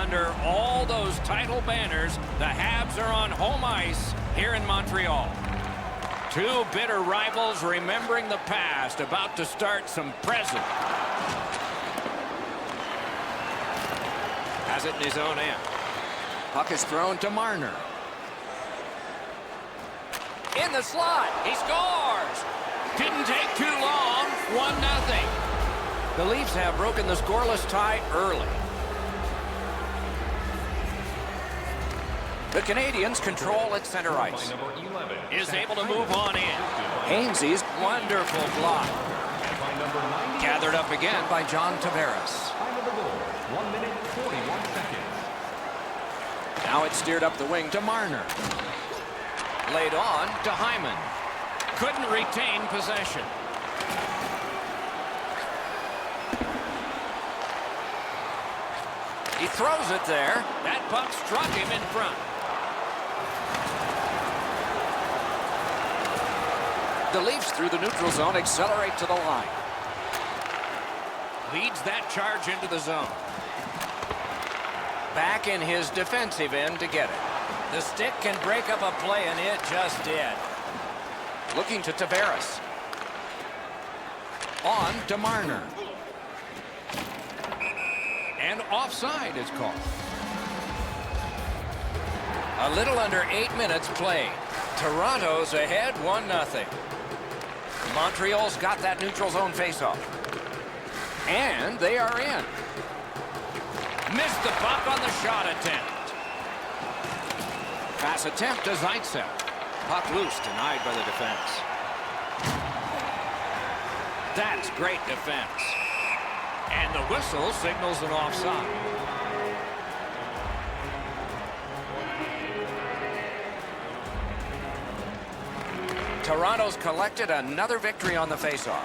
under all those title banners, the Habs are on home ice here in Montreal. Two bitter rivals remembering the past, about to start some present. Has it in his own end. Puck is thrown to Marner. In the slot, he scores! Didn't take too long, 1-0. The Leafs have broken the scoreless tie early. The Canadians control at center ice. Is able to move on in. Hainsey's wonderful block. Gathered up again by John Tavares. 1 minute, 41 seconds. Now it's steered up the wing to Marner. Laid on to Hyman. Couldn't retain possession. He throws it there. That puck struck him in front. The Leafs through the neutral zone accelerate to the line. Leads that charge into the zone. Back in his defensive end to get it. The stick can break up a play, and it just did. Looking to Tavares. On to Marner. And offside is called. A little under 8 minutes played. Toronto's ahead 1-0. Montreal's got that neutral zone faceoff. And they are in. Missed the puck on the shot attempt. Pass attempt to Zaitsev. Puck loose, denied by the defense. That's great defense. And the whistle signals an offside. Toronto's collected another victory on the faceoff.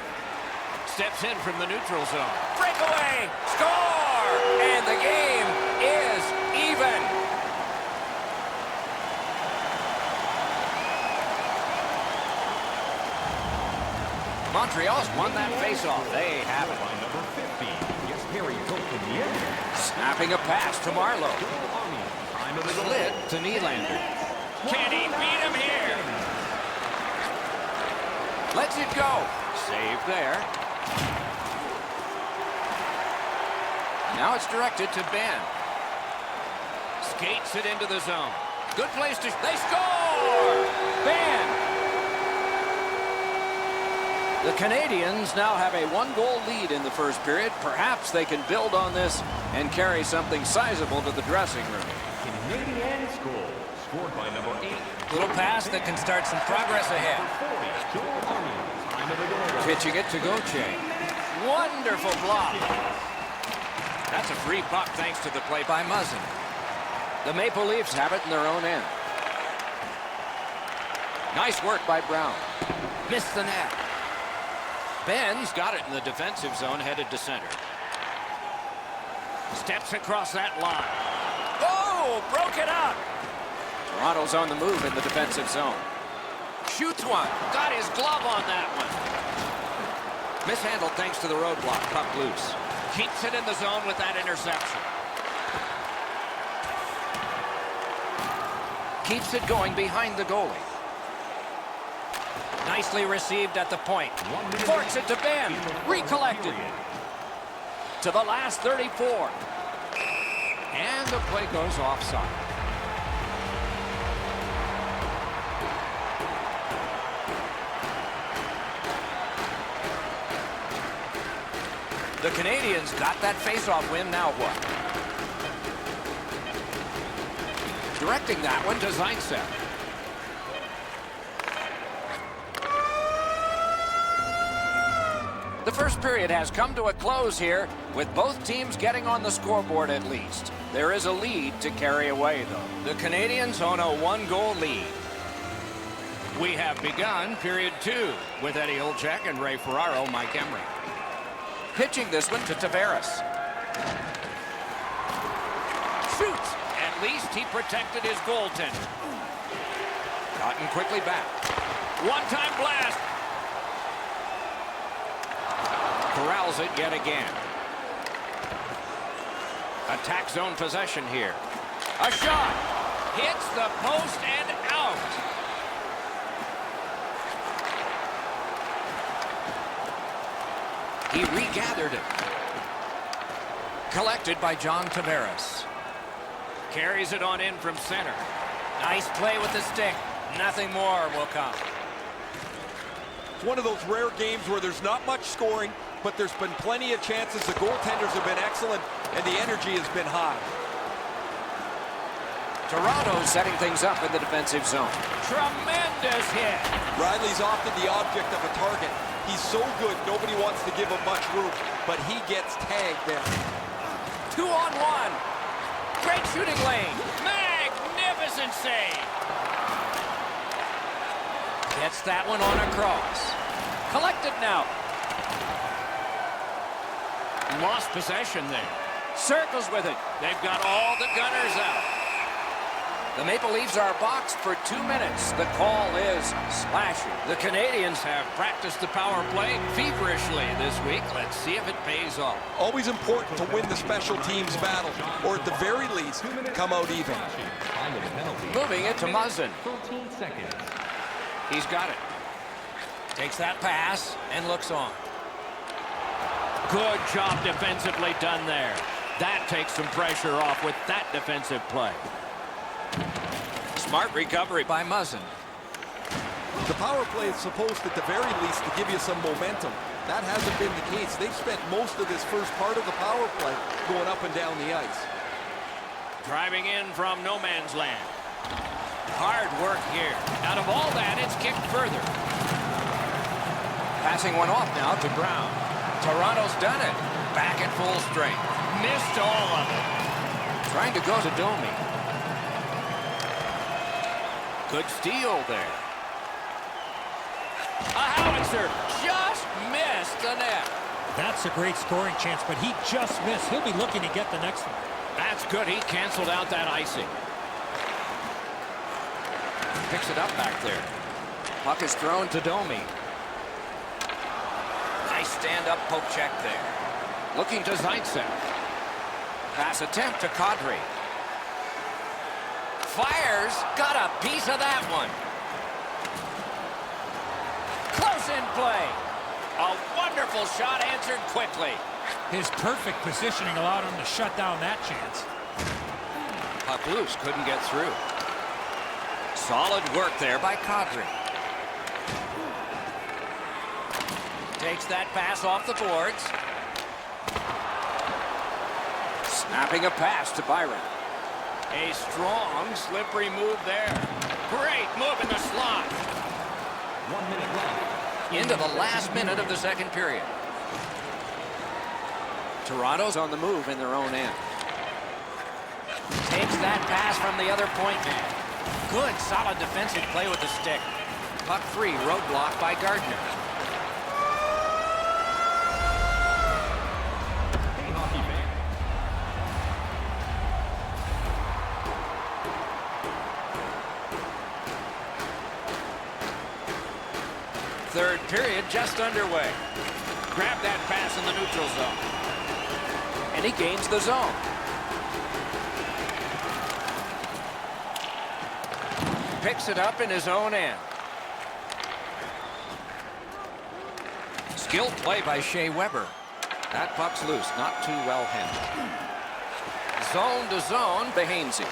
Steps in from the neutral zone. Breakaway! Score! And the game is even. Montreal's won that faceoff. They have it. By number 50, gets Harry Coke in the end. Snapping a pass to Marlowe. Time of the goal. Slid to Nylander. Can he beat him here? Lets it go. Save there. Now it's directed to Ben. Skates it into the zone. Good place to... They score! Ben! The Canadians now have a 1-goal lead in the first period. Perhaps they can build on this and carry something sizable to the dressing room. Canadians goal. Scored by number 8. Little pass that can start some progress ahead. Time of the goal. Pitching it to Gauthier. Wonderful block. That's a free puck thanks to the play by Muzzin. The Maple Leafs have it in their own end. Nice work by Brown. Missed the net. Ben's got it in the defensive zone, headed to center. Steps across that line. Oh, broke it up. Toronto's on the move in the defensive zone. Shoots one. Got his glove on that one. Mishandled thanks to the roadblock. Puck loose. Keeps it in the zone with that interception. Keeps it going behind the goalie. Nicely received at the point. Forks it to Ben. Recollected. To the last 34. And the play goes offside. The Canadians got that faceoff win. Now what? Directing that one to Zaitsev. The first period has come to a close here, with both teams getting on the scoreboard at least. There is a lead to carry away, though. The Canadians own a 1-goal lead. We have begun period 2 with Eddie Olczyk and Ray Ferraro, Mike Emery. Pitching this one to Tavares. Shoots. At least he protected his goaltender. Gotten quickly back. One-time blast. Corrals it yet again. Attack zone possession here. A shot. Hits the post and out. He regathered it. Collected by John Tavares. Carries it on in from center. Nice play with the stick. Nothing more will come. It's one of those rare games where there's not much scoring, but there's been plenty of chances. The goaltenders have been excellent, and the energy has been high. Toronto setting things up in the defensive zone. Tremendous hit. Riley's often the object of a target. He's so good, nobody wants to give him much room, but he gets tagged there. 2-on-1. Great shooting lane. Magnificent save. Gets that one on across. Collected now. Lost possession there. Circles with it. They've got all the gunners out. The Maple Leafs are boxed for 2 minutes. The call is slashing. The Canadians have practiced the power play feverishly this week. Let's see if it pays off. Always important to win the special teams battle, or at the very least, come out even. Time of the penalty. Moving it to Muzzin. 13 seconds. He's got it. Takes that pass and looks on. Good job defensively done there. That takes some pressure off with that defensive play. Smart recovery by Muzzin. The power play is supposed, at the very least, to give you some momentum. That hasn't been the case. They've spent most of this first part of the power play going up and down the ice. Driving in from no man's land. Hard work here. Out of all that, it's kicked further. Passing one off now to Brown. Toronto's done it. Back at full strength. Missed all of it. Trying to go to Domi. Good steal there. A howitzer just missed the net. That's a great scoring chance, but he just missed. He'll be looking to get the next one. That's good. He canceled out that icing. Picks it up back there. Puck is thrown to Domi. Nice stand-up poke check there. Looking to Zaitsev. Pass attempt to Kadri. Fires. Got a piece of that one. Close in play. A wonderful shot answered quickly. His perfect positioning allowed him to shut down that chance. Puck loose. Couldn't get through. Solid work there by Kadri. Takes that pass off the boards. Snapping a pass to Byron. A strong, slippery move there. Great move in the slot. 1 minute left. Into the last minute of the second period. Toronto's on the move in their own end. Takes that pass from the other point man. Good, solid defensive play with the stick. Puck free, roadblock by Gardner. Hey, hockey fan. Third period just underway. Grab that pass in the neutral zone. And he gains the zone. Picks it up in his own end. Skilled play by Shea Weber. That puck's loose, not too well handled. Zone to zone, Behansey.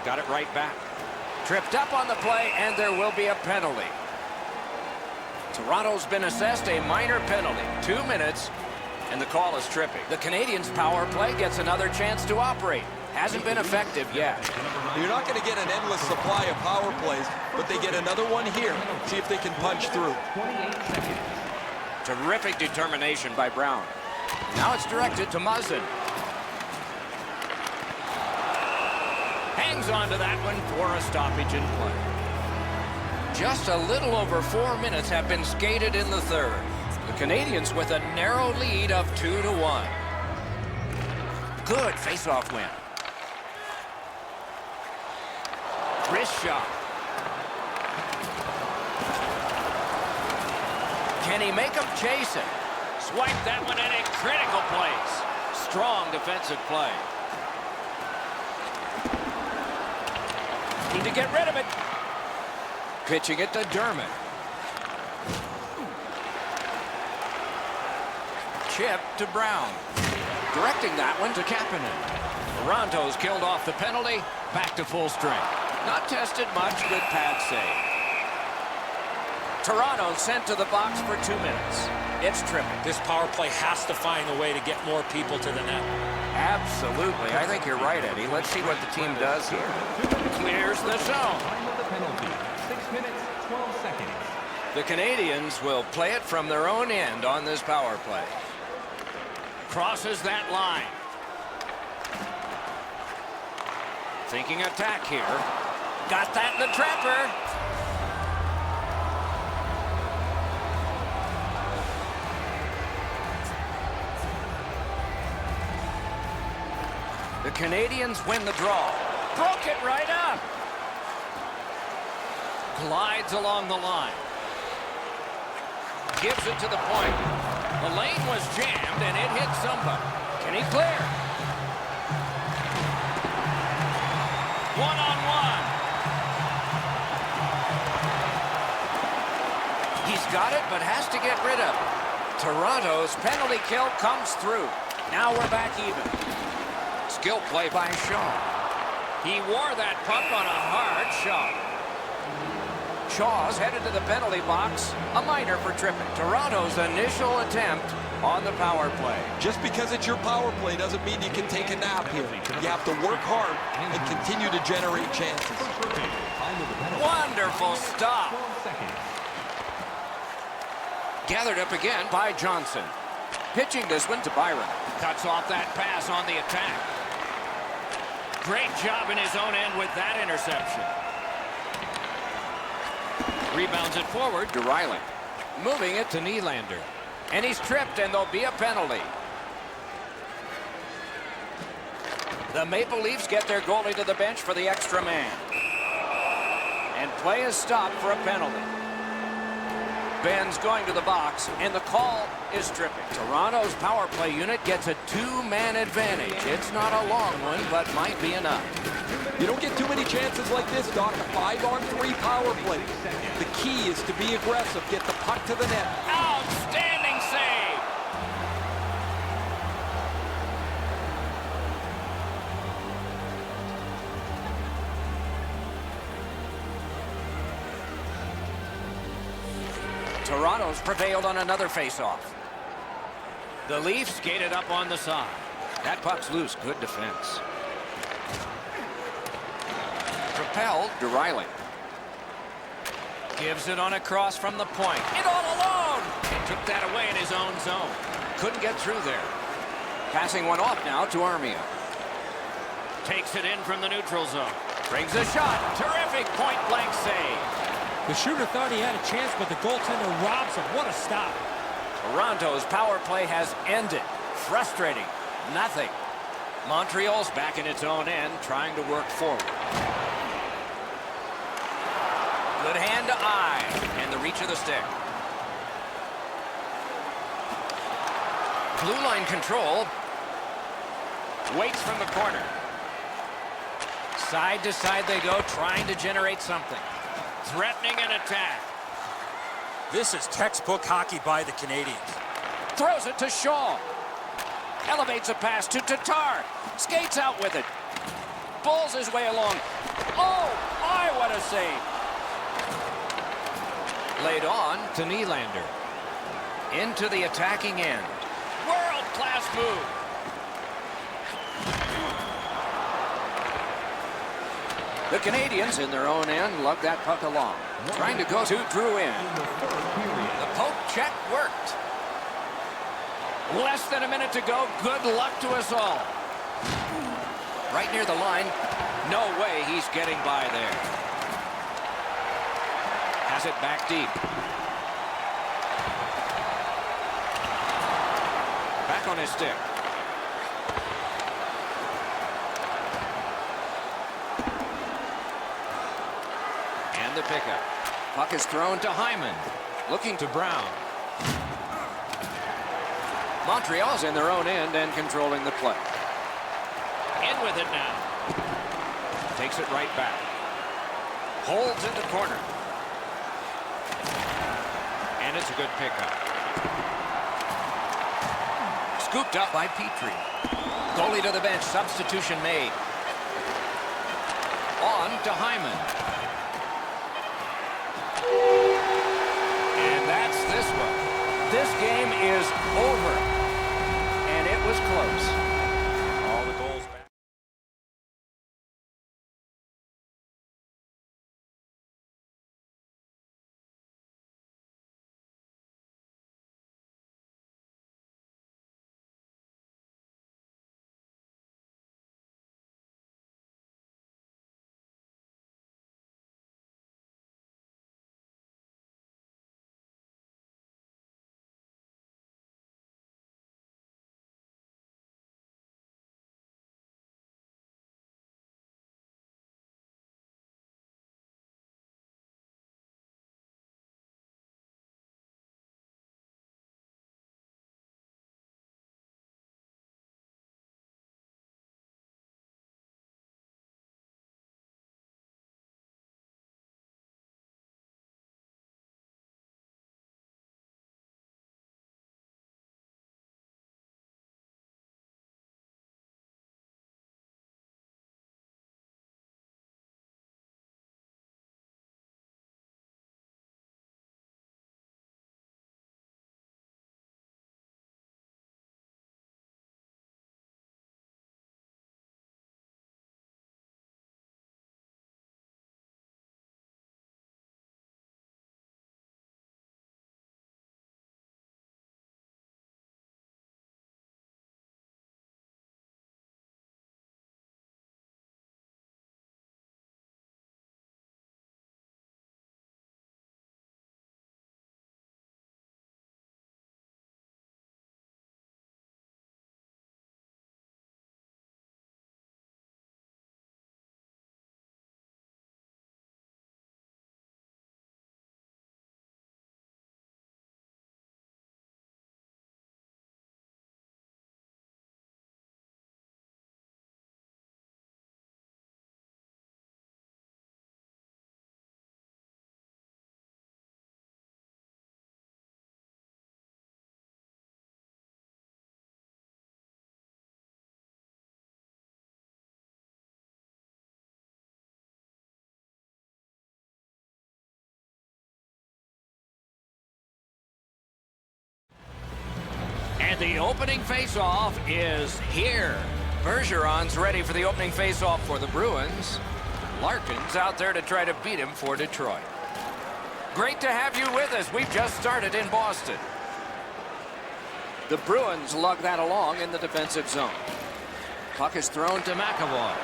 Got it right back. Tripped up on the play, and there will be a penalty. Toronto's been assessed a minor penalty. 2 minutes, and the call is tripping. The Canadiens' power play gets another chance to operate. Hasn't been effective yet. You're not going to get an endless supply of power plays, but they get another one here. See if they can punch through. 28 seconds. Terrific determination by Brown. Now it's directed to Muzzin. Hangs on to that one for a stoppage in play. Just a little over 4 minutes have been skated in the third. The Canadiens with a narrow lead of 2-1. Good face-off win. Wrist shot. Can he make him chase it? Swipe that one in a critical place. Strong defensive play. Need to get rid of it. Pitching it to Dermott. Chip to Brown. Directing that one to Kapanen. Toronto's killed off the penalty. Back to full strength. Not tested much. Good pad save. Toronto sent to the box for 2 minutes. It's tripping. This power play has to find a way to get more people to the net. Absolutely. I think you're right, Eddie. Let's see what the team does here. Clears the zone. Time of the penalty. 6 minutes, 12 seconds. The Canadians will play it from their own end on this power play. Crosses that line. Thinking attack here. Got that in the trapper. The Canadians win the draw. Broke it right up. Glides along the line. Gives it to the point. The lane was jammed and it hit somebody. Can he clear? One-on-one. He's got it, but has to get rid of it. Toronto's penalty kill comes through. Now we're back even. Skill play by Shaw. He wore that puck on a hard shot. Shaw's headed to the penalty box. A minor for tripping. Toronto's initial attempt on the power play. Just because it's your power play doesn't mean you can take a nap here. You have to work hard and continue to generate chances. Time of the penalty. Wonderful stop. 12 seconds. Gathered up again by Johnson. Pitching this one to Byron. Cuts off that pass on the attack. Great job in his own end with that interception. Rebounds it forward to Riley. Moving it to Nylander. And he's tripped, and there'll be a penalty. The Maple Leafs get their goalie to the bench for the extra man. And play is stopped for a penalty. Ben's going to the box, and the call is tripping. Toronto's power play unit gets a 2-man advantage. It's not a long one, but might be enough. You don't get too many chances like this, Doc. A 5-on-3 power play. The key is to be aggressive. Get the puck to the net. Outstanding save! Toronto's prevailed on another face-off. The Leafs skated up on the side. That puck's loose. Good defense. Propelled to Riley. Gives it on a cross from the point. And all alone! Took that away in his own zone. Couldn't get through there. Passing one off now to Armia. Takes it in from the neutral zone. Brings a shot. Terrific point-blank save. The shooter thought he had a chance, but the goaltender robs him. What a stop. Toronto's power play has ended. Frustrating. Nothing. Montreal's back in its own end, trying to work forward. Good hand to eye, and the reach of the stick. Blue line control. Waits from the corner. Side to side they go, trying to generate something. Threatening an attack. This is textbook hockey by the Canadians. Throws it to Shaw. Elevates a pass to Tatar. Skates out with it. Bulls his way along. Oh, my, what a save. Laid on to Nylander. Into the attacking end. World-class move. The Canadians in their own end lug that puck along. Trying to go to Drouin. The poke check worked. Less than a minute to go. Good luck to us all. Right near the line. No way he's getting by there. Has it back deep. Back on his stick. And the pickup. Puck is thrown to Hyman. Looking to Brown. Montreal's in their own end and controlling the play. In with it now. Takes it right back. Holds in the corner. And it's a good pickup. Scooped up by Petrie. Goalie to the bench. Substitution made. On to Hyman. And that's this one. This game is over. And it was close. All the goals back. And the opening face-off is here. Bergeron's ready for the opening face-off for the Bruins. Larkin's out there to try to beat him for Detroit. Great to have you with us. We've just started in Boston. The Bruins lug that along in the defensive zone. Puck is thrown to McAvoy.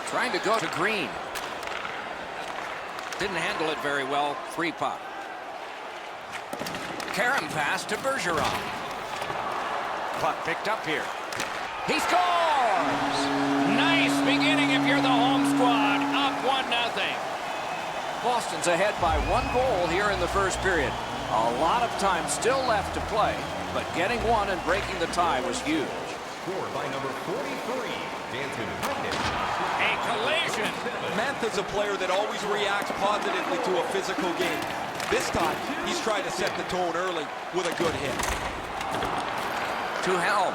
Trying to go to Green. Didn't handle it very well. Free puck. Karen pass to Bergeron. Puck picked up here. He scores! Nice beginning if you're the home squad. Up 1-0. Boston's ahead by 1 goal here in the first period. A lot of time still left to play, but getting one and breaking the tie was huge. Scored by number 43, Danton Heinen. A collision. Mantha's a player that always reacts positively to a physical game. This time, he's trying to set the tone early with a good hit. To Helm.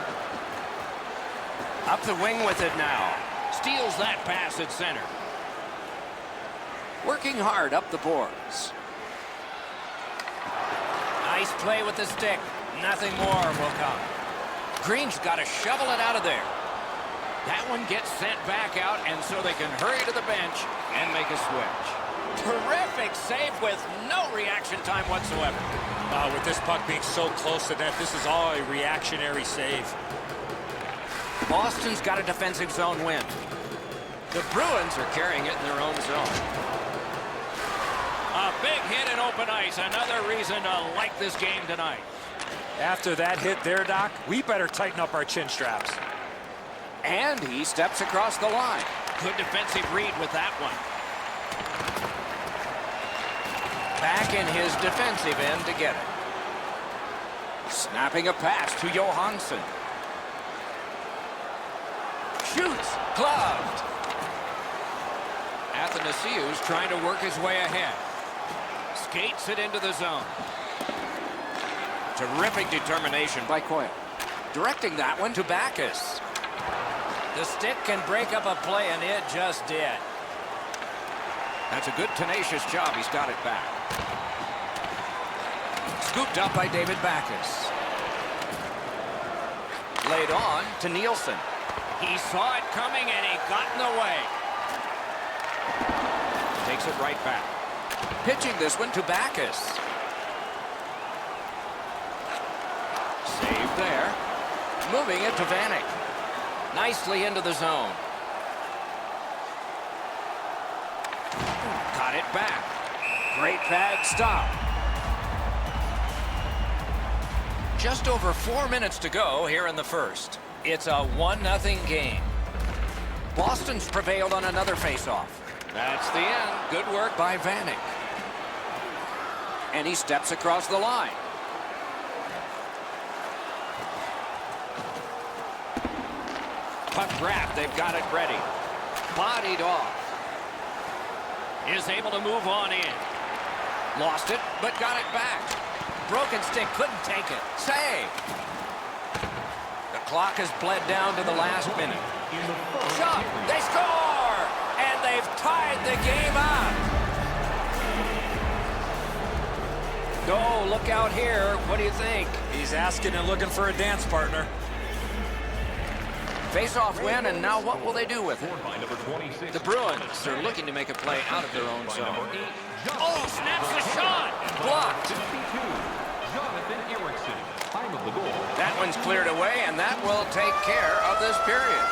Up the wing with it now. Steals that pass at center. Working hard up the boards. Nice play with the stick. Nothing more will come. Green's got to shovel it out of there. That one gets sent back out, and so they can hurry to the bench and make a switch. Terrific save with no reaction time whatsoever. With this puck being so close to net, this is all a reactionary save. Boston's got a defensive zone win. The Bruins are carrying it in their own zone. A big hit in open ice. Another reason to like this game tonight. After that hit there, Doc, we better tighten up our chin straps. And he steps across the line. Good defensive read with that one. Back in his defensive end to get it. Snapping a pass to Johansson. Shoots. Gloved. Athanasiou's trying to work his way ahead. Skates it into the zone. Terrific determination by Coyle. Directing that one to Backes. The stick can break up a play, and it just did. That's a good, tenacious job. He's got it back. Scooped up by David Backes. Laid on to Nielsen. He saw it coming, and he got in the way. Takes it right back. Pitching this one to Backes. Save there. Moving it to Vanek. Nicely into the zone. Got it back. Great pad stop. Just over 4 minutes to go here in the first. It's a 1-0 game. Boston's prevailed on another faceoff. That's the end. Good work by Vanek. And he steps across the line. Puck grab, they've got it ready. Bodied off. Is able to move on in. Lost it, but got it back. Broken stick, couldn't take it. Save. The clock has bled down to the last minute. Shot, they score! And they've tied the game up. Go, look out here. What do you think? He's asking and looking for a dance partner. Face-off win, and now what will they do with it? The Bruins are looking to make a play out of their own zone. Oh, snaps the shot! Blocked. Jonathan Erickson, time of the goal. That one's cleared away, and that will take care of this period.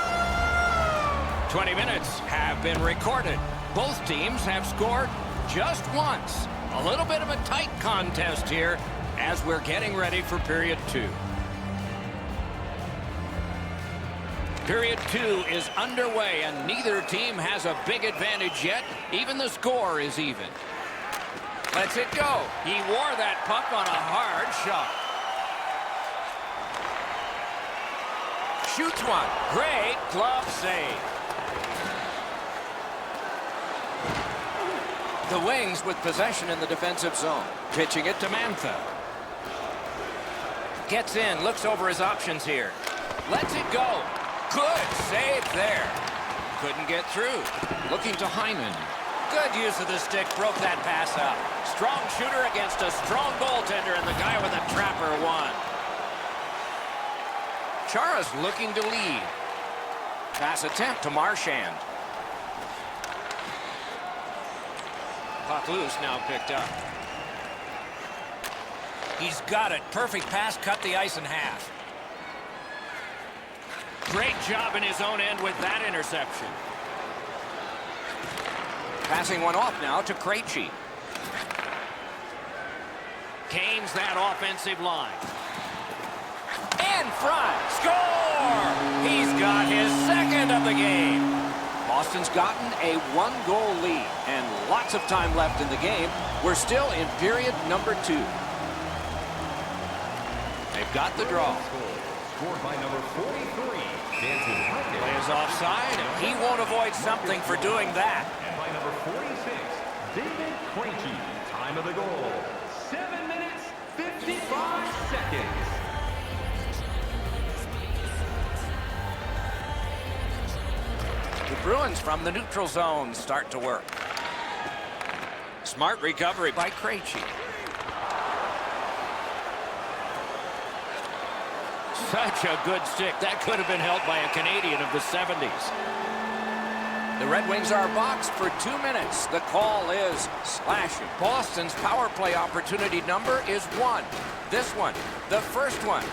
20 minutes have been recorded. Both teams have scored just once. A little bit of a tight contest here as we're getting ready for period 2. Period 2 is underway, and neither team has a big advantage yet. Even the score is even. Lets it go. He wore that puck on a hard shot. Shoots one. Great glove save. The Wings with possession in the defensive zone. Pitching it to Mantha. Gets in, looks over his options here. Lets it go. Good save there. Couldn't get through. Looking to Hyman. Good use of the stick. Broke that pass up. Strong shooter against a strong goaltender, and the guy with a trapper won. Chara's looking to lead. Pass attempt to Marchand. Puck loose, now picked up. He's got it. Perfect pass, cut the ice in half. Great job in his own end with that interception. Passing one off now to Krejci. Gains that offensive line. In front. Score! He's got his second of the game. Boston's gotten a 1-goal lead, and lots of time left in the game. We're still in period number 2. They've got the draw. Scored by number 43, Danton Heinen. Play is offside, and he won't avoid something for doing that. And by number 46, David Krejci. Time of the goal, 7 minutes, 55 seconds. The Bruins from the neutral zone start to work. Smart recovery by Krejci. Such a good stick. That could have been held by a Canadian of the 70s. The Red Wings are boxed for 2 minutes. The call is slashing. Boston's power play opportunity number is 1. This one, the first one.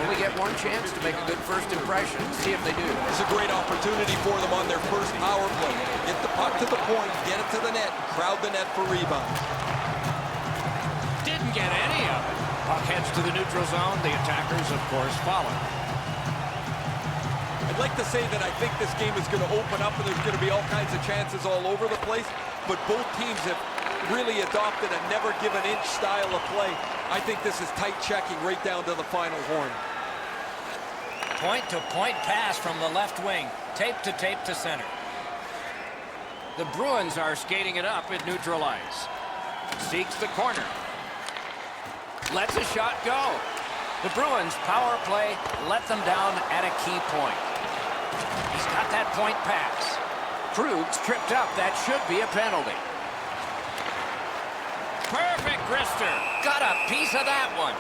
Only get one chance to make a good first impression. See if they do. It's a great opportunity for them on their first power play. Get the puck to the point, get it to the net, crowd the net for rebounds. Didn't get any of it. Puck heads to the neutral zone. The attackers, of course, follow. I'd like to say that I think this game is going to open up and there's going to be all kinds of chances all over the place, but both teams have really adopted a never-give-an-inch style of play. I think this is tight checking right down to the final horn. Point-to-point pass from the left wing. Tape to center. The Bruins are skating it up at neutral ice. Seeks the corner. Lets a shot go. The Bruins power play let them down at a key point. He's got that point pass. Krug's tripped up. That should be a penalty. Perfect wrister. Got a piece of that one.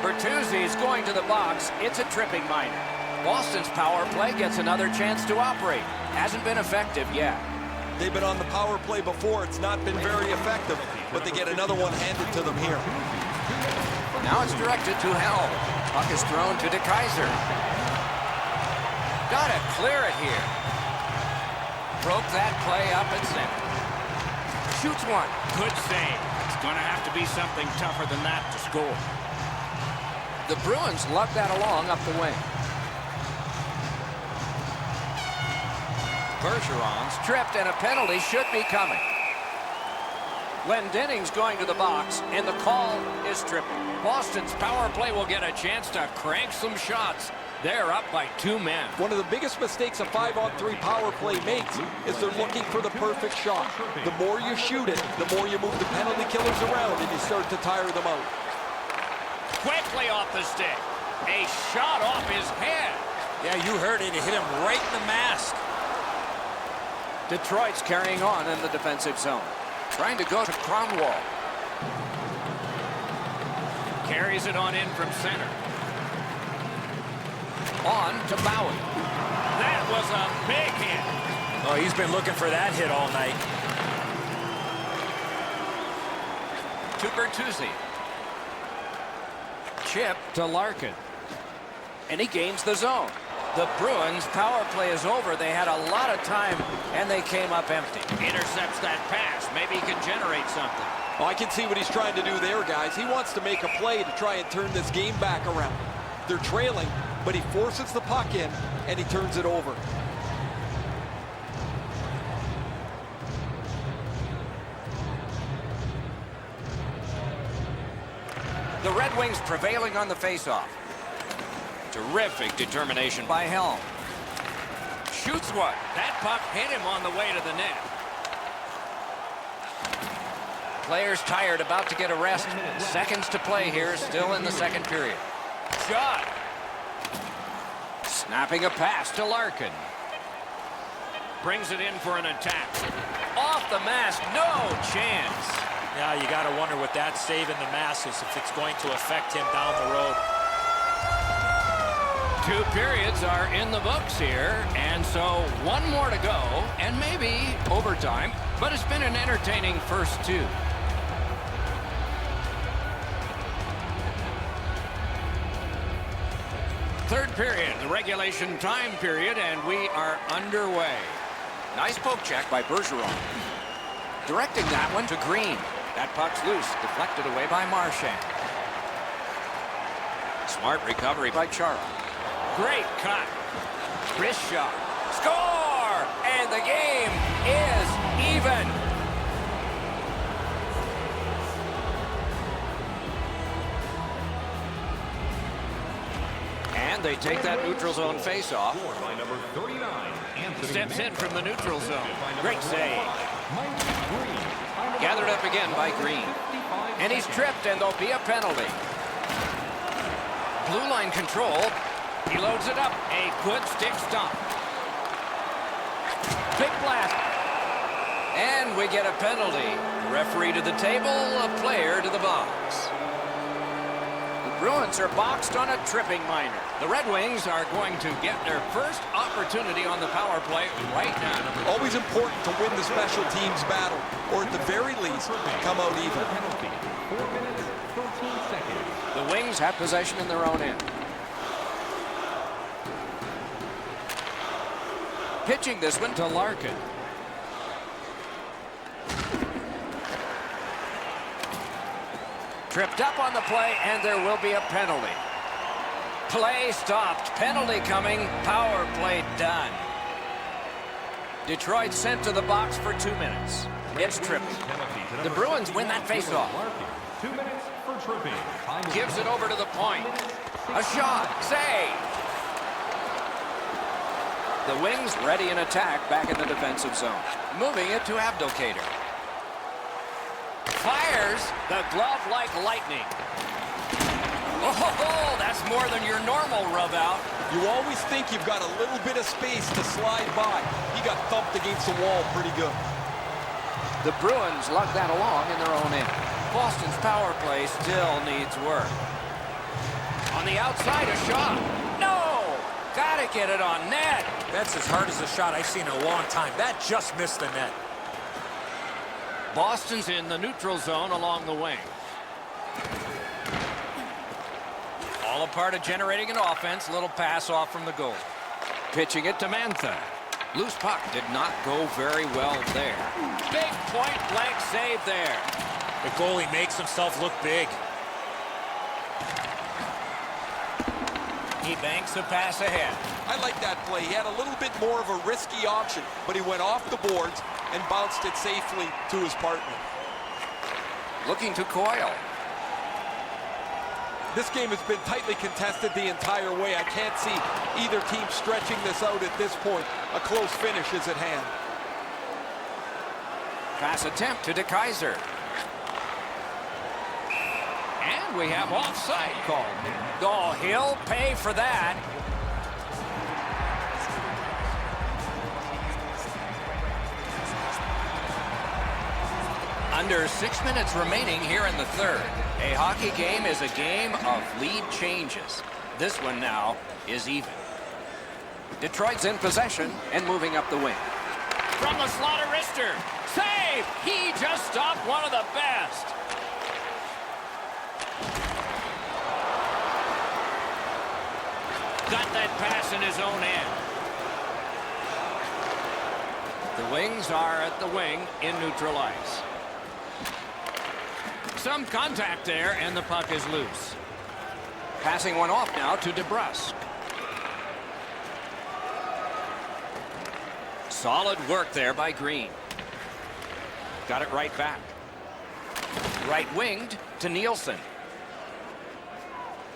Bertuzzi's going to the box. It's a tripping minor. Boston's power play gets another chance to operate. Hasn't been effective yet. They've been on the power play before. It's not been very effective, but they get another one handed to them here. Now it's directed to Helm. Puck is thrown to DeKaiser. Gotta clear it here. Broke that play up at center. Shoots one. Good save. It's gonna have to be something tougher than that to score. The Bruins lug that along up the wing. Bergeron's tripped, and a penalty should be coming. Glendenning's going to the box, and the call is tripping. Boston's power play will get a chance to crank some shots. They're up by 2 men. One of the biggest mistakes a 5-on-3 power play makes is they're looking for the perfect shot. The more you shoot it, the more you move the penalty killers around, and you start to tire them out. Quickly off the stick. A shot off his head. Yeah, you heard it. It hit him right in the mask. Detroit's carrying on in the defensive zone. Trying to go to Kronwall. Carries it on in from center. On to Bowie. That was a big hit. Oh, he's been looking for that hit all night. To Bertuzzi. Chip to Larkin. And he gains the zone. The Bruins' power play is over. They had a lot of time, and they came up empty. Intercepts that pass. Maybe he can generate something. Oh, I can see what he's trying to do there, guys. He wants to make a play to try and turn this game back around. They're trailing, but he forces the puck in, and he turns it over. The Red Wings prevailing on the faceoff. Terrific determination by Helm. Shoots one. That puck hit him on the way to the net. Players tired, about to get a rest. Seconds to play here, still in the second period. Shot. Snapping a pass to Larkin. Brings it in for an attack. Off the mask, no chance. Yeah, you got to wonder what that save in the mask is, if it's going to affect him down the road. 2 periods are in the books here, and so 1 more to go, and maybe overtime, but it's been an entertaining first 2. Third period, the regulation time period, and we are underway. Nice poke check by Bergeron. Directing that one to Green. That puck's loose, deflected away by Marchand. Smart recovery by Chara. Great cut. Wrist shot. Score! And the game is even. And they take that neutral zone face-off. By number 39, Anthony Steps in from the neutral zone. Great save. Mike Green. Gathered up again by Green. And he's tripped, and there'll be a penalty. Blue line control. He loads it up. A good stick stop. Big blast. And we get a penalty. Referee to the table, a player to the box. The Bruins are boxed on a tripping minor. The Red Wings are going to get their first opportunity on the power play right now. Always important to win the special teams battle, or at the very least, come out even. Penalty. 4 minutes, 13 seconds. The Wings have possession in their own end. Pitching this one to Larkin. Tripped up on the play, and there will be a penalty. Play stopped. Penalty coming. Power play done. Detroit sent to the box for 2 minutes. It's tripping. The Bruins win that faceoff. 2 minutes for tripping. Time is Gives it over to the point. A shot. Save. The Wings ready in attack back in the defensive zone. Moving it to Abdelkader. Fires the glove like lightning. Oh, that's more than your normal rub out. You always think you've got a little bit of space to slide by. He got thumped against the wall pretty good. The Bruins lug that along in their own end. Boston's power play still needs work. On the outside, a shot. No! Gotta get it on net. That's as hard as a shot I've seen in a long time. That just missed the net. Boston's in the neutral zone along the wing. All a part of generating an offense. Little pass off from the goal. Pitching it to Mantha. Loose puck did not go very well there. Big point blank save there. The goalie makes himself look big. He banks a pass ahead. I like that play. He had a little bit more of a risky option, but he went off the boards and bounced it safely to his partner. Looking to Coyle. This game has been tightly contested the entire way. I can't see either team stretching this out at this point. A close finish is at hand. Pass attempt to DeKaiser. And we have offside called. Oh, he'll pay for that. Under 6 minutes remaining here in the third. A hockey game is a game of lead changes. This one now is even. Detroit's in possession and moving up the wing. From the slot of wrister. Save! He just stopped one of the best. Got that pass in his own end. The Wings are at the wing in neutral ice. Some contact there, and the puck is loose. Passing one off now to DeBrusk. Solid work there by Green. Got it right back. Right winged to Nielsen.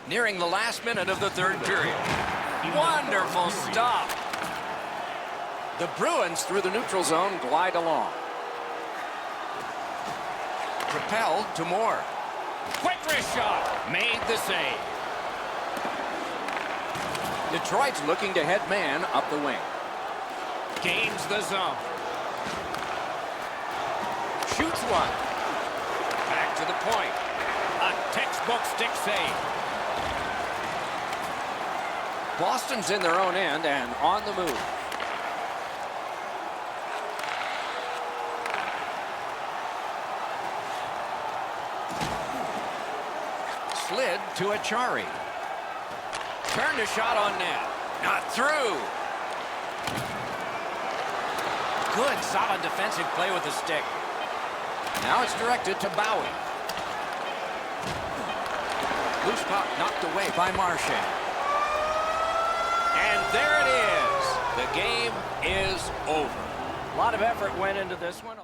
Nearing the last minute of the third period. Wonderful stop. The Bruins through the neutral zone glide along. Propelled to Moore. Quick wrist shot. Made the save. Detroit's looking to head man up the wing. Gains the zone. Shoots one. Back to the point. A textbook stick save. Boston's in their own end and on the move. Slid to Achari. Turned a shot on net. Not through. Good, solid defensive play with the stick. Now it's directed to Bowie. Loose puck knocked away by Marchand. And there it is. The game is over. A lot of effort went into this one.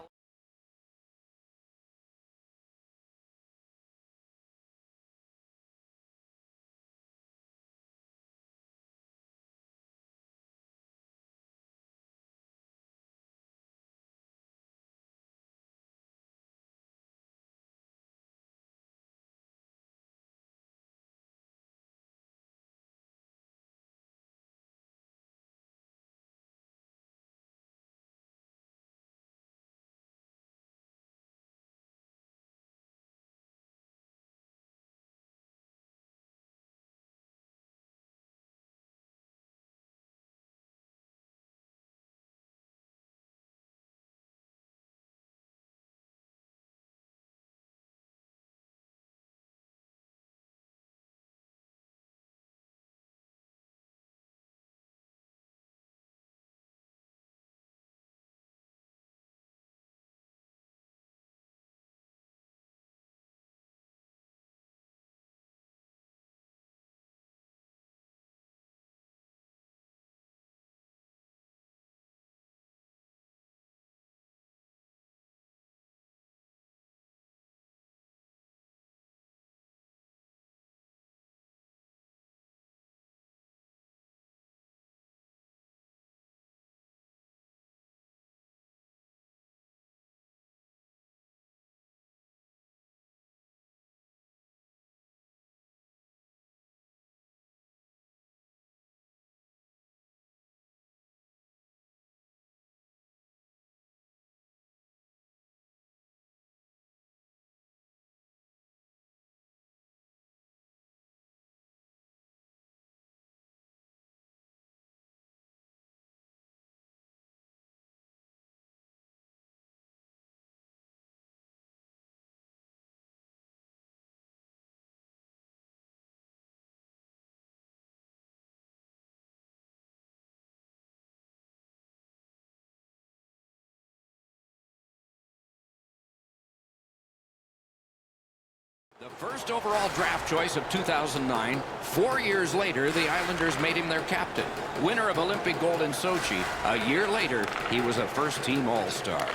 First overall draft choice of 2009. 4 years later, the Islanders made him their captain. Winner of Olympic gold in Sochi. A year later, he was a first-team All-Star.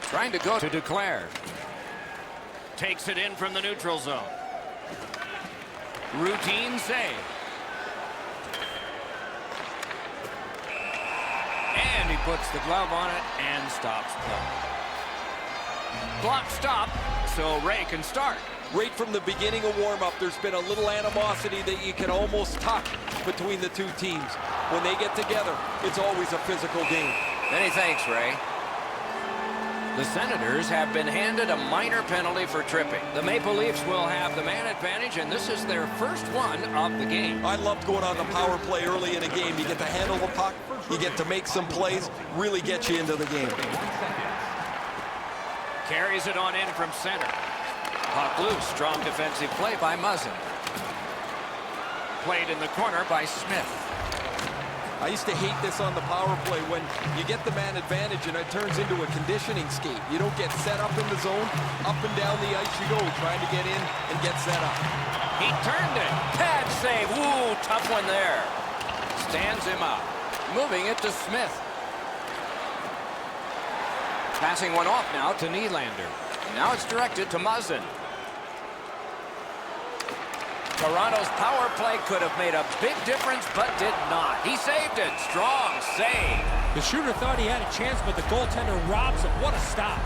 Trying to go to Duclair. Takes it in from the neutral zone. Routine save. And he puts the glove on it and stops play. Block stop, so Ray can start. Right from the beginning of warm-up, there's been a little animosity that you can almost touch between the two teams. When they get together, it's always a physical game. Many thanks, Ray. The Senators have been handed a minor penalty for tripping. The Maple Leafs will have the man advantage, and this is their first one of the game. I loved going on the power play early in a game. You get to handle the puck, you get to make some plays, really get you into the game. Carries it on in from center. Puck loose. Strong defensive play by Muzzin. Played in the corner by Smith. I used to hate this on the power play when you get the man advantage and it turns into a conditioning skate. You don't get set up in the zone. Up and down the ice you go, trying to get in and get set up. He turned it. Pad save. Ooh, tough one there. Stands him up. Moving it to Smith. Passing one off now to Nylander. Now it's directed to Muzzin. Toronto's power play could have made a big difference, but did not. He saved it. Strong save. The shooter thought he had a chance, but the goaltender robs him. What a stop.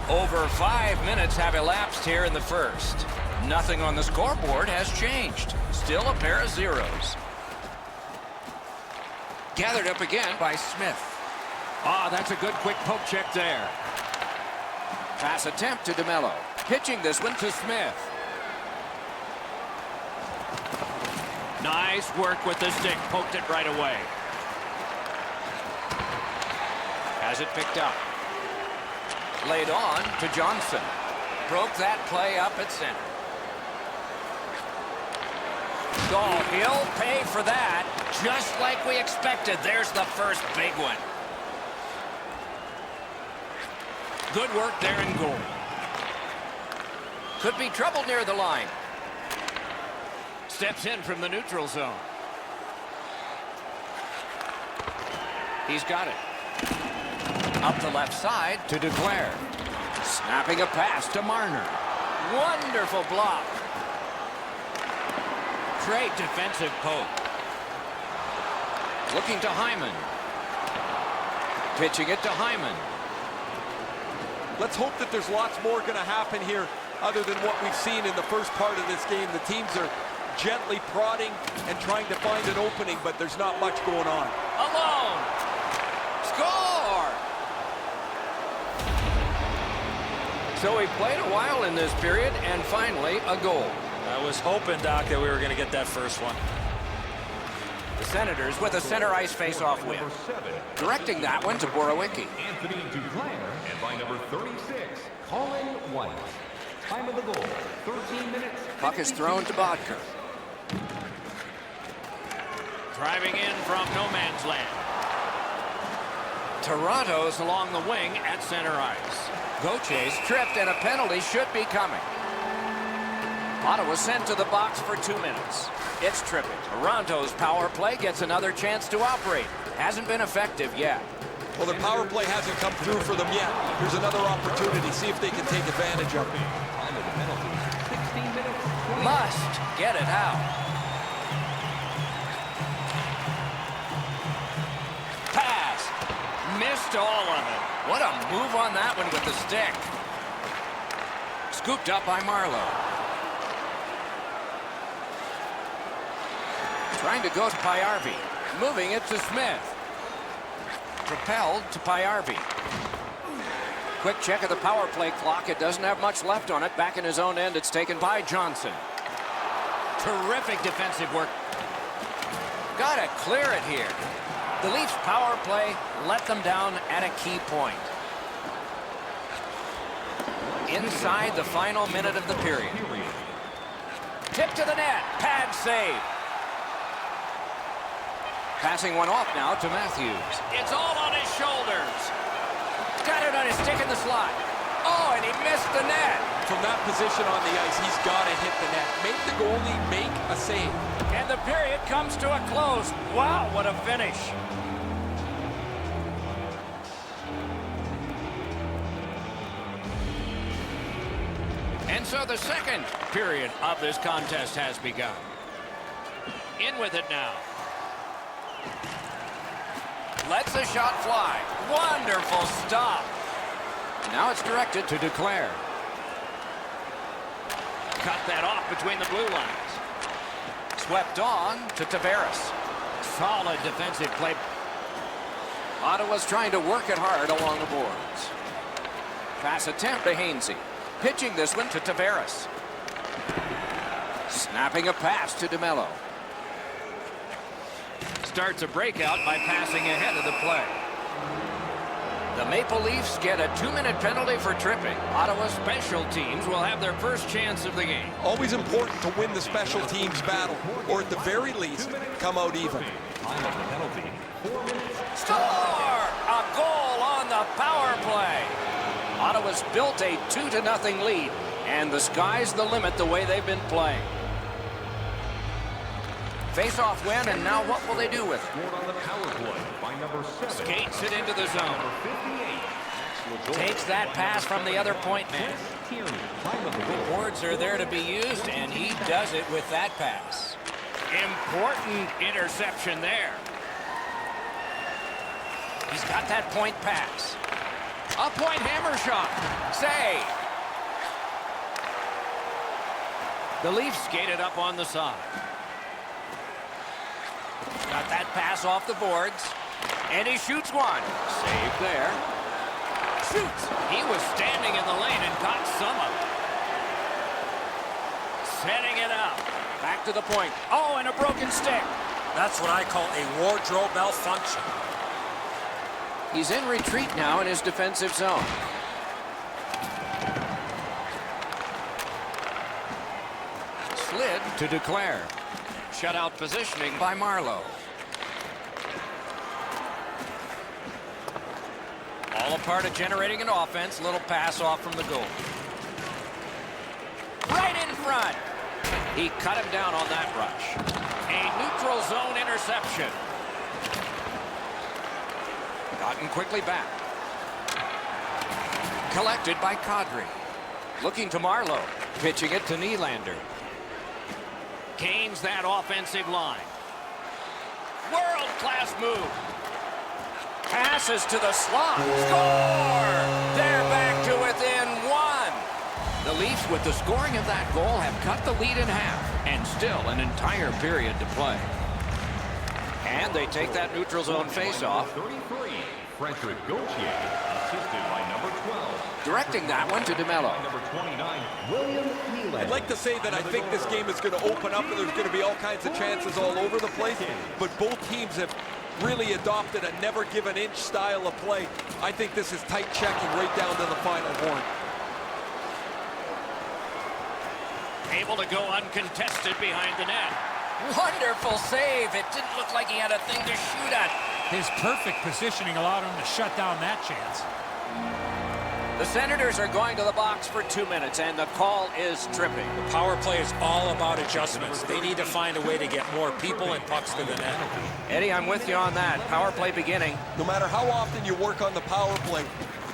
Over 5 minutes have elapsed here in the first. Nothing on the scoreboard has changed. Still a pair of zeros. Gathered up again by Smith. Ah, that's a good quick poke check there. Pass attempt to DeMello. Pitching this one to Smith. Nice work with the stick. Poked it right away. Has it picked up. Laid on to Johnson. Broke that play up at center. Oh, he'll pay for that. Just like we expected. There's the first big one. Good work there in goal. Could be trouble near the line. Steps in from the neutral zone. He's got it. Up the left side to Duclair. Snapping a pass to Marner. Wonderful block. Great defensive poke. Looking to Hyman. Pitching it to Hyman. Let's hope that there's lots more going to happen here other than what we've seen in the first part of this game. The teams are gently prodding and trying to find an opening, but there's not much going on. Alone. Score! So we played a while in this period, and finally a goal. I was hoping, Doc, that we were going to get that first one. The Senators with a center ice face-off win. Directing that one to Borowicki. Anthony Duclair, and by number 36, Colin White. Time of the goal, 13 minutes. Puck is thrown to Bodker. Driving in from no man's land. Toronto's along the wing at center ice. Gauthier's tripped and a penalty should be coming. Ottawa sent to the box for 2 minutes. It's tripping. Toronto's power play gets another chance to operate. Hasn't been effective yet. Well, their power play hasn't come through for them yet. Here's another opportunity. See if they can take advantage of it. Time of the penalty, 16 minutes. Must get it out. Pass. Missed all of it. What a move on that one with the stick. Scooped up by Marleau. Trying to go to Payarvi. Moving it to Smith. Propelled to Payarvi. Quick check of the power play clock. It doesn't have much left on it. Back in his own end, it's taken by Johnson. Terrific defensive work. Gotta clear it here. The Leafs power play let them down at a key point. Inside the final minute of the period. Tip to the net. Pad save. Passing one off now to Matthews. It's all on his shoulders. Got it on his stick in the slot. Oh, and he missed the net. From that position on the ice, he's got to hit the net. Make the goalie make a save. And the period comes to a close. Wow, what a finish. And so the second period of this contest has begun. In with it now. Lets the shot fly. Wonderful stop. Now it's directed to Duclair. Cut that off between the blue lines. Swept on to Tavares. Solid defensive play. Ottawa's trying to work it hard along the boards. Pass attempt to Hainsey. Pitching this one to Tavares. Snapping a pass to DeMello. Starts a breakout by passing ahead of the play. The Maple Leafs get a 2-minute penalty for tripping. Ottawa special teams will have their first chance of the game. Always important to win the special teams battle, or at the very least, come out even. Time of the penalty, 4 minutes. Score! A goal on the power play. Ottawa's built a 2-0 lead, and the sky's the limit the way they've been playing. Face-off win, and now what will they do with it? Scored on the power play by number 7. Skates it into the zone. Number 58. Takes that pass from the other point man. Tierney. Time of the goal. Boards are there to be used, and he does it with that pass. Important interception there. He's got that point pass. A point hammer shot. Save. The Leafs skated up on the side. Got that pass off the boards. And he shoots one. Save there. Shoots. He was standing in the lane and got some of it. Setting it up. Back to the point. Oh, and a broken stick. That's what I call a wardrobe malfunction. He's in retreat now in his defensive zone. Slid to Duclair. Shutout positioning by Marleau. All a part of generating an offense. Little pass off from the goal. Right in front. He cut him down on that rush. A neutral zone interception. Gotten quickly back. Collected by Kadri. Looking to Marleau. Pitching it to Nylander. Gains that offensive line. World-class move. Passes to the slot. Score! They're back to within one. The Leafs, with the scoring of that goal, have cut the lead in half. And still an entire period to play. And they take that neutral zone face-off. 33, Frederick Gauthier, assisted by number 12. Directing that one to DeMello. Number 29, William Nylander. I'd like to say that I think this game is going to open up and there's going to be all kinds of chances all over the place, but both teams have really adopted a never-give-an-inch style of play. I think this is tight checking right down to the final horn. Able to go uncontested behind the net. Wonderful save. It didn't look like he had a thing to shoot at. His perfect positioning allowed him to shut down that chance. The Senators are going to the box for 2 minutes, and the call is tripping. Power play is all about adjustments. They need to find a way to get more people and pucks to the net. Eddie, I'm with you on that. Power play beginning. No matter how often you work on the power play,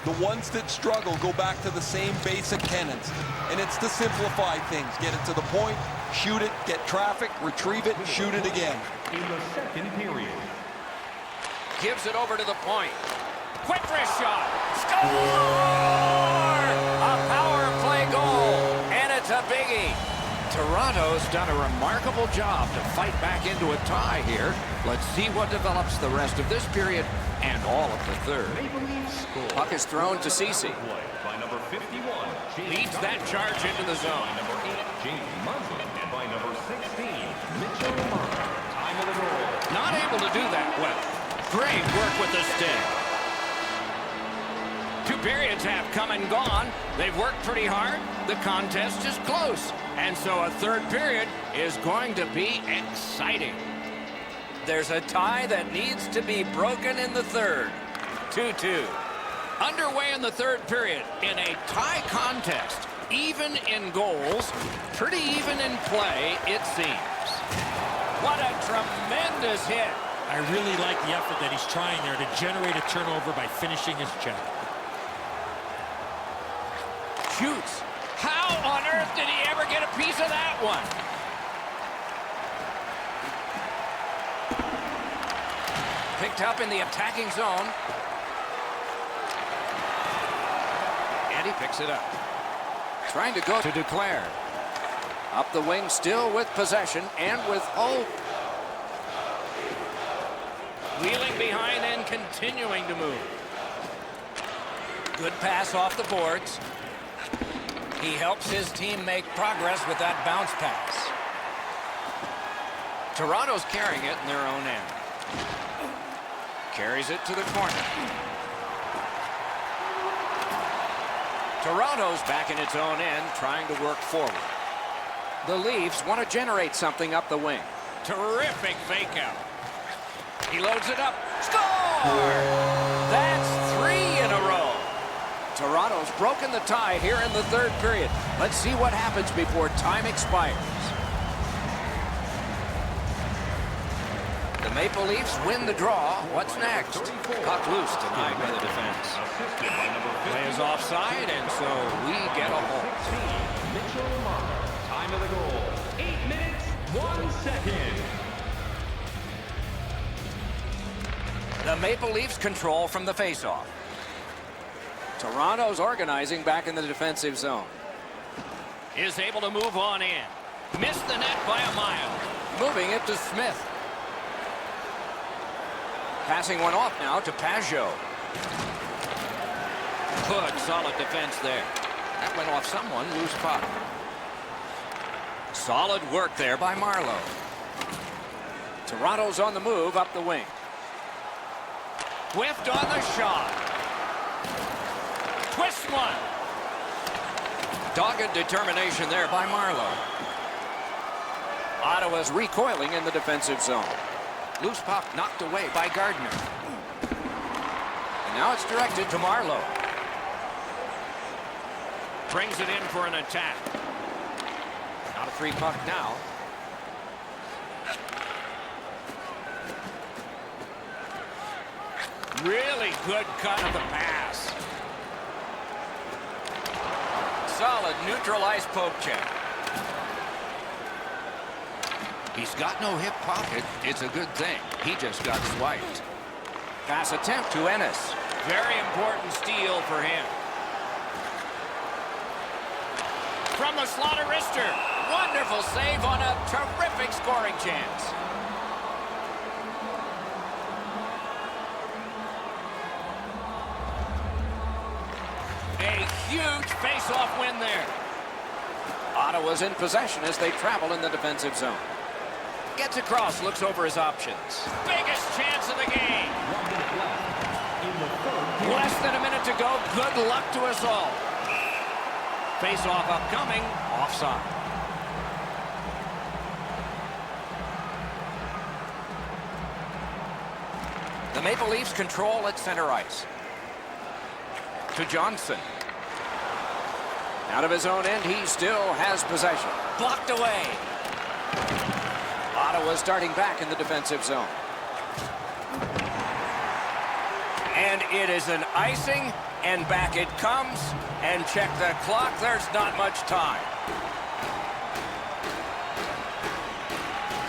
the ones that struggle go back to the same basic tenets. And it's to simplify things. Get it to the point, shoot it, get traffic, retrieve it, shoot it again. In the second period. Gives it over to the point. Quick wrist shot. Score! A power play goal. And it's a biggie. Toronto's done a remarkable job to fight back into a tie here. Let's see what develops the rest of this period and all of the third. Maple Leafs score. Puck is thrown to Ceci. Play by number 51, James Leads that charge into the zone. By number 8, James Munson. And by number 16, Mitchell Marner. Time of the goal. Not able to do that well. Great work with the stick. 2 periods have come and gone. They've worked pretty hard. The contest is close. And so a third period is going to be exciting. There's a tie that needs to be broken in the third. 2-2. Underway in the third period in a tie contest. Even in goals, pretty even in play, it seems. What a tremendous hit. I really like the effort that he's trying there to generate a turnover by finishing his check. Shoots. How on earth did he ever get a piece of that one? Picked up in the attacking zone. And he picks it up. Trying to go to Duclair. Up the wing, still with possession and with hope. Wheeling behind and continuing to move. Good pass off the boards. He helps his team make progress with that bounce pass. Toronto's carrying it in their own end. Carries it to the corner. Toronto's back in its own end, trying to work forward. The Leafs want to generate something up the wing. Terrific fake out. He loads it up. Score! That's 3 in a row. Toronto's broken the tie here in the third period. Let's see what happens before time expires. The Maple Leafs win the draw. What's next? Puck loose, denied by the defense. Play is offside, and so we get a hole. Mitchell Marner. Time of the goal, 8 minutes, 1 second. The Maple Leafs control from the faceoff. Toronto's organizing back in the defensive zone. Is able to move on in. Missed the net by a mile. Moving it to Smith. Passing one off now to Pajot. Good, solid defense there. That went off someone, loose puck. Solid work there by Marleau. Toronto's on the move up the wing. Whiffed on the shot. Twist one. Dogged determination there by Marleau. Ottawa's recoiling in the defensive zone. Loose puck knocked away by Gardner. And now it's directed to Marleau. Brings it in for an attack. Not a free puck now. Really good cut of the pass. Solid neutral ice poke check. He's got no hip pocket. It's a good thing. He just got swiped. Pass attempt to Ennis. Very important steal for him. From the slot of wrister. Wonderful save on a terrific scoring chance. A huge face-off win there. Ottawa's in possession as they travel in the defensive zone. Gets across, looks over his options. Biggest chance of the game. 1 minute left in the third. Less than a minute to go. Good luck to us all. Face-off upcoming. Offside. The Maple Leafs control at center ice. To Johnson. Out of his own end, he still has possession. Blocked away. Ottawa starting back in the defensive zone. And it is an icing, and back it comes. And check the clock. There's not much time.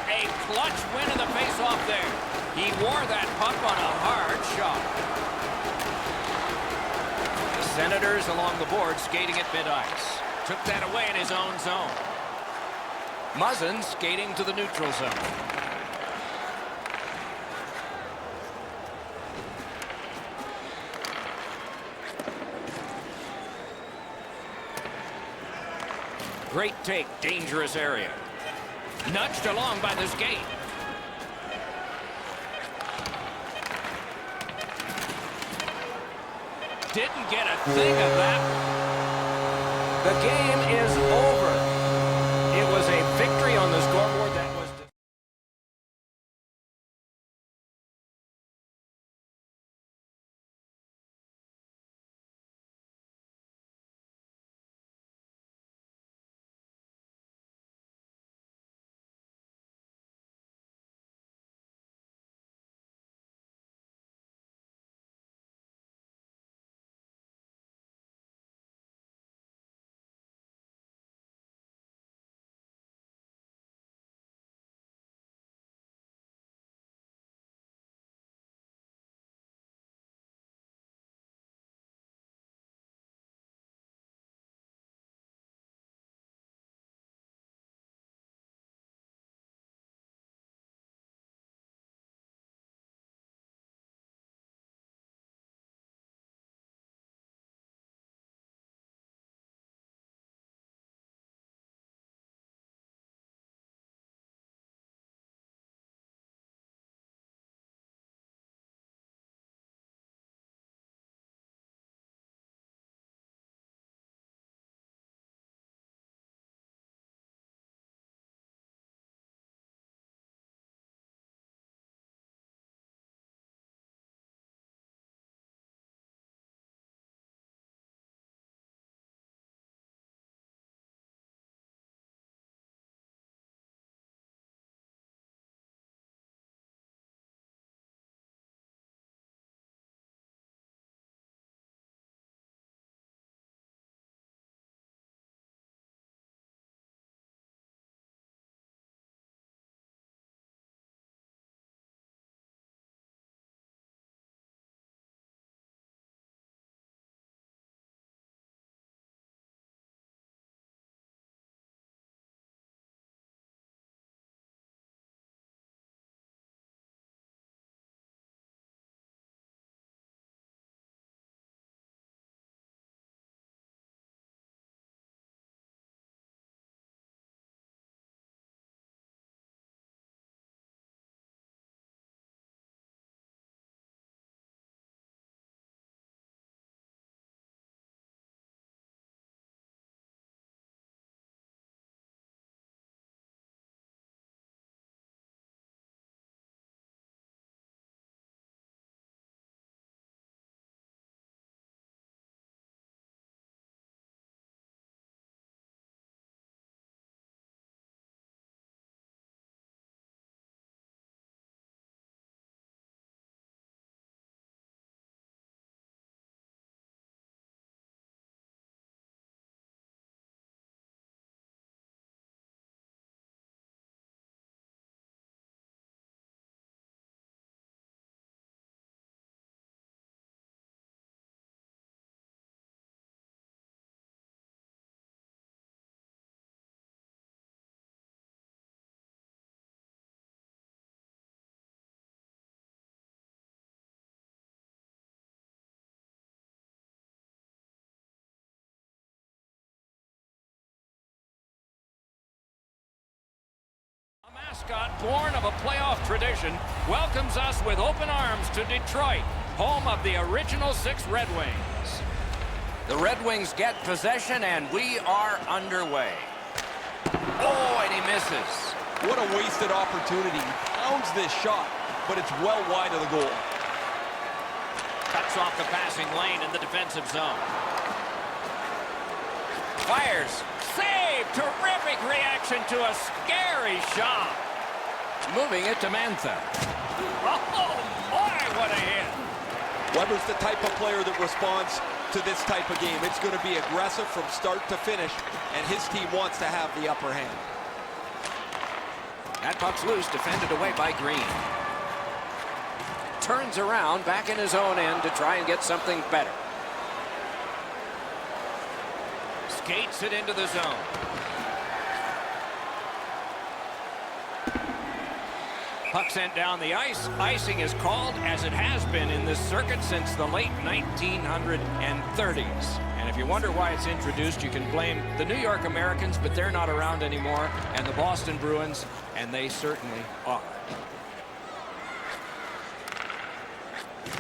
A clutch win in the face-off there. He wore that puck on a hard shot. The Senators along the board skating at mid-ice. Took that away in his own zone. Muzzin skating to the neutral zone. Great take, dangerous area. Nudged along by the skate. Didn't get a thing of that. The game is over. It was a victory on the scoreboard that mascot, born of a playoff tradition, welcomes us with open arms to Detroit, home of the original 6 Red Wings. The Red Wings get possession, and we are underway. Oh, and he misses. What a wasted opportunity. He pounds this shot, but it's well wide of the goal. Cuts off the passing lane in the defensive zone. Fires. Save! Terrific reaction to a scary shot. Moving it to Mantha. Oh, boy, what a hit. Weber's the type of player that responds to this type of game. It's going to be aggressive from start to finish, and his team wants to have the upper hand. That puck's loose, defended away by Green. Turns around back in his own end to try and get something better. Skates it into the zone. Puck sent down the ice. Icing is called, as it has been in this circuit since the late 1930s. And if you wonder why it's introduced, you can blame the New York Americans, but they're not around anymore, and the Boston Bruins, and they certainly are.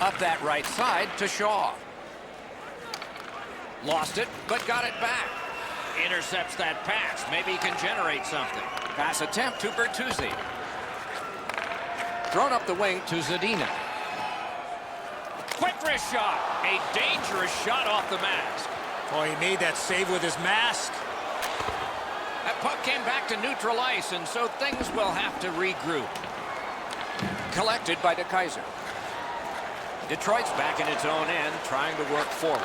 Up that right side to Shaw. Lost it, but got it back. Intercepts that pass. Maybe he can generate something. Pass attempt to Bertuzzi. Thrown up the wing to Zadina. Quick wrist shot. A dangerous shot off the mask. Oh, he made that save with his mask. That puck came back to neutral ice, and so things will have to regroup. Collected by DeKeyser. Detroit's back in its own end, trying to work forward.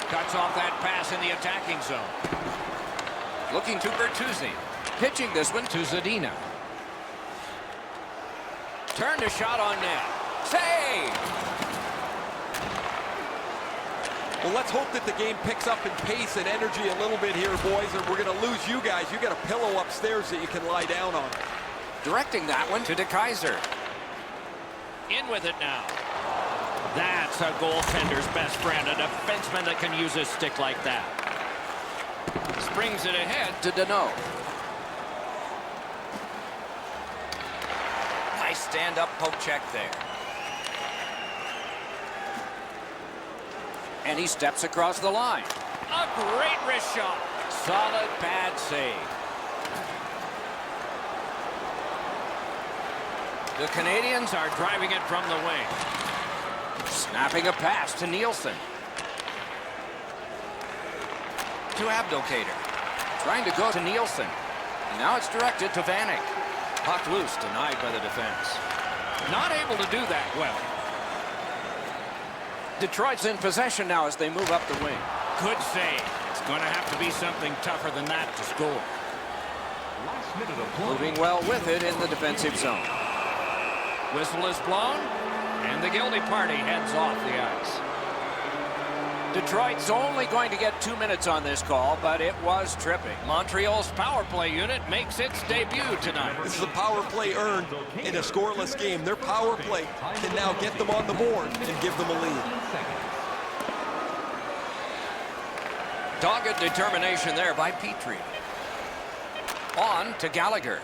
Cuts off that pass in the attacking zone. Looking to Bertuzzi. Pitching this one to Zadina. Turned a shot on net. Save! Well, let's hope that the game picks up in pace and energy a little bit here, boys, or we're going to lose you guys. You got a pillow upstairs that you can lie down on. Directing that one to DeKeyser. In with it now. That's a goaltender's best friend, a defenseman that can use a stick like that. Springs it ahead to Danault. Nice stand-up poke check there. And he steps across the line. A great wrist shot. Solid pad save. The Canadians are driving it from the wing. Snapping a pass to Nielsen. To Abdelkader. Trying to go to Nielsen. And now it's directed to Vanek. Puck loose, denied by the defense. Not able to do that well. Detroit's in possession now as they move up the wing. Good save. It's going to have to be something tougher than that to score. Last minute of play. Moving well with it in the defensive zone. Whistle is blown, and the guilty party heads off the ice. Detroit's only going to get 2 minutes on this call, but it was tripping. Montreal's power play unit makes its debut tonight. This is a power play earned in a scoreless game. Their power play can now get them on the board and give them a lead. Dogged determination there by Petrie. On to Gallagher.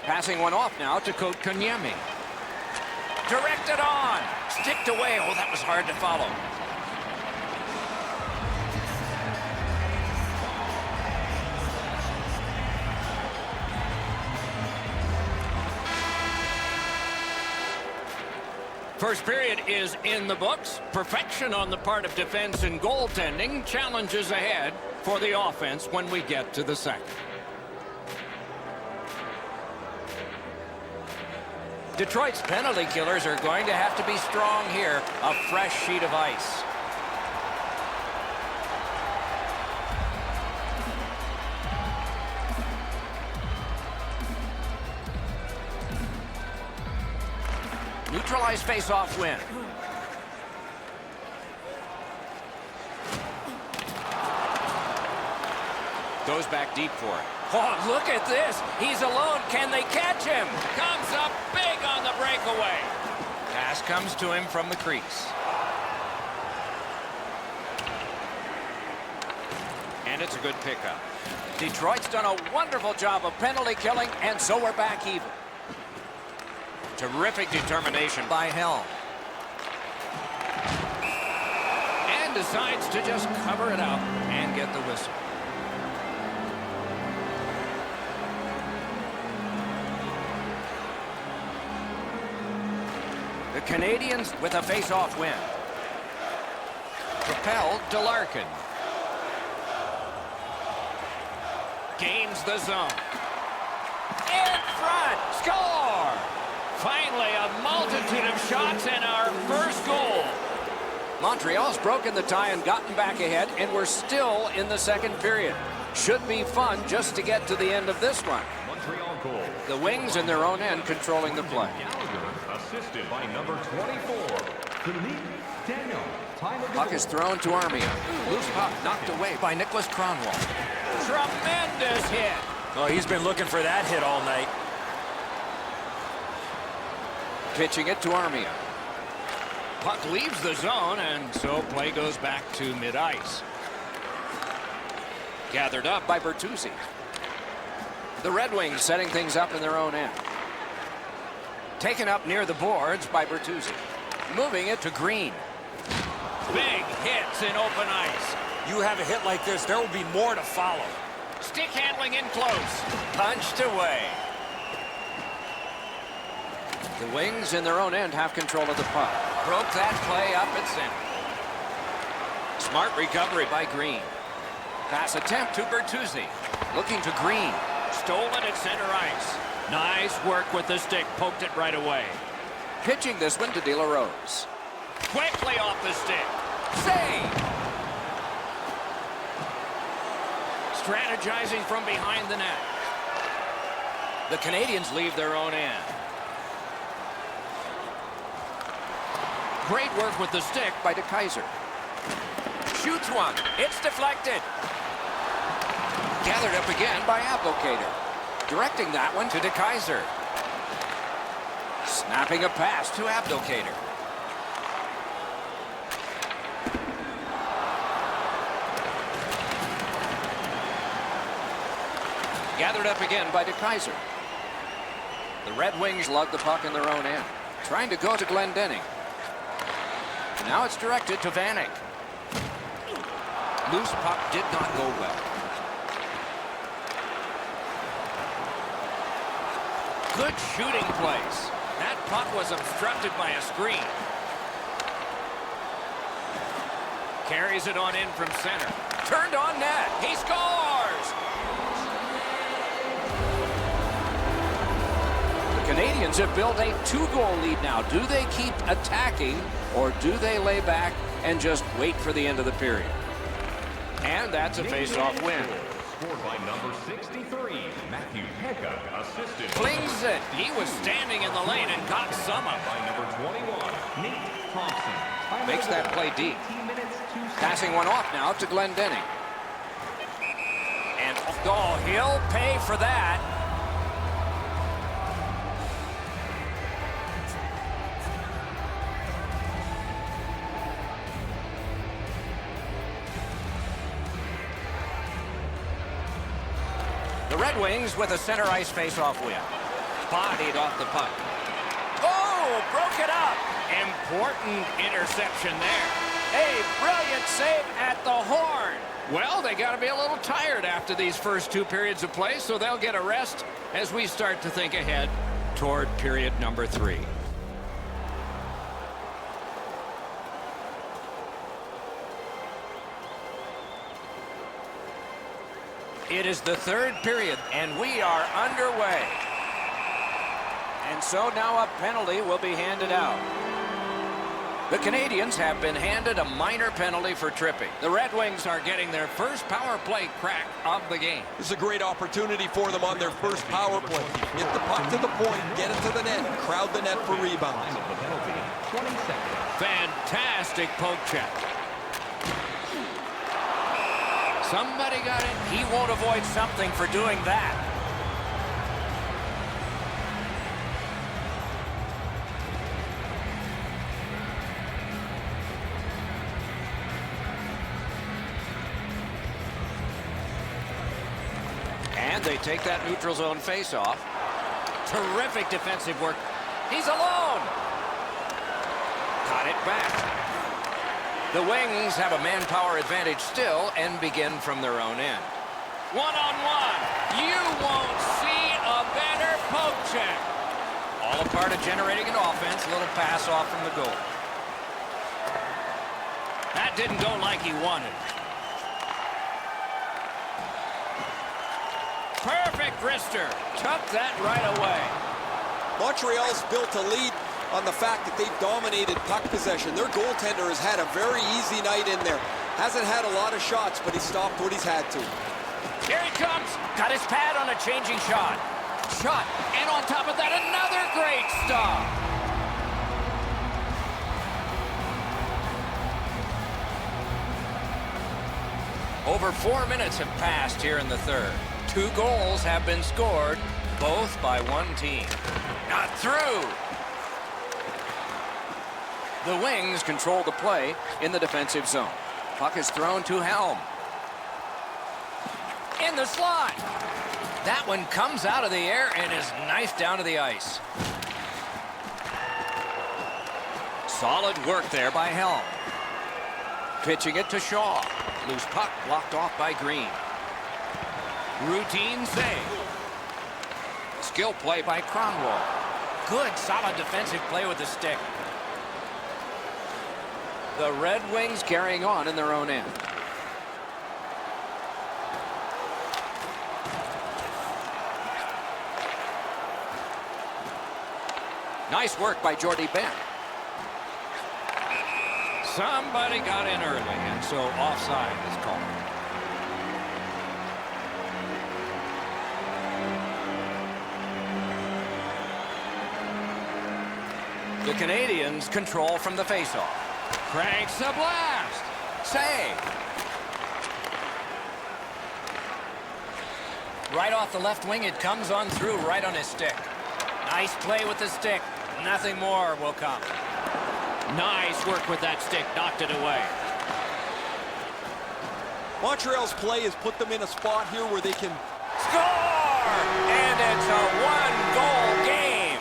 Passing one off now to Kotkaniemi. Directed on. Sticked away. Oh, that was hard to follow. First period is in the books. Perfection on the part of defense and goaltending. Challenges ahead for the offense when we get to the second. Detroit's penalty killers are going to have to be strong here. A fresh sheet of ice. Neutralized face-off win. Goes back deep for it. Oh, look at this. He's alone. Can they catch him? Comes up big on the breakaway. Pass comes to him from the crease. And it's a good pickup. Detroit's done a wonderful job of penalty killing, and so we're back even. Terrific determination by Helm. And decides to just cover it up and get the whistle. The Canadians with a face-off win. Propelled to Larkin. Gains the zone. In front. Score! Finally, a multitude of shots and our first goal. Montreal's broken the tie and gotten back ahead, and we're still in the second period. Should be fun just to get to the end of this one. Montreal goal. The Wings in their own end controlling the play. Gallagher, assisted by number 24, Philippe Daniel. Time of the Puck goal. is thrown to Armia. Loose puck knocked away by Nicholas Kronwall. Tremendous hit. Oh, he's been looking for that hit all night. Pitching it to Armia. Puck leaves the zone, and so play goes back to mid-ice. Gathered up by Bertuzzi. The Red Wings setting things up in their own end. Taken up near the boards by Bertuzzi. Moving it to Green. Big hits in open ice. You have a hit like this, there will be more to follow. Stick handling in close. Punched away. The Wings in their own end have control of the puck. Broke that play up at center. Smart recovery by Green. Pass attempt to Bertuzzi. Looking to Green. Stolen at center ice. Nice work with the stick. Poked it right away. Pitching this one to De La Rose. Quickly off the stick. Save! Strategizing from behind the net. The Canadians leave their own end. Great work with the stick by DeKaiser. Shoots one. It's deflected. Gathered up again by Applicator. Directing that one to DeKaiser. Snapping a pass to Abdelkader. Gathered up again by DeKaiser. The Red Wings lug the puck in their own end. Trying to go to Glendening. Now it's directed to Vanek. Loose puck did not go well. Good shooting place. That puck was obstructed by a screen. Carries it on in from center. Turned on net. He scores! The Canadians have built a 2-goal lead now. Do they keep attacking, or do they lay back and just wait for the end of the period? And that's a face-off win. Scored by number 63, Matthew Pekka, assisted. Flings it. He was standing in the lane and got some of it. By number 21, Nate Thompson. Time Makes of that goal, play deep. 18 minutes, 2 seconds. Passing one off now to Glendening. And oh, he'll pay for that. The Red Wings with a center ice face-off win. Bodied off the puck. Oh, broke it up. Important interception there. A brilliant save at the horn. Well, they got to be a little tired after these first 2 periods of play, so they'll get a rest as we start to think ahead toward period number 3. It is the 3rd period, and we are underway. And so now a penalty will be handed out. The Canadians have been handed a minor penalty for tripping. The Red Wings are getting their first power play crack of the game. This is a great opportunity for them on their first power play. Get the puck to the point, get it to the net, crowd the net for rebounds. Time of the penalty, 20 seconds. Fantastic poke check. Somebody got it. He won't avoid something for doing that. they take that neutral zone face-off. Terrific defensive work. He's alone. Got it back. The Wings have a manpower advantage still and begin from their own end. One-on-one. You won't see a better poke check. All a part of generating an offense. A little pass off from the goal. That didn't go like he wanted. Perfect wrister. Took that right away. Montreal's built a lead on the fact that they've dominated puck possession. Their goaltender has had a very easy night in there. Hasn't had a lot of shots, but he stopped what he's had to. Here he comes. Got his pad on a changing shot. Shot. And on top of that, another great stop. Over 4 minutes have passed here in the third. 2 goals have been scored, both by one team. Not through. The Wings control the play in the defensive zone. Puck is thrown to Helm. In the slot. That one comes out of the air and is knifed down to the ice. Solid work there by Helm. Pitching it to Shaw. Loose puck blocked off by Green. Routine save. Skill play by Kronwall. Good, solid defensive play with the stick. The Red Wings carrying on in their own end. Nice work by Jordy Bent. Somebody got in early, and so offside is called. The Canadians control from the faceoff. Cranks a blast. Save. Right off the left wing, it comes on through right on his stick. Nice play with the stick. Nothing more will come. Nice work with that stick. Knocked it away. Montreal's play has put them in a spot here where they can Score! And it's a one-goal game.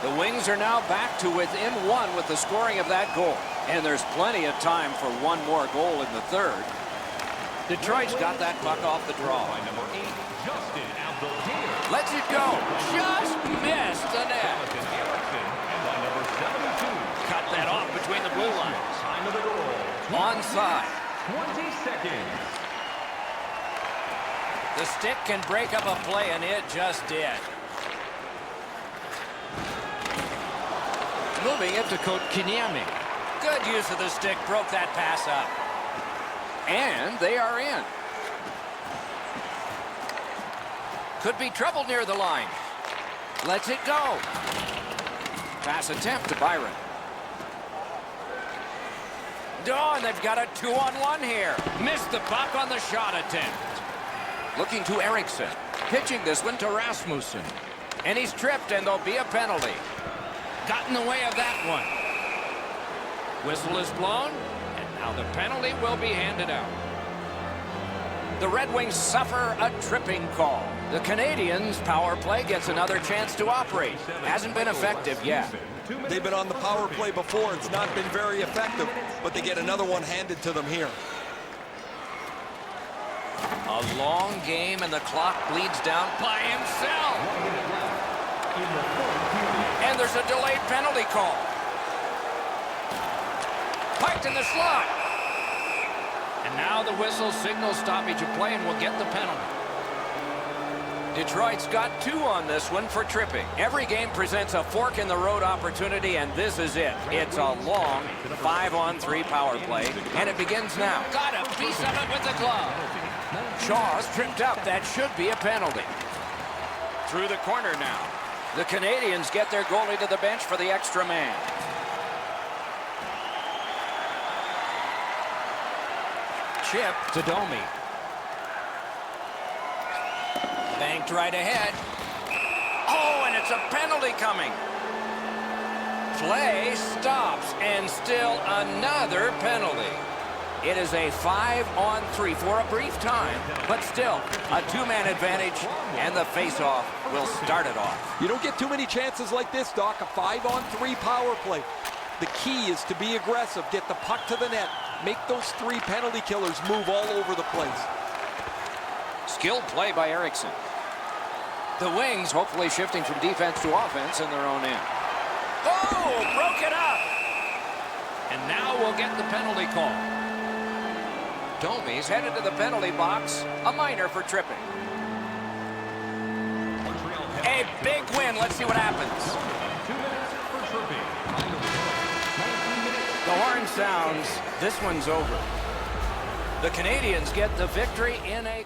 The Wings are now back to within one with the scoring of that goal. And there's plenty of time for one more goal in the third. Detroit's got that puck off the draw. By number 8, Justin Abdelkader. Lets it go. Just missed the net. Jonathan Erickson. And by number 72. Cut that off between the blue lines. Time of the goal. Onside. 20 seconds. The stick can break up a play, and it just did. Moving it to Kotkaniemi. Good use of the stick, broke that pass up. And they are in. Could be trouble near the line. Lets it go. Pass attempt to Byron. Oh, and they've got a 2-on-1 here. Missed the puck on the shot attempt. Looking to Erickson. Pitching this one to Rasmussen. And he's tripped, and there'll be a penalty. Got in the way of that one. Whistle is blown, and now the penalty will be handed out. The Red Wings suffer a tripping call. The Canadians' power play gets another chance to operate. Hasn't been effective yet. They've been on the power play before. It's not been very effective, but they get another one handed to them here. A long game, and the clock bleeds down by himself. And there's a delayed penalty call. Piked in the slot. And now the whistle signals stoppage of play and will get the penalty. Detroit's got 2 on this one for tripping. Every game presents a fork-in-the-road opportunity, and this is it. It's a long 5-on-3 power play, and it begins now. Got a piece of it with the glove. Shaw's tripped up. That should be a penalty. Through the corner now. The Canadians get their goalie to the bench for the extra man. Chip to Domi. Banked right ahead. Oh, and it's a penalty coming. Play stops, and still another penalty. It is a 5-on-3 for a brief time, but still a two-man advantage, and the face-off will start it off. You don't get too many chances like this, Doc. A 5-on-3 power play. The key is to be aggressive, get the puck to the net, make those 3 penalty killers move all over the place. Skilled play by Erickson. The Wings hopefully shifting from defense to offense in their own end. Oh, broke it up. And now we'll get the penalty call. Domi's headed to the penalty box. A minor for tripping. A big win. Let's see what happens. 2 minutes for tripping. The horn sounds. This one's over. The Canadians get the victory in a...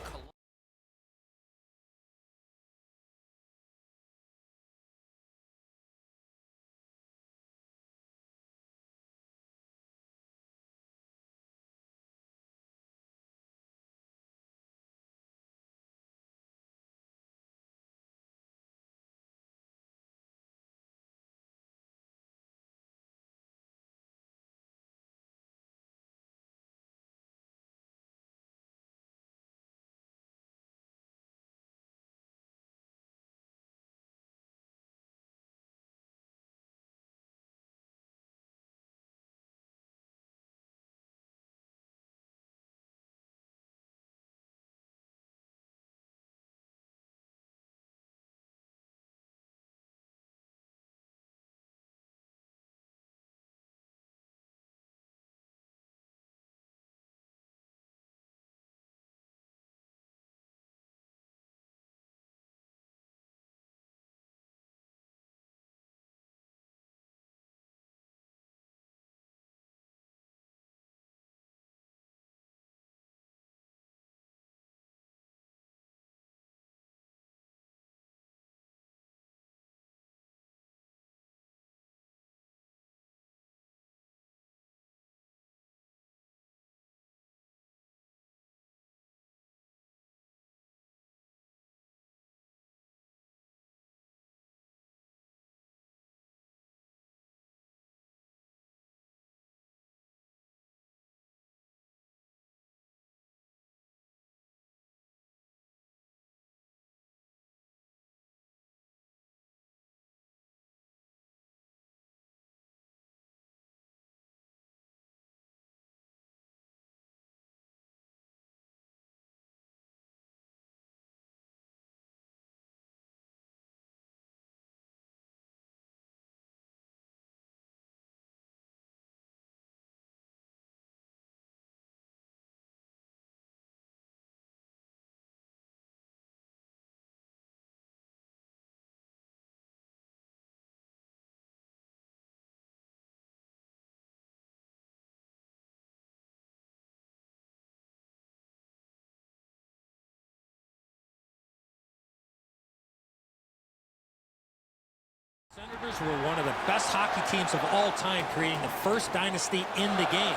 Senators were one of the best hockey teams of all time, creating the first dynasty in the game.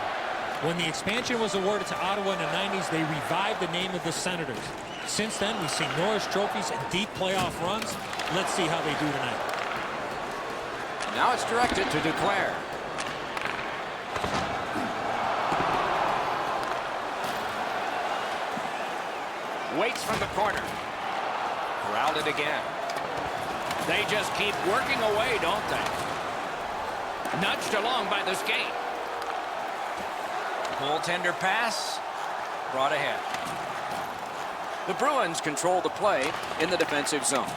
When the expansion was awarded to Ottawa in the 90s, they revived the name of the Senators. Since then, we've seen Norris trophies and deep playoff runs. Let's see how they do tonight. Now it's directed to Duclair. Waits from the corner. Corralled it again. They just keep working away, don't they? Nudged along by the skate. Goaltender pass. Brought ahead. The Bruins control the play in the defensive zone.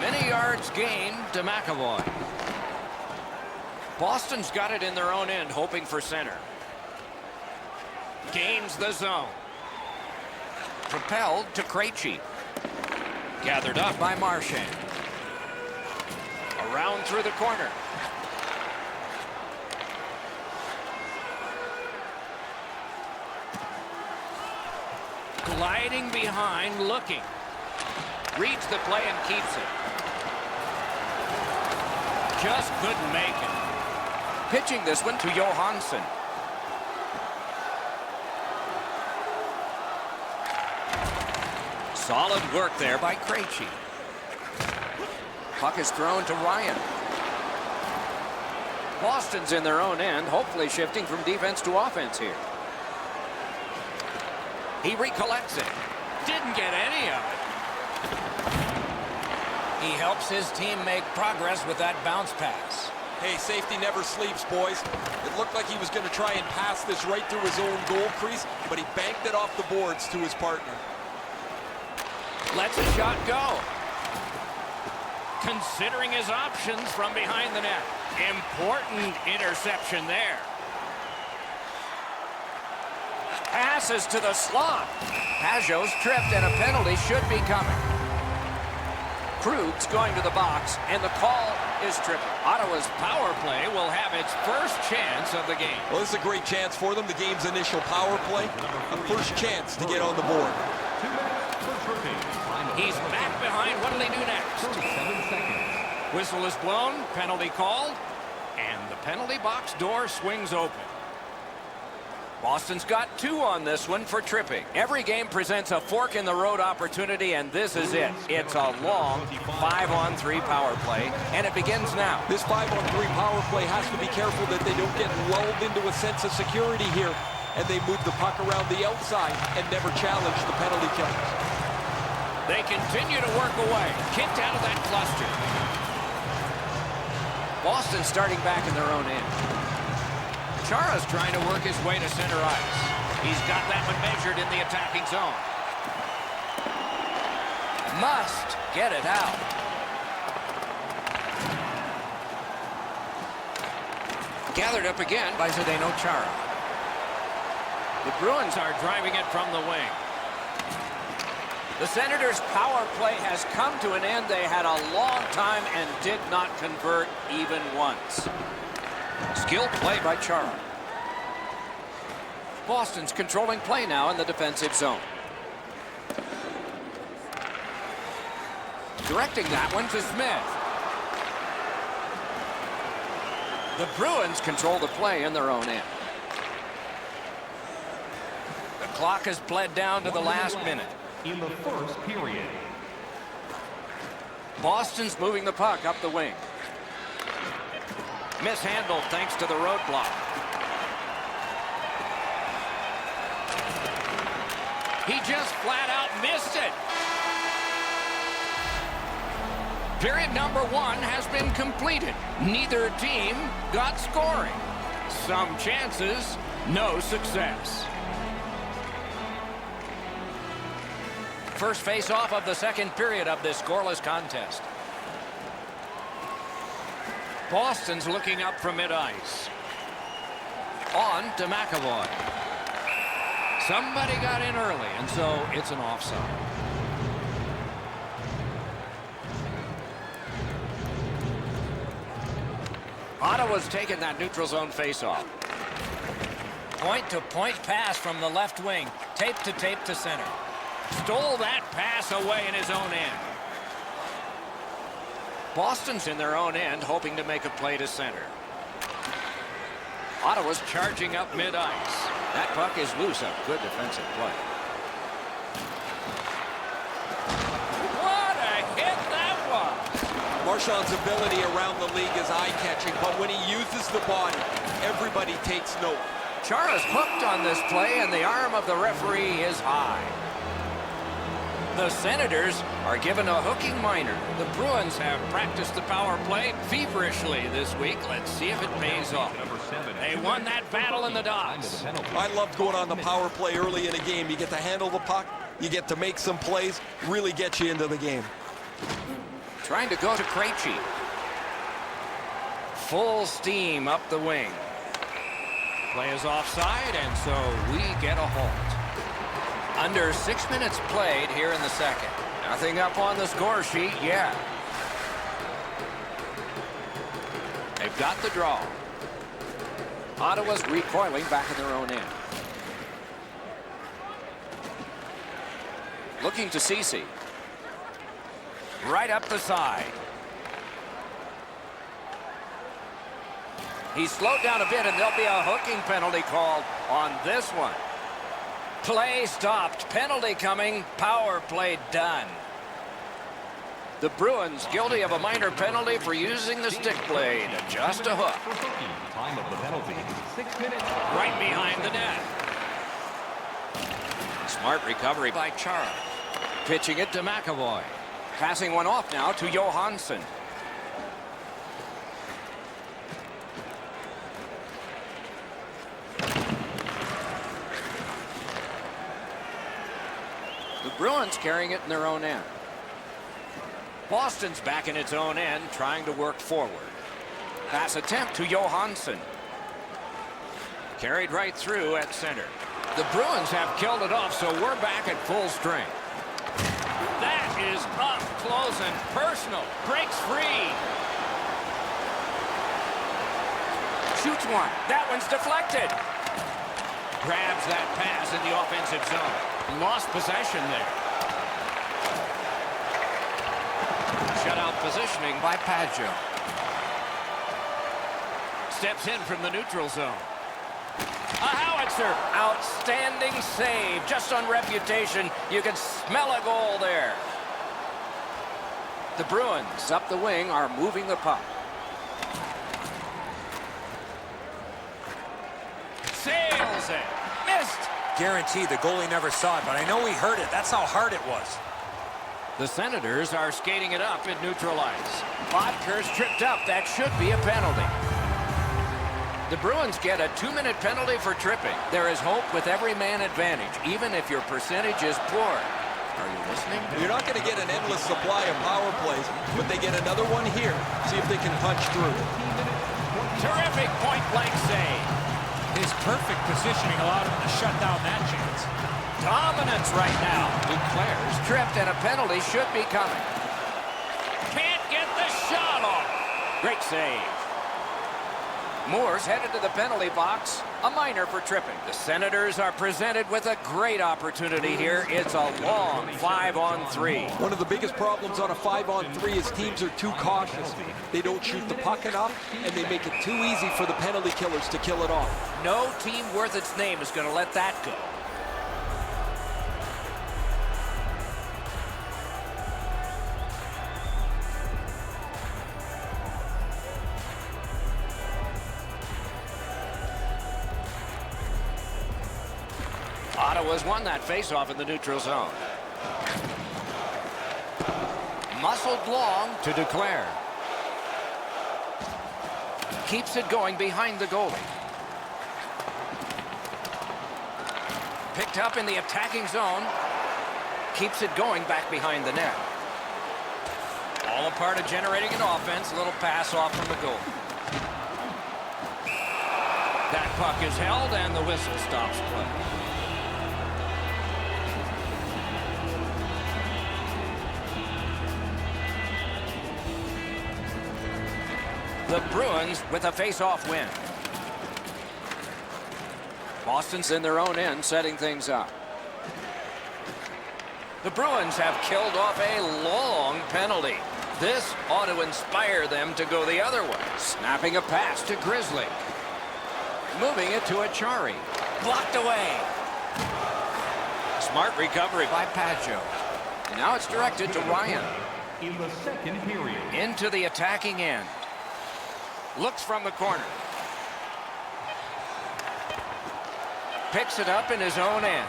Many yards gained to McAvoy. Boston's got it in their own end, hoping for center. Gains the zone. Propelled to Krejci. Gathered up by Marchand. Around through the corner. Gliding behind, looking. Reads the play and keeps it. Just couldn't make it. Pitching this one to Johansson. Solid work there by Krejci. Puck is thrown to Ryan. Boston's in their own end, hopefully shifting from defense to offense here. He recollects it. Didn't get any of it. He helps his team make progress with that bounce pass. Hey, safety never sleeps, boys. It looked like he was going to try and pass this right through his own goal crease, but he banked it off the boards to his partner. Lets a shot go. Considering his options from behind the net. Important interception there. Passes to the slot. Pajot's tripped and a penalty should be coming. Krug's going to the box, and the call is tripping. Ottawa's power play will have its first chance of the game. Well, this is a great chance for them. The game's initial power play. A first chance to get on the board. 2 minutes for tripping. He's back behind. What'll he do next? 37 seconds. Whistle is blown, penalty called, and the penalty box door swings open. Boston's got 2 on this one for tripping. Every game presents a fork-in-the-road opportunity, and this is it. It's a long 5-on-3 power play, and it begins now. This 5-on-3 power play has to be careful that they don't get lulled into a sense of security here, and they move the puck around the outside and never challenge the penalty killers. They continue to work away, kicked out of that cluster. Boston starting back in their own end. Chara's trying to work his way to center ice. He's got that one measured in the attacking zone. Must get it out. Gathered up again by Zdeno Chara. The Bruins are driving it from the wing. The Senators' power play has come to an end. They had a long time and did not convert even once. Skilled play by Chara. Boston's controlling play now in the defensive zone. Directing that one to Smith. The Bruins control the play in their own end. The clock has bled down to the last minute. In the first period. Boston's moving the puck up the wing. Mishandled thanks to the roadblock. He just flat out missed it. Period number 1 has been completed. Neither team got scoring. Some chances, no success. First face-off of the second period of this scoreless contest. Boston's looking up from mid-ice. On to McAvoy. Somebody got in early, and so it's an offside. Ottawa's taken that neutral zone face-off. Point-to-point pass from the left wing. Tape to center. Stole that pass away in his own end. Boston's in their own end, hoping to make a play to center. Ottawa's charging up mid-ice. That puck is loose. A good defensive play. What a hit that was! Marchand's ability around the league is eye-catching, but when he uses the body, everybody takes note. Chara's hooked on this play, and the arm of the referee is high. The Senators are given a hooking minor. The Bruins have practiced the power play feverishly this week. Let's see if it pays off. They won that battle in the docks. I loved going on the power play early in a game. You get to handle the puck, you get to make some plays, really get you into the game. Trying to go to Krejci. Full steam up the wing. Play is offside, and so we get a halt. Under 6 minutes played here in the second. Nothing up on the score sheet yet. They've got the draw. Ottawa's recoiling back in their own end. Looking to Ceci. Right up the side. He's slowed down a bit, and there'll be a hooking penalty called on this one. Play stopped. Penalty coming. Power play done. The Bruins guilty of a minor penalty for using the stick blade. Just a hook. Time of the penalty, 6 minutes. Right behind the net. Smart recovery by Chara. Pitching it to McAvoy. Passing one off now to Johansson. The Bruins carrying it in their own end. Boston's back in its own end, trying to work forward. Pass attempt to Johansson. Carried right through at center. The Bruins have killed it off, so we're back at full strength. That is up close and personal. Breaks free. Shoots one. That one's deflected. Grabs that pass in the offensive zone. Lost possession there. Shutout positioning by Paggio. Steps in from the neutral zone. A howitzer. Outstanding save. Just on reputation, you can smell a goal there. The Bruins up the wing are moving the puck. Sails it. Missed. Guaranteed the goalie never saw it, but I know he heard it. That's how hard it was. The Senators are skating it up at neutral ice. Bodker's tripped up. That should be a penalty. The Bruins get a 2-minute penalty for tripping. There is hope with every man advantage, even if your percentage is poor. Are you listening? You're not going to get an endless supply of power plays, but they get another one here. See if they can punch through. Terrific point-blank save. His perfect positioning allowed him to shut down that chance. Dominance right now. Duclair's tripped and a penalty should be coming. Can't get the shot off. Great save. Moore's headed to the penalty box. A minor for tripping. The Senators are presented with a great opportunity here. It's a long 5-on-3. One of the biggest problems on a 5-on-3 is teams are too cautious. They don't shoot the puck enough, and they make it too easy for the penalty killers to kill it off. No team worth its name is going to let that go. Ottawa's won that faceoff in the neutral zone. Muscled long to Duclair. Keeps it going behind the goalie. Picked up in the attacking zone. Keeps it going back behind the net. All a part of generating an offense. A little pass off from the goal. That puck is held and the whistle stops play. The Bruins with a face-off win. Boston's in their own end, setting things up. The Bruins have killed off a long penalty. This ought to inspire them to go the other way. Snapping a pass to Grizzly. Moving it to Achari. Blocked away. Smart recovery by Paggio. And now it's directed to Ryan. In the second period. Into the attacking end. Looks from the corner. Picks it up in his own end.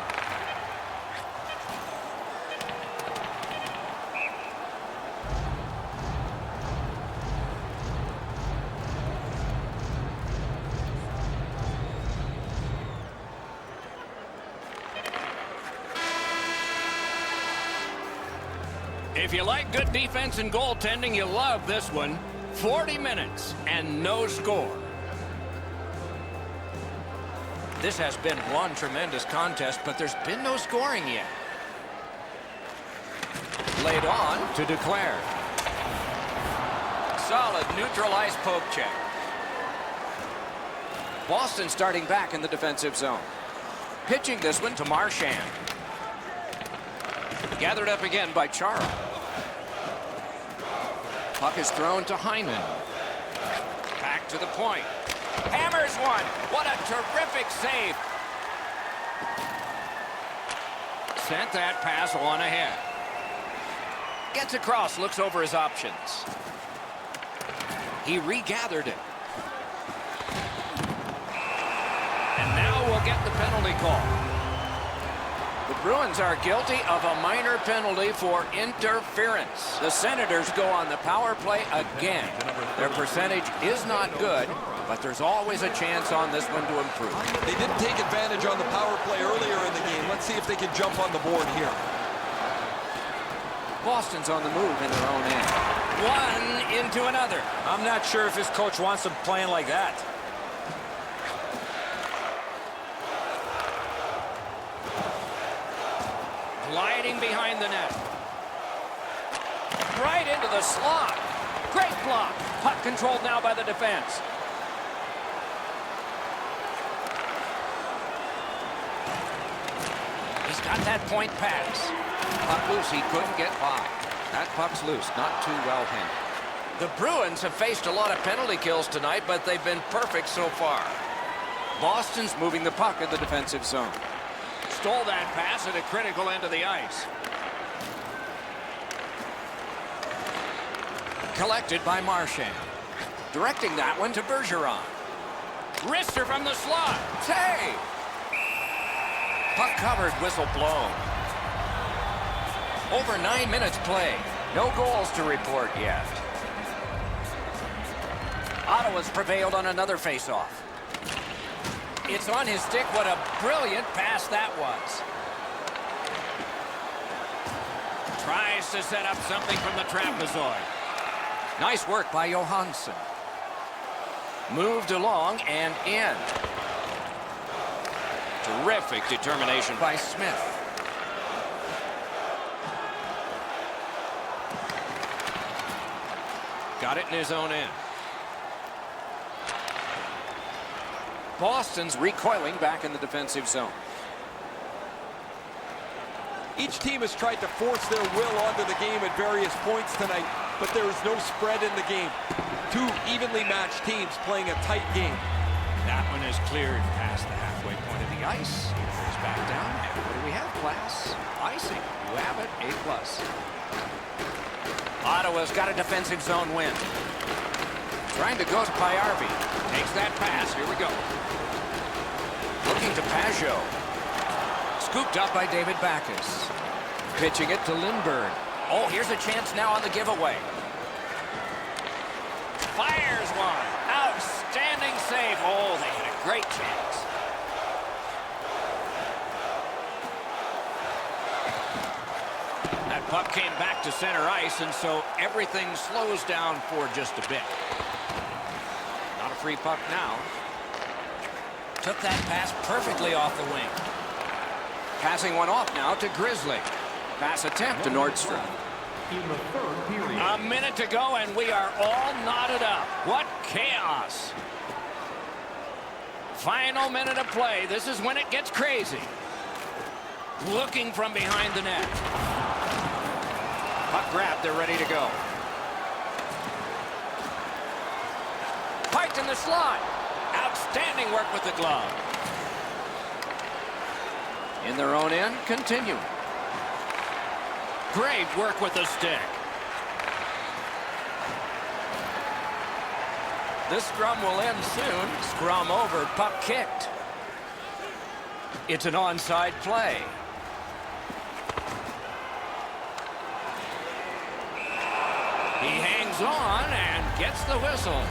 If you like good defense and goaltending, you'll love this one. 40 minutes and no score. This has been one tremendous contest, but there's been no scoring yet. Laid on to Duclair. Solid neutral ice poke check. Boston starting back in the defensive zone. Pitching this one to Marchand. Gathered up again by Chara. Puck is thrown to Hyman. Back to the point. Hammers one. What a terrific save. Sent that pass on ahead. Gets across, looks over his options. He regathered it. And now we'll get the penalty call. The Bruins are guilty of a minor penalty for interference. The Senators go on the power play again. Their percentage is not good, but there's always a chance on this one to improve. They didn't take advantage on the power play earlier in the game. Let's see if they can jump on the board here. Boston's on the move in their own end. One into another. I'm not sure if his coach wants him playing like that. Gliding behind the net. Right into the slot. Great block. Puck controlled now by the defense. He's got that point pass. Puck loose, he couldn't get by. That puck's loose, not too well handled. The Bruins have faced a lot of penalty kills tonight, but they've been perfect so far. Boston's moving the puck in the defensive zone. Stole that pass at a critical end of the ice. Collected by Marchand. Directing that one to Bergeron. Wrister from the slot. Save! Puck covered, whistle blown. Over 9 minutes played. No goals to report yet. Ottawa's prevailed on another faceoff. It's on his stick. What a brilliant pass that was. Tries to set up something from the trapezoid. Nice work by Johansson. Moved along and in. Terrific determination by Smith. Got it in his own end. Boston's recoiling back in the defensive zone. Each team has tried to force their will onto the game at various points tonight, but there is no spread in the game. Two evenly matched teams playing a tight game. That one is cleared past the halfway point of the ice. It goes back down. And what do we have, class? Icing. You have it. A+. Ottawa's got a defensive zone win. Trying to go to Pajärvi. Takes that pass. Here we go. Looking to Pajot. Scooped up by David Backes. Pitching it to Lindbergh. Oh, here's a chance now on the giveaway. Fires one. Outstanding save. Oh, they had a great chance. That puck came back to center ice, and so everything slows down for just a bit. Not a free puck now. Took that pass perfectly off the wing. Passing one off now to Grizzly. Pass attempt to Nordstrom. In the third period. A minute to go, and we are all knotted up. What chaos. Final minute of play. This is when it gets crazy. Looking from behind the net. Puck grab, they're ready to go. Piked in the slot. Outstanding work with the glove. In their own end, continue. Great work with the stick. This scrum will end soon. Scrum over, puck kicked. It's an onside play. He hangs on and gets the whistle.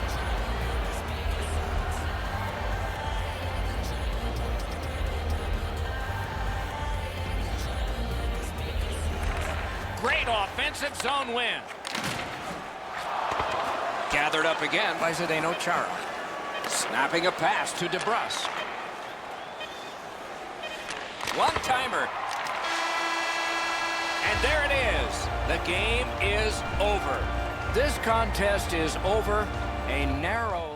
Great offensive zone win. Gathered up again by Zdeno Chara. Snapping a pass to DeBrusk. One-timer. And there it is. The game is over. This contest is over. A narrow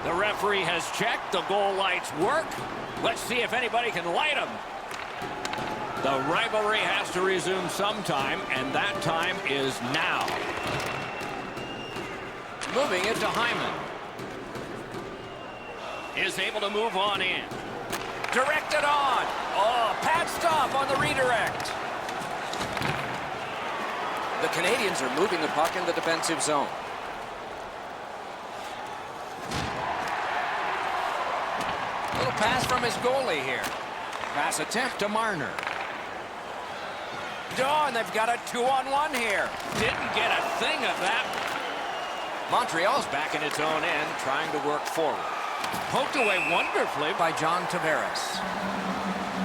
The referee has checked. The goal lights work. Let's see if anybody can light them. The rivalry has to resume sometime, and that time is now. Moving it to Hyman. Is able to move on in. Directed on. Oh, pad stop on the redirect. The Canadians are moving the puck in the defensive zone. Little pass from his goalie here. Pass attempt to Marner. Oh, and they've got a 2-on-1 here. Didn't get a thing of that. Montreal's back in its own end, trying to work forward. Poked away wonderfully by John Tavares.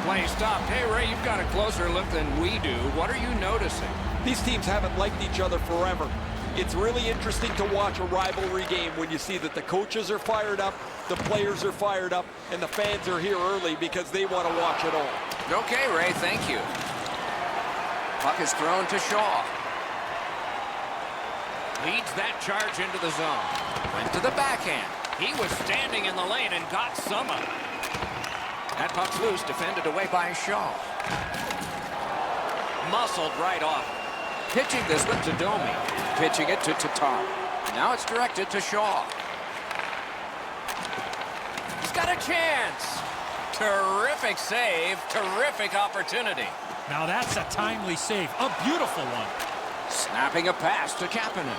Play stopped. Hey, Ray, you've got a closer look than we do. What are you noticing? These teams haven't liked each other forever. It's really interesting to watch a rivalry game when you see that the coaches are fired up, the players are fired up, and the fans are here early because they want to watch it all. Okay, Ray, thank you. Puck is thrown to Shaw. Leads that charge into the zone. Went to the backhand. He was standing in the lane and got some of it. That puck's loose, defended away by Shaw. Muscled right off. Pitching this one to Domi. Pitching it to Tatar. Now it's directed to Shaw. He's got a chance. Terrific save. Terrific opportunity. Now that's a timely save. A beautiful one. Snapping a pass to Kapanen.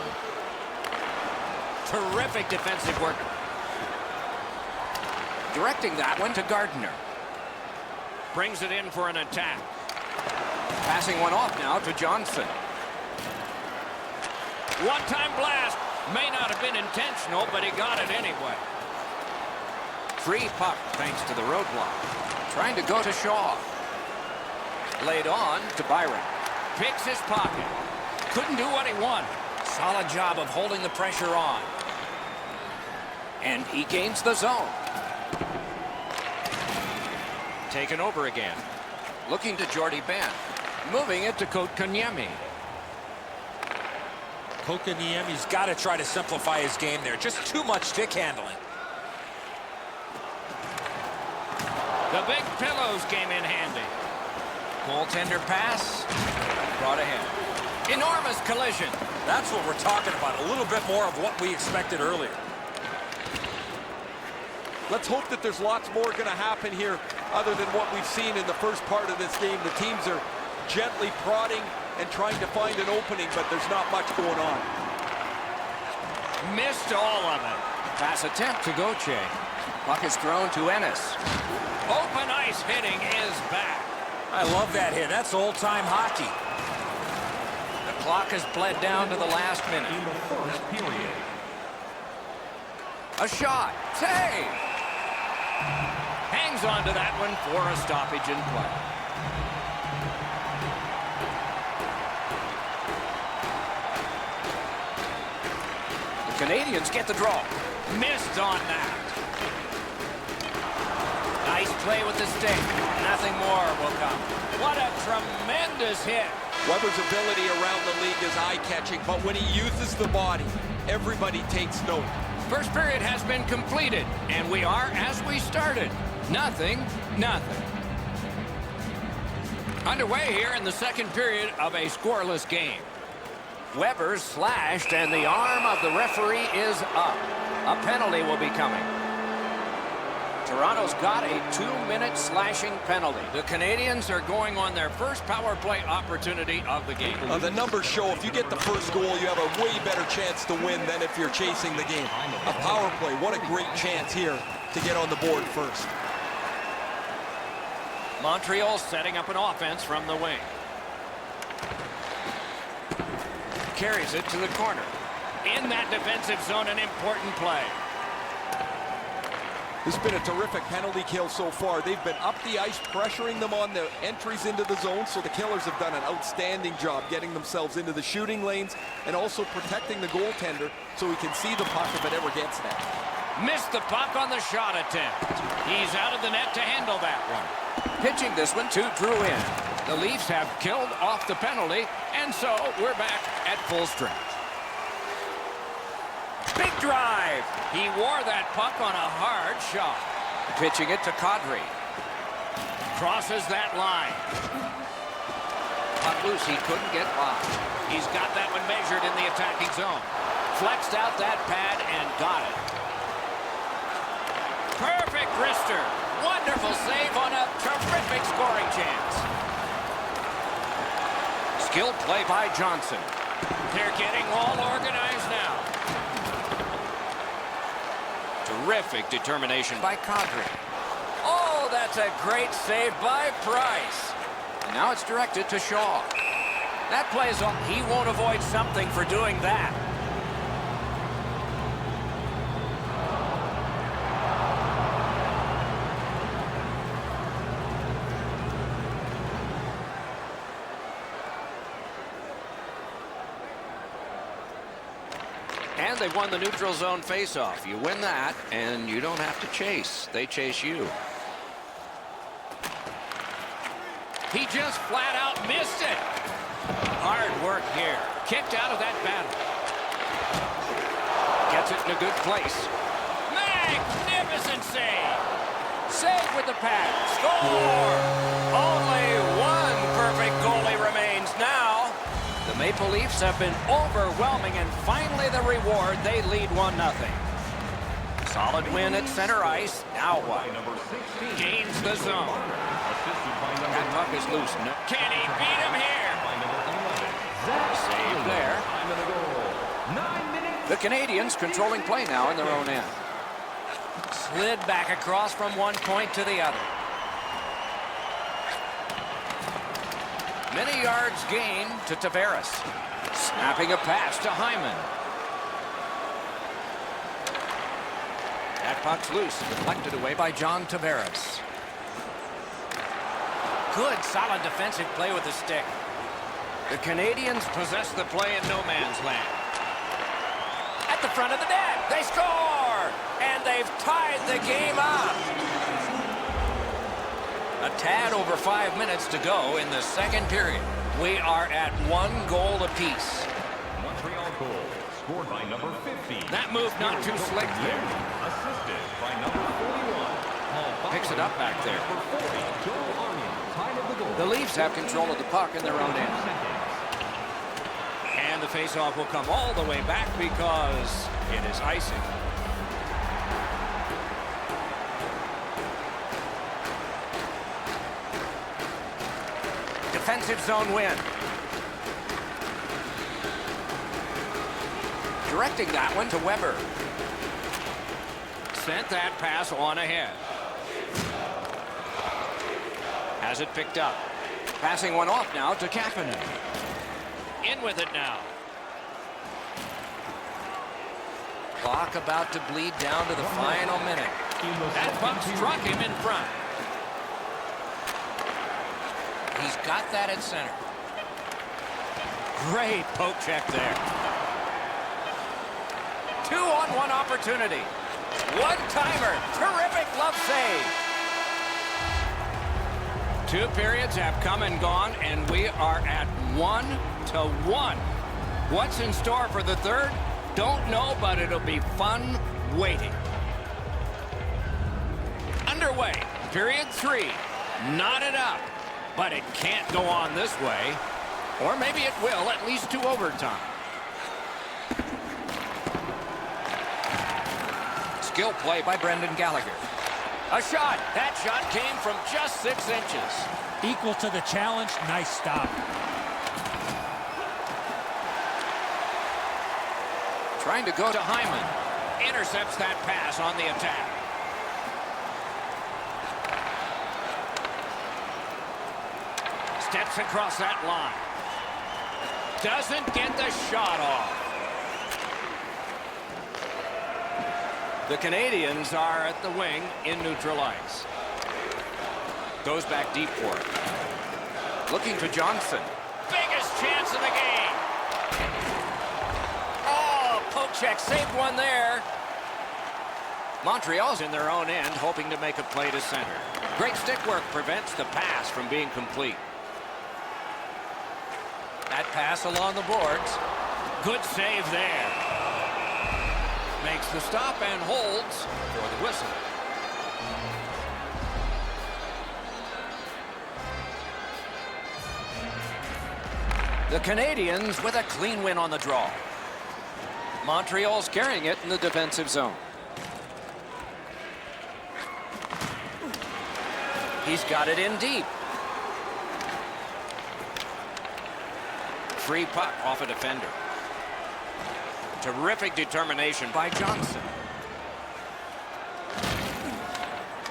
Terrific defensive work. Directing that one to Gardner. Brings it in for an attack. Passing one off now to Johnson. One-time blast. May not have been intentional, but he got it anyway. Free puck thanks to the roadblock. Trying to go to Shaw. Laid on to Byron. Picks his pocket. Couldn't do what he wanted. Solid job of holding the pressure on. And he gains the zone. Taken over again. Looking to Jordy Ben. Moving it to Kotkaniemi. Kotkaniemi's got to try to simplify his game there. Just too much stick handling. The big pillows came in handy. Goaltender pass. Brought ahead. Enormous collision. That's what we're talking about. A little bit more of what we expected earlier. Let's hope that there's lots more going to happen here other than what we've seen in the first part of this game. The teams are gently prodding and trying to find an opening, but there's not much going on. Missed all of it. Pass attempt to Gauthier. Puck is thrown to Ennis. Open ice hitting is back. I love that hit. That's old-time hockey. The clock has bled down to the last minute. In the first period. A shot. Save. Hangs on to that one for a stoppage in play. The Canadians get the draw. Missed on that. Nice play with the stick. Nothing more will come. What a tremendous hit. Weber's ability around the league is eye-catching, but when he uses the body, everybody takes note. First period has been completed, and we are as we started. Nothing. Underway here in the second period of a scoreless game. Weber slashed, and the arm of the referee is up. A penalty will be coming. Toronto's got a 2-minute slashing penalty. The Canadians are going on their first power play opportunity of the game. The numbers show if you get the first goal, you have a way better chance to win than if you're chasing the game. A power play, what a great chance here to get on the board first. Montreal setting up an offense from the wing. Carries it to the corner. In that defensive zone, an important play. This has been a terrific penalty kill so far. They've been up the ice, pressuring them on the entries into the zone, so the Killers have done an outstanding job getting themselves into the shooting lanes and also protecting the goaltender so he can see the puck if it ever gets there. Missed the puck on the shot attempt. He's out of the net to handle that one. Pitching this one to Drouin. The Leafs have killed off the penalty, and so we're back at full strength. Big drive. He wore that puck on a hard shot. Pitching it to Kadri. Crosses that line. Puck loose, he couldn't get by. He's got that one measured in the attacking zone. Flexed out that pad and got it. Perfect wrister. Wonderful save on a terrific scoring chance. Skilled play by Johnson. They're getting all organized now. Terrific determination by Kadri. Oh, that's a great save by Price. And now it's directed to Shaw. That plays on. He won't avoid something for doing that. And they won the neutral zone faceoff. You win that, and you don't have to chase. They chase you. He just flat out missed it. Hard work here. Kicked out of that battle. Gets it in a good place. Magnificent save. Save with the pad. Score! Only one perfect goalie remains now. The Maple Leafs have been overwhelming, and finally the reward. They lead 1-0. Solid win at center ice. Now what? Gains the zone. That puck is loose. Can he beat him here? Save there. The Canadians controlling play now in their own end. Slid back across from one point to the other. Many yards gained to Tavares. Snapping a pass to Hyman. That puck's loose. Deflected away by John Tavares. Good, solid defensive play with the stick. The Canadians possess the play in no man's land. At the front of the net, they score! And they've tied the game up. A tad over 5 minutes to go in the second period. We are at 1 goal apiece. Montreal goal scored by number 50. That move not too slick there. Assisted by number 41. Picks it up back there. Number 40, Joel Armia. Time of the goal. The Leafs have control of the puck in their own end. And the faceoff will come all the way back because it is icing. Defensive zone win. Directing that one to Weber. Sent that pass on ahead. Has it picked up. Passing one off now to Kapanen. In with it now. Clock about to bleed down to the final minute. That puck struck him in front. He's got that at center. Great poke check there. 2-on-1 opportunity. One-timer. Terrific glove save. 2 periods have come and gone, and we are at 1-1. What's in store for the third? Don't know, but it'll be fun waiting. Underway. Period 3. Knotted up. But it can't go on this way. Or maybe it will, at least to overtime. Skill play by Brendan Gallagher. A shot. That shot came from just 6 inches. Equal to the challenge. Nice stop. Trying to go to Hyman. Intercepts that pass on the attack. Steps across that line. Doesn't get the shot off. The Canadians are at the wing in neutral ice. Goes back deep for it. Looking to Johnson. Biggest chance of the game. Oh, poke check. Saved one there. Montreal's in their own end, hoping to make a play to center. Great stick work prevents the pass from being complete. That pass along the boards. Good save there. Makes the stop and holds for the whistle. The Canadians with a clean win on the draw. Montreal's carrying it in the defensive zone. He's got it in deep. Free puck off a defender. Terrific determination by Johnson.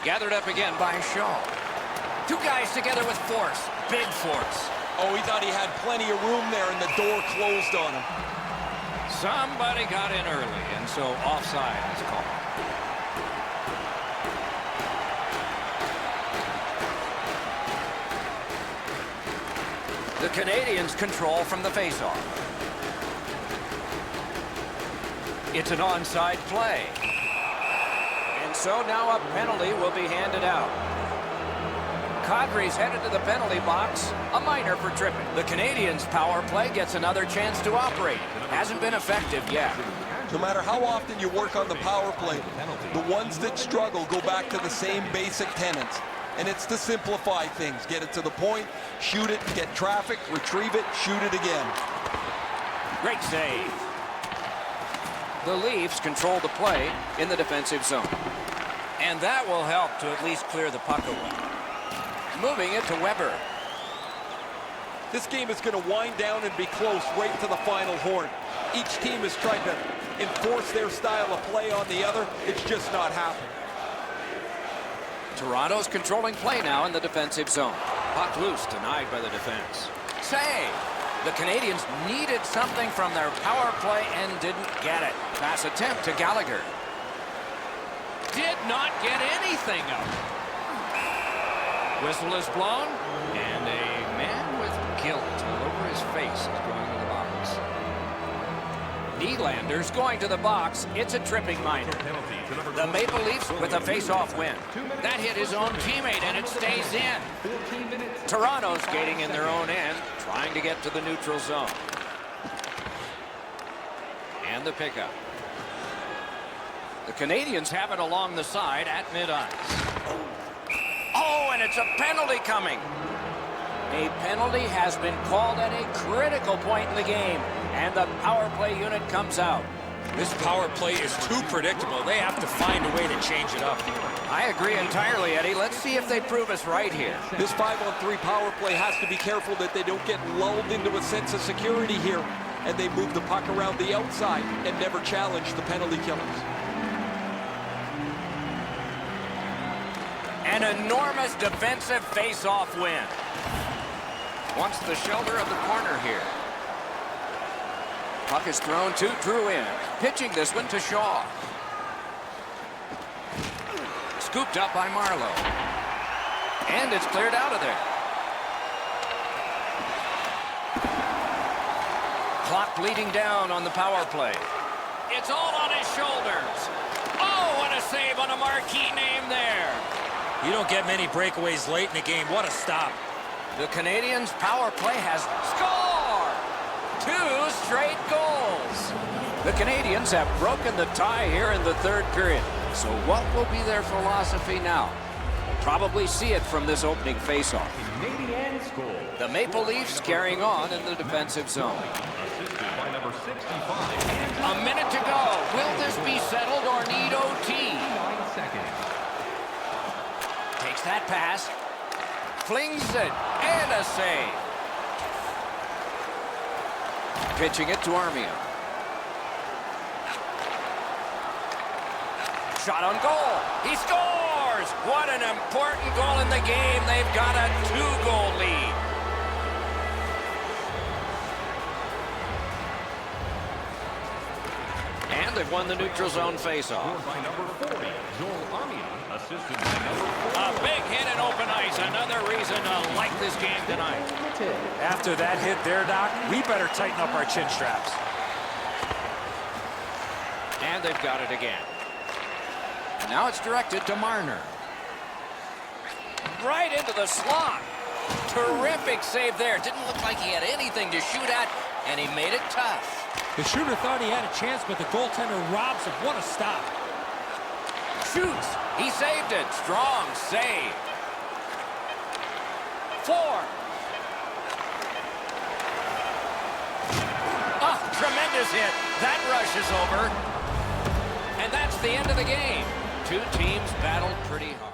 Gathered up again by Shaw. Two guys together with force. Big force. Oh, he thought he had plenty of room there, and the door closed on him. Somebody got in early, and so offside is called. The Canadians control from the faceoff. It's an onside play. And so now a penalty will be handed out. Kadri's headed to the penalty box, a minor for tripping. The Canadians' power play gets another chance to operate. Hasn't been effective yet. No matter how often you work on the power play, the ones that struggle go back to the same basic tenets. And it's to simplify things. Get it to the point, shoot it, get traffic, retrieve it, shoot it again. Great save. The Leafs control the play in the defensive zone. And that will help to at least clear the puck away. Moving it to Weber. This game is going to wind down and be close right to the final horn. Each team is trying to enforce their style of play on the other. It's just not happening. Toronto's controlling play now in the defensive zone. Puck loose, denied by the defense. Save! The Canadians needed something from their power play and didn't get it. Pass attempt to Gallagher. Did not get anything up. Whistle is blown, and a man with guilt all over his face is going to the box. Nylander's going to the box. It's a tripping minor. The Maple Leafs with a face-off win. That hit his own teammate, and it stays in. Toronto's skating in their own end, trying to get to the neutral zone. And the pickup. The Canadians have it along the side at mid-ice. Oh, and it's a penalty coming. A penalty has been called at a critical point in the game, and the power play unit comes out. This power play is too predictable. They have to find a way to change it up. I agree entirely, Eddie. Let's see if they prove us right here. This 5-on-3 power play has to be careful that they don't get lulled into a sense of security here, and they move the puck around the outside and never challenge the penalty killers. An enormous defensive face-off win. Wants the shelter of the corner here. Puck is thrown to Drouin. Pitching this one to Shaw. Scooped up by Marleau. And it's cleared out of there. Clock bleeding down on the power play. It's all on his shoulders. Oh, what a save on a marquee name there. You don't get many breakaways late in the game. What a stop. The Canadians' power play has scored! 2 straight goals. The Canadians have broken the tie here in the third period. So what will be their philosophy now? We'll probably see it from this opening faceoff. Canadian score. The Maple Leafs carrying on in the defensive zone. Assisted by number 65. A minute to go. Will this be settled or need OT? 9 seconds. Takes that pass. Flings it. And a save. Pitching it to Armia. Shot on goal. He scores! What an important goal in the game. They've got a 2-goal lead. And they've won the neutral zone faceoff. Scored by number 40, Joel Armia, assisted by number 40. A big hit in open ice. Another reason to like this game tonight. After that hit there, Doc, we better tighten up our chin straps. And they've got it again. Now it's directed to Marner. Right into the slot. Terrific save there. Didn't look like he had anything to shoot at, and he made it tough. The shooter thought he had a chance, but the goaltender robs him. What a stop. Shoots. He saved it. Strong save. 4. Oh, tremendous hit. That rush is over. And that's the end of the game. Two teams battled pretty hard.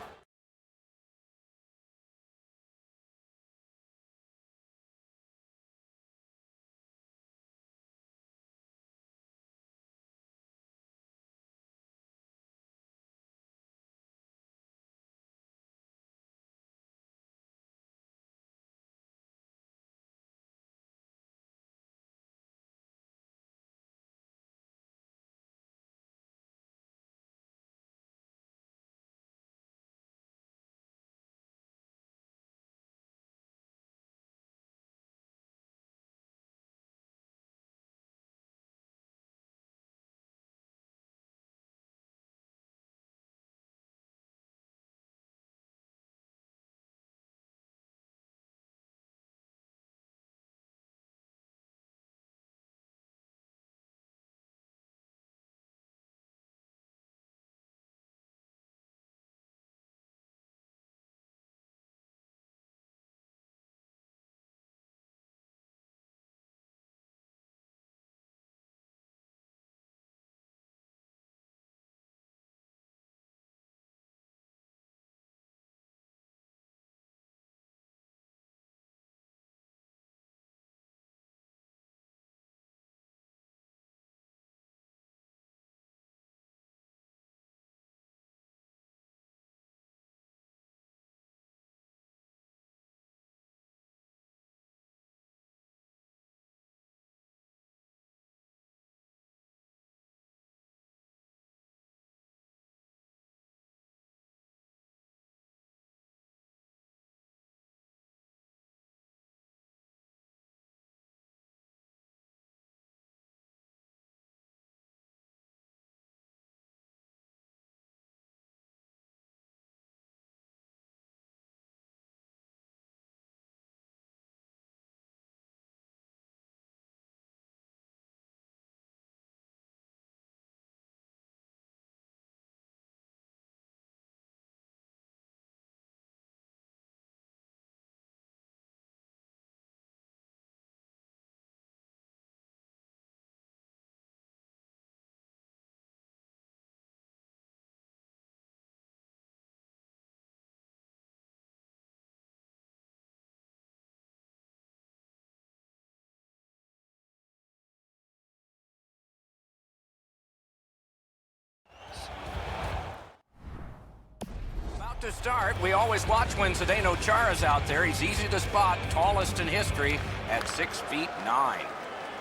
To start, we always watch when Zdeno Chara's out there. He's easy to spot, tallest in history at 6'9".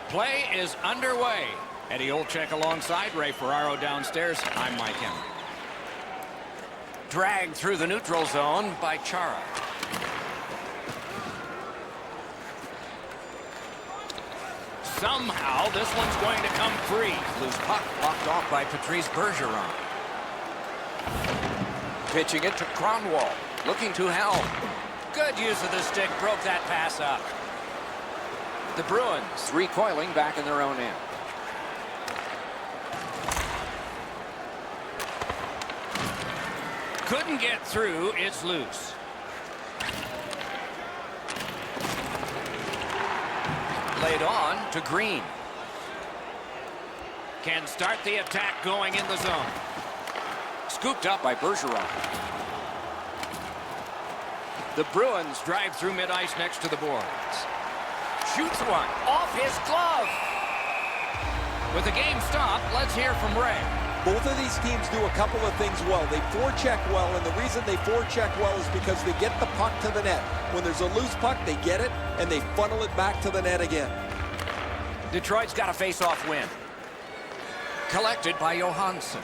Play is underway. Eddie Olczyk alongside Ray Ferraro downstairs. I'm Mike Henry. Dragged through the neutral zone by Chara. Somehow this one's going to come free. Loose puck blocked off by Patrice Bergeron. Pitching it to Kronwall. Looking to help. Good use of the stick. Broke that pass up. The Bruins recoiling back in their own end. Couldn't get through. It's loose. Laid on to Green. Can start the attack going in the zone. Scooped up by Bergeron. The Bruins drive through mid-ice next to the boards. Shoots one off his glove. With the game stopped, let's hear from Ray. Both of these teams do a couple of things well. They forecheck well, and the reason they forecheck well is because they get the puck to the net. When there's a loose puck, they get it, and they funnel it back to the net again. Detroit's got a face-off win. Collected by Johansson.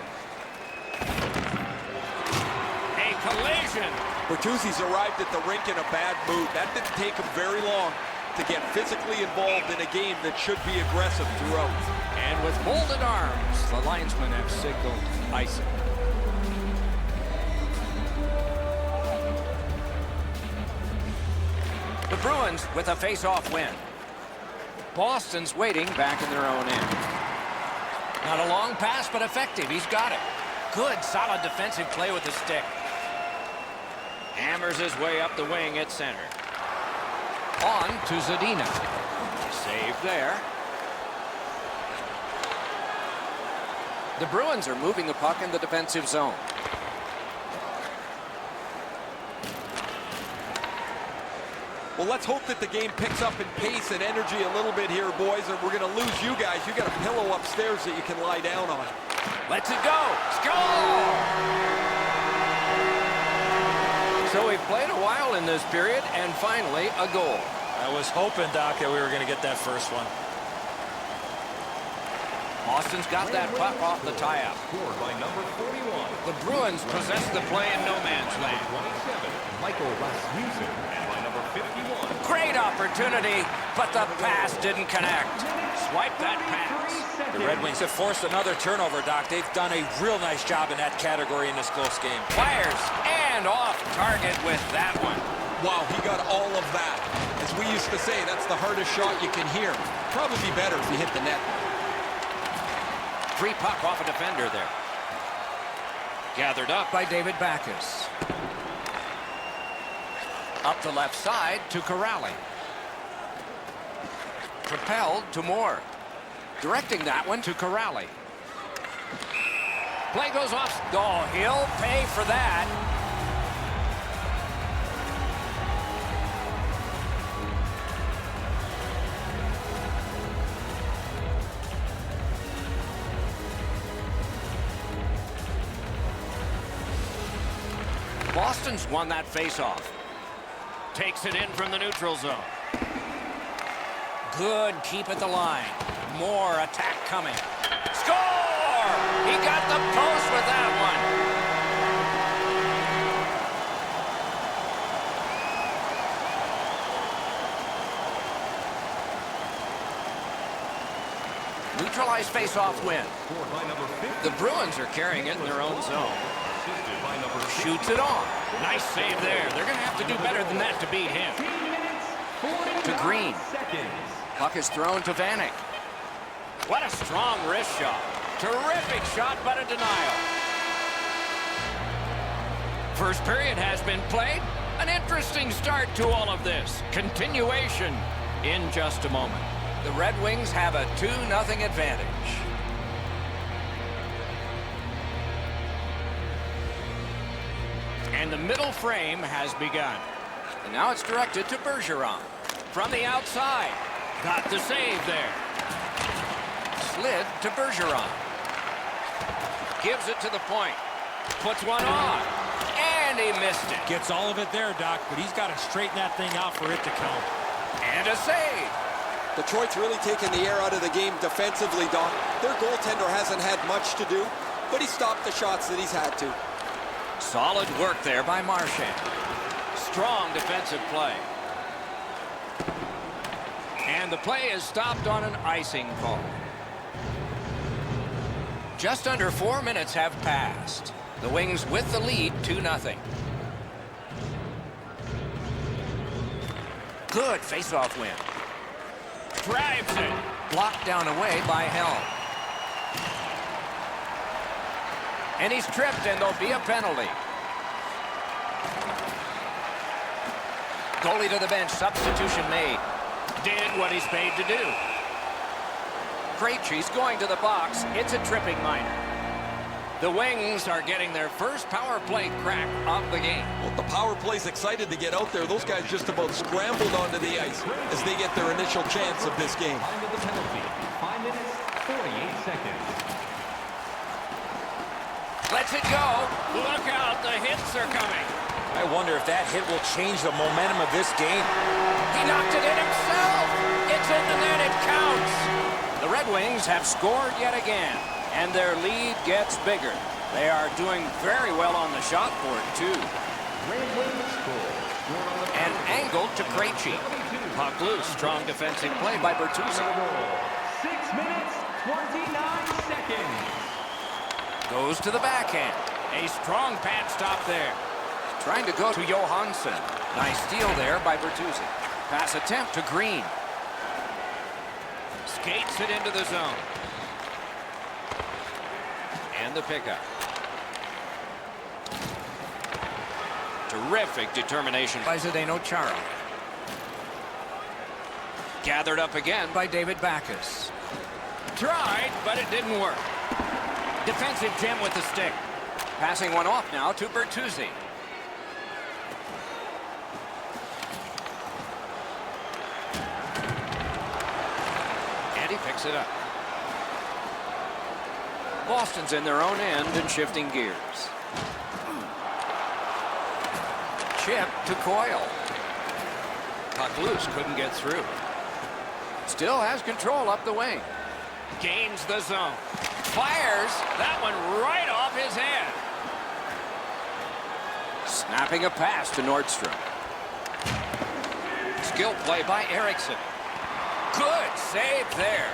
Collision. Bertuzzi's arrived at the rink in a bad mood. That didn't take him very long to get physically involved in a game that should be aggressive throughout. And with folded arms, the linesmen have signaled icing. The Bruins with a face-off win. Boston's waiting back in their own end. Not a long pass, but effective. He's got it. Good, solid defensive play with the stick. Hammers his way up the wing at center. On to Zadina. Save there. The Bruins are moving the puck in the defensive zone. Well, let's hope that the game picks up in pace and energy a little bit here, boys, or we're going to lose you guys. You got a pillow upstairs that you can lie down on. Lets it go. Score! So we've played a while in this period, and finally a goal. I was hoping, Doc, that we were going to get that first one. Boston's got that puck off the tie-up. Scored by number 41. The Bruins possess the play in no man's land. 27, Michael Rasmussen. And by number 51. Great opportunity, but the pass didn't connect. Swipe that pass. The Red Wings have forced another turnover, Doc. They've done a real nice job in that category in this close game. Fires and off target with that one. Wow, he got all of that. As we used to say, that's the hardest shot you can hear. Probably be better if you hit the net. Free puck off a defender there. Gathered up by David Backes. Up the left side to Corrali. Propelled to Moore. Directing that one to Corrali. Play goes off. Oh, he'll pay for that. Boston's won that face-off. Takes it in from the neutral zone. Good keep at the line. More attack coming. Score! He got the post with that one. Neutralized face-off win. Scored by number 50. The Bruins are carrying it in their own zone. Assisted by number Shoots it on. Nice save there. They're going to have to do better than that to beat him. 15 minutes, 49 To Green. seconds. Puck is thrown to Vanek. What a strong wrist shot. Terrific shot, but a denial. First period has been played. An interesting start to all of this. Continuation in just a moment. The Red Wings have a 2-0 advantage. And the middle frame has begun. And now it's directed to Bergeron. From the outside. Got the save there. Slid to Bergeron. Gives it to the point. Puts one on. And he missed it. Gets all of it there, Doc, but he's got to straighten that thing out for it to count. And a save. Detroit's really taken the air out of the game defensively, Doc. Their goaltender hasn't had much to do, but he stopped the shots that he's had to. Solid work there by Marchand. Strong defensive play. And the play is stopped on an icing call. Just under 4 minutes have passed. The Wings with the lead, 2-0. Good face-off win. Drives it. Blocked down away by Helm. And he's tripped, and there'll be a penalty. Goalie to the bench. Substitution made. Did what he's paid to do. Krejci's going to the box. It's a tripping minor. The Wings are getting their first power play crack of the game. Well, the power play's excited to get out there. Those guys just about scrambled onto the ice as they get their initial chance of this game. Time of the penalty. 5 minutes, 48 seconds. Lets it go. Look out, the hits are coming. I wonder if that hit will change the momentum of this game. He knocked it in himself. It's in the net, it counts. The Red Wings have scored yet again, and their lead gets bigger. They are doing very well on the shot board, too. Red Wings score. Scored on the And angled to Krejci. Puck loose, strong defensive play by Bertuzzi. 6 minutes, 29 seconds. Goes to the backhand. A strong pad stop there. Trying to go to Johansson. Nice steal there by Bertuzzi. Pass attempt to Green. Skates it into the zone. And the pickup. Terrific determination by Zdeno Chara. Gathered up again by David Backes. Tried, but it didn't work. Defensive gem with the stick. Passing one off now to Bertuzzi. And he picks it up. Boston's in their own end and shifting gears. Chip to Coyle. Puck loose, couldn't get through. Still has control up the wing. Gains the zone. Fires that one right off his head. Snapping a pass to Nordstrom. Skill play by Eriksson. Good save there.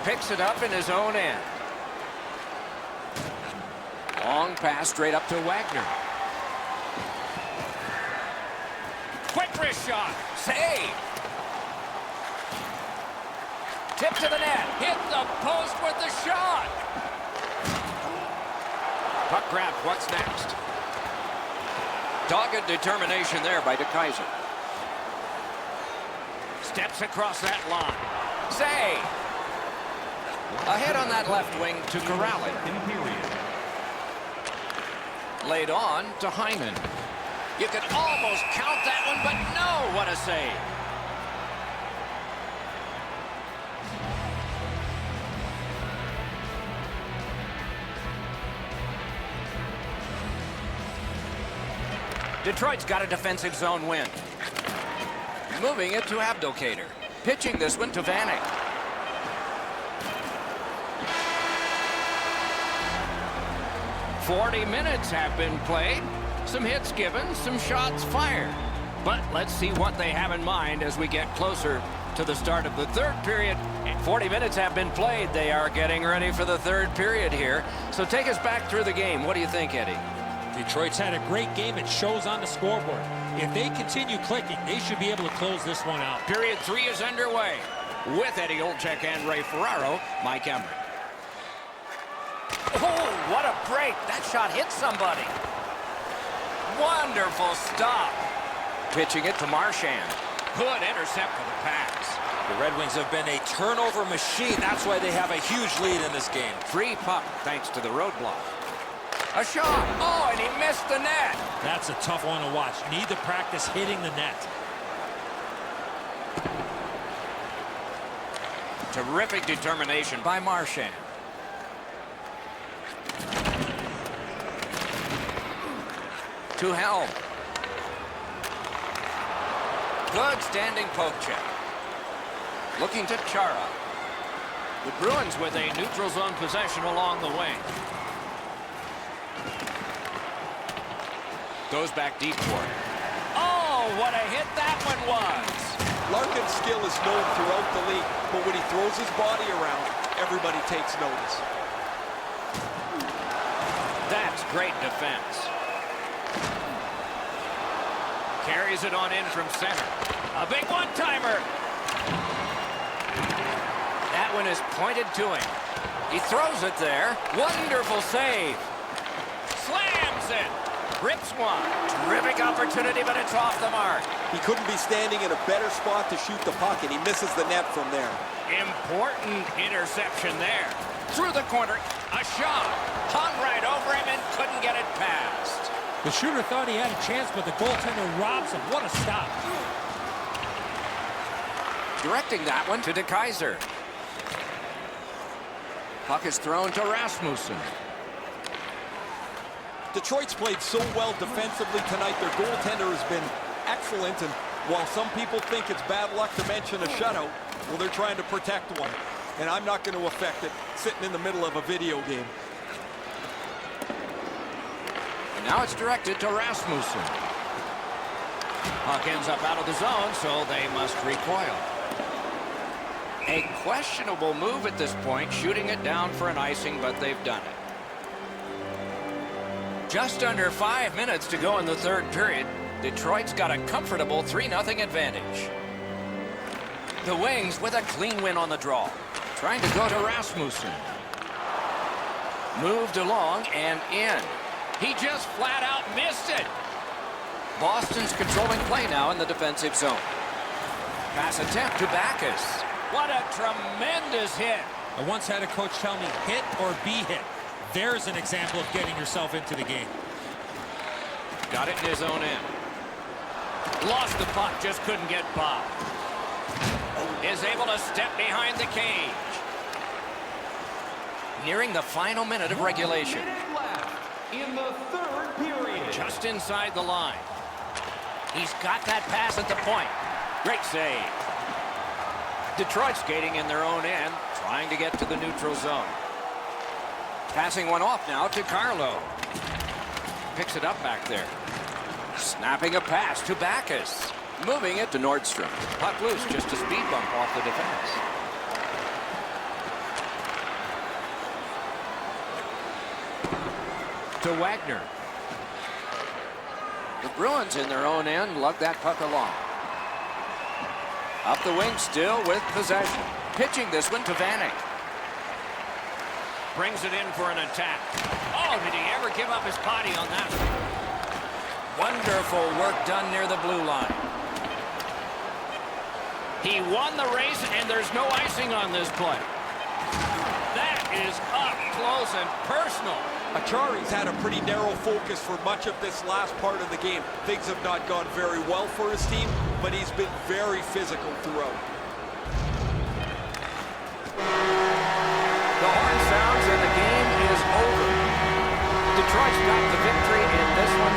Picks it up in his own end. Long pass straight up to Wagner. Quick wrist shot. Save. Tip to the net. Hit the post with the shot. Puck grab. What's next? Dogged determination there by DeKaiser. Steps across that line. Save. Ahead on that left wing to Corrali. Laid on to Hyman. You could almost count that one, but no, what a save. Detroit's got a defensive zone win. Moving it to Abdelkader. Pitching this one to Vanek. "40 minutes have been played. Some hits given, some shots fired. But let's see what they have in mind as we get closer to the start of the third period. 40 minutes have been played. They are getting ready for the third period here. So take us back through the game. What do you think, Eddie? Detroit's had a great game. It shows on the scoreboard. If they continue clicking, they should be able to close this one out. Period 3 is underway. With Eddie Olczyk and Ray Ferraro, Mike Emrick. Oh, what a break. That shot hit somebody. Wonderful stop. Pitching it to Marchand. Good intercept for the pass. The Red Wings have been a turnover machine. That's why they have a huge lead in this game. Free puck thanks to the roadblock. A shot. Oh, and he missed the net. That's a tough one to watch. You need to practice hitting the net. Terrific determination by Marchand. To Helm. Good standing poke check. Looking to Chara. The Bruins with a neutral zone possession along the wing. Goes back deep for it. Oh, what a hit that one was. Larkin's skill is known throughout the league, but when he throws his body around, everybody takes notice. That's great defense. Carries it on in from center. A big one-timer. That one is pointed to him. He throws it there. Wonderful save. Slams it. Rips one. Terrific opportunity, but it's off the mark. He couldn't be standing in a better spot to shoot the puck, and he misses the net from there. Important interception there. Through the corner. A shot. Hung right over him and couldn't get it past. The shooter thought he had a chance, but the goaltender robs him. What a stop. Directing that one to DeKaiser. Puck is thrown to Rasmussen. Detroit's played so well defensively tonight. Their goaltender has been excellent, and while some people think it's bad luck to mention a shutout, well, they're trying to protect one, and I'm not going to affect it sitting in the middle of a video game. And now it's directed to Rasmussen. Puck ends up out of the zone, so they must recoil. A questionable move at this point, shooting it down for an icing, but they've done it. Just under 5 minutes to go in the third period. Detroit's got a comfortable 3-0 advantage. The Wings with a clean win on the draw. Trying to go to Rasmussen. Moved along and in. He just flat out missed it. Boston's controlling play now in the defensive zone. Pass attempt to Backus. What a tremendous hit. I once had a coach tell me, hit or be hit. There's an example of getting yourself into the game. Got it in his own end. Lost the puck, just couldn't get by. Is able to step behind the cage. Nearing the final minute of regulation. 1 minute left in the third period. Just inside the line. He's got that pass at the point. Great save. Detroit skating in their own end, trying to get to the neutral zone. Passing one off now to Carlo. Picks it up back there. Snapping a pass to Backus. Moving it to Nordstrom. Puck loose, just a speed bump off the defense. To Wagner. The Bruins in their own end lug that puck along. Up the wing still with possession. Pitching this one to Vanek. Brings it in for an attack. Oh, did he ever give up his body on that one? Wonderful work done near the blue line. He won the race, and there's no icing on this play. That is up close and personal. Achari's had a pretty narrow focus for much of this last part of the game. Things have not gone very well for his team, but he's been very physical throughout. The horn sounds and the game is over. Detroit's got the victory in this one.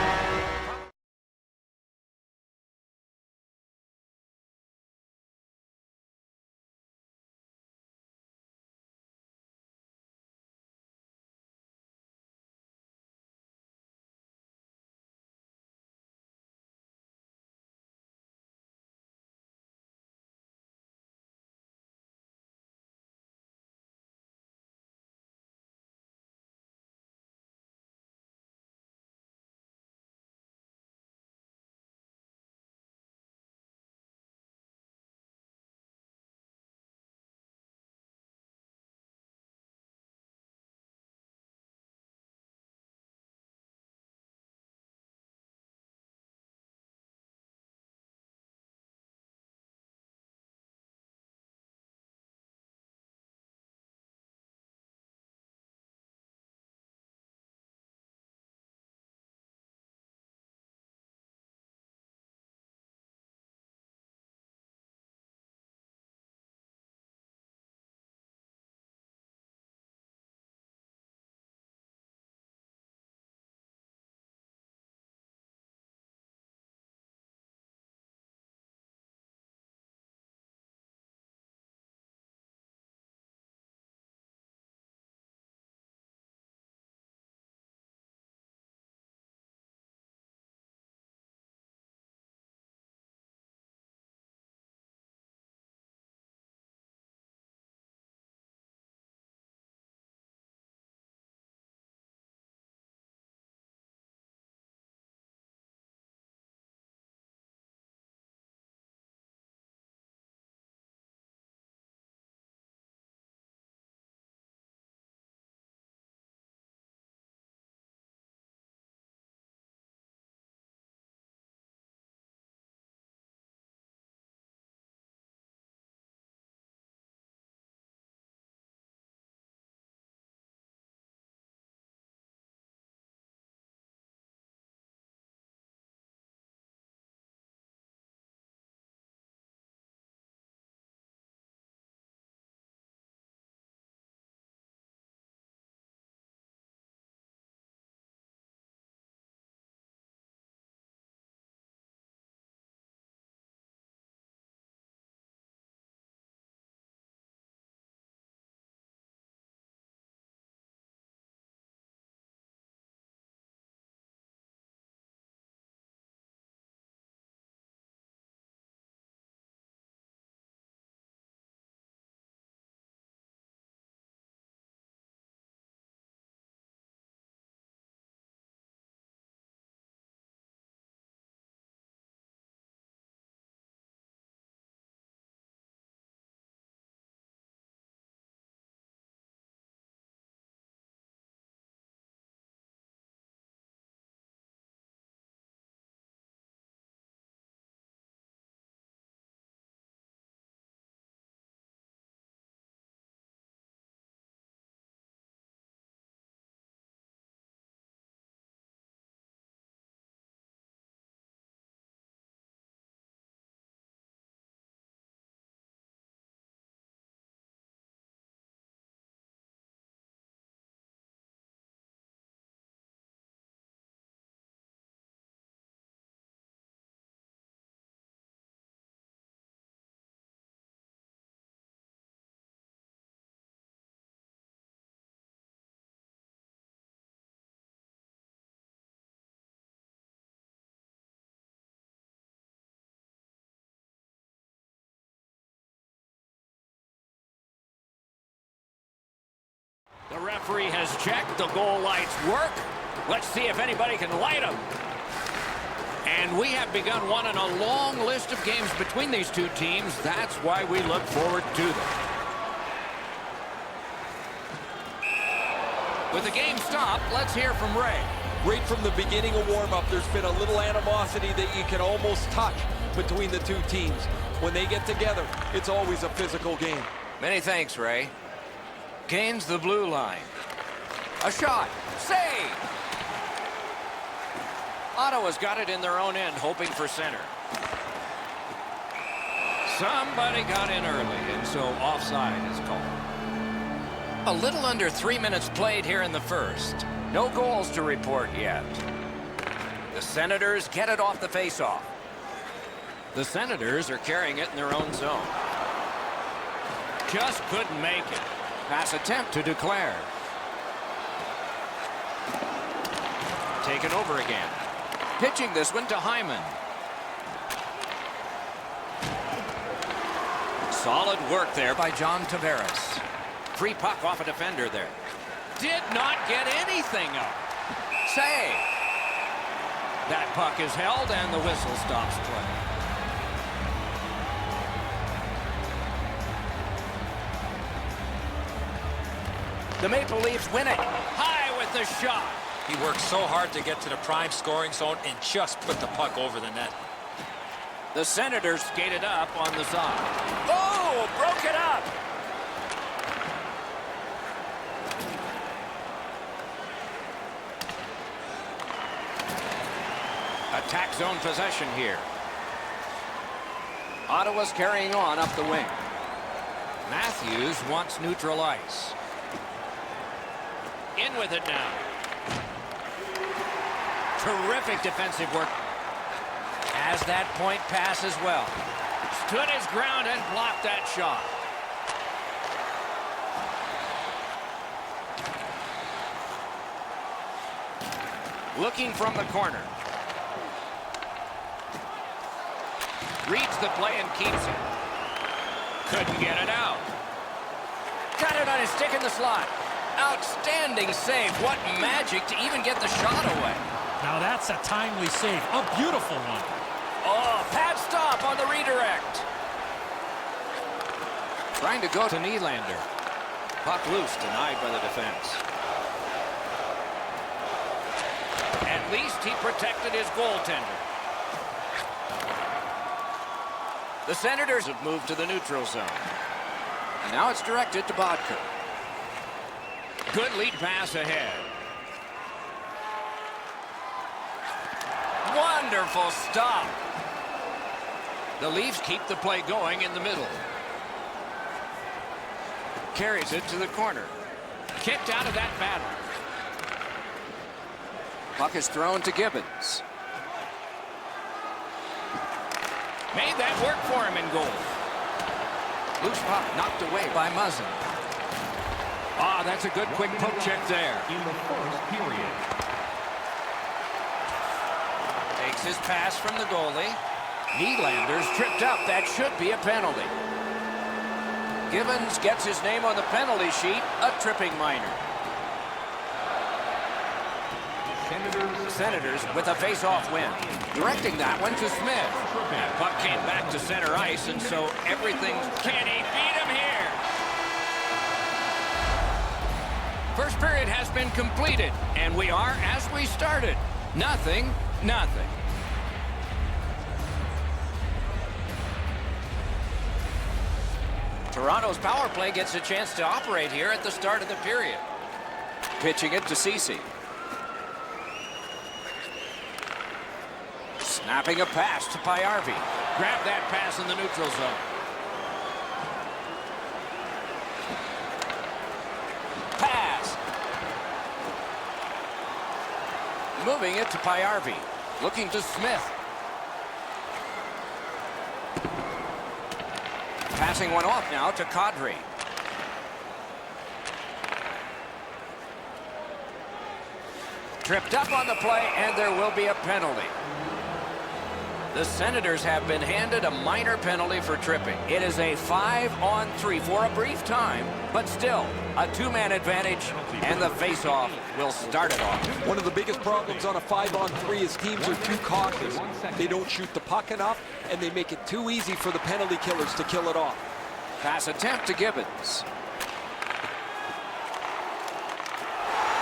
referee has checked. The goal lights work. Let's see if anybody can light them. And we have begun one in a long list of games between these two teams. That's why we look forward to them. With the game stopped, let's hear from Ray. Right from the beginning of warm-up, there's been a little animosity that you can almost touch between the two teams. When they get together, it's always a physical game. Many thanks, Ray. Gains the blue line. A shot. Save! Ottawa's got it in their own end, hoping for center. Somebody got in early, and so offside is called. A little under 3 minutes played here in the first. No goals to report yet. The Senators get it off the faceoff. The Senators are carrying it in their own zone. Just couldn't make it. Pass attempt to declare. Taken over again. Pitching this one to Hyman. Solid work there by John Tavares. Free puck off a defender there. Did not get anything up. Save. That puck is held and the whistle stops play. The Maple Leafs win it. High with the shot. He worked so hard to get to the prime scoring zone and just put the puck over the net. The Senators skated up on the side. Oh, broke it up. Attack zone possession here. Ottawa's carrying on up the wing. Matthews wants neutral ice. In with it now. Terrific defensive work. Has that point pass as well. Stood his ground and blocked that shot. Looking from the corner. Reads the play and keeps it. Couldn't get it out. Got it on his stick in the slot. Outstanding save. What magic to even get the shot away. Now that's a timely save. A beautiful one. Oh, pad stop on the redirect. Trying to go to Nylander. Puck loose, denied by the defense. At least he protected his goaltender. The Senators have moved to the neutral zone. And now it's directed to Bodker. Good lead pass ahead. Wonderful stop. The Leafs keep the play going in the middle. Carries it to the corner. Kicked out of that battle. Puck is thrown to Gibbons. Made that work for him in goal. Loose puck knocked away by Muzzin. Ah, that's a good quick poke check there. In the first period. Takes his pass from the goalie. Nylander's tripped up. That should be a penalty. Gibbons gets his name on the penalty sheet. A tripping minor. Senators with a face-off win. Directing that one to Smith. That puck came back to center ice, and so everything... Can he beat him here? First period has been completed, and we are as we started. 0-0. Toronto's power play gets a chance to operate here at the start of the period. Pitching it to Ceci. Snapping a pass to Pajärvi. Grab that pass in the neutral zone. Pass. Moving it to Pajärvi. Looking to Smith. Passing one off now to Kadri. Tripped up on the play, and there will be a penalty. The Senators have been handed a minor penalty for tripping. It is a 5-on-3 for a brief time, but still a two-man advantage, and the face-off will start it off. One of the biggest problems on a 5-on-3 is teams are too cautious. They don't shoot the puck enough, and they make it too easy for the penalty killers to kill it off. Pass attempt to Gibbons.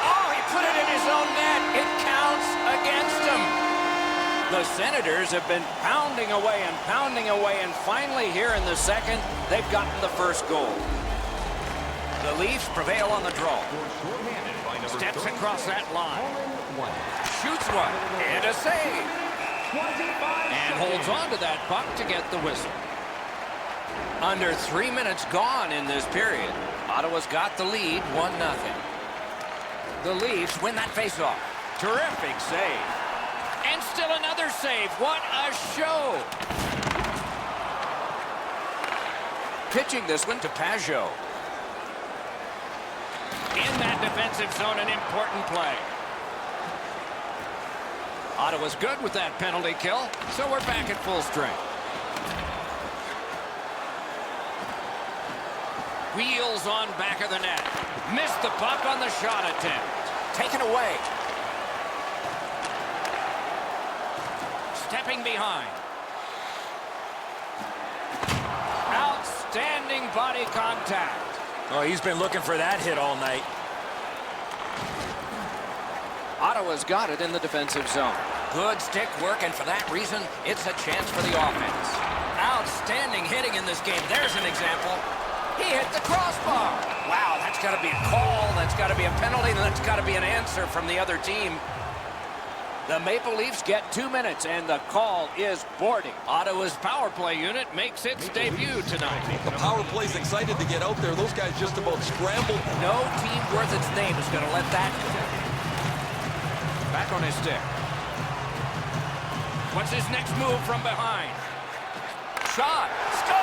Oh, he put it in his own net. It counts against him. The Senators have been pounding away, and finally here in the second, they've gotten the first goal. The Leafs prevail on the draw. Steps across that line. Shoots one, and a save. And holds on to that puck to get the whistle. Under 3 minutes gone in this period. Ottawa's got the lead, 1-0. The Leafs win that faceoff. Terrific save. And still another save. What a show. Pitching this one to Pajot. In that defensive zone, an important play. Ottawa's good with that penalty kill, so we're back at full strength. Wheels on back of the net. Missed the puck on the shot attempt. Taken away. Stepping behind. Outstanding body contact. Oh, he's been looking for that hit all night. Ottawa's got it in the defensive zone. Good stick work, and for that reason, it's a chance for the offense. Outstanding hitting in this game. There's an example. He hit the crossbar. Wow, that's got to be a call. That's got to be a penalty. And that's got to be an answer from the other team. The Maple Leafs get 2 minutes, and the call is boarding. Ottawa's power play unit makes its debut tonight. The power play's excited to get out there. Those guys just about scrambled. No team worth its name is going to let that go. Back on his stick. What's his next move from behind? Shot. Score!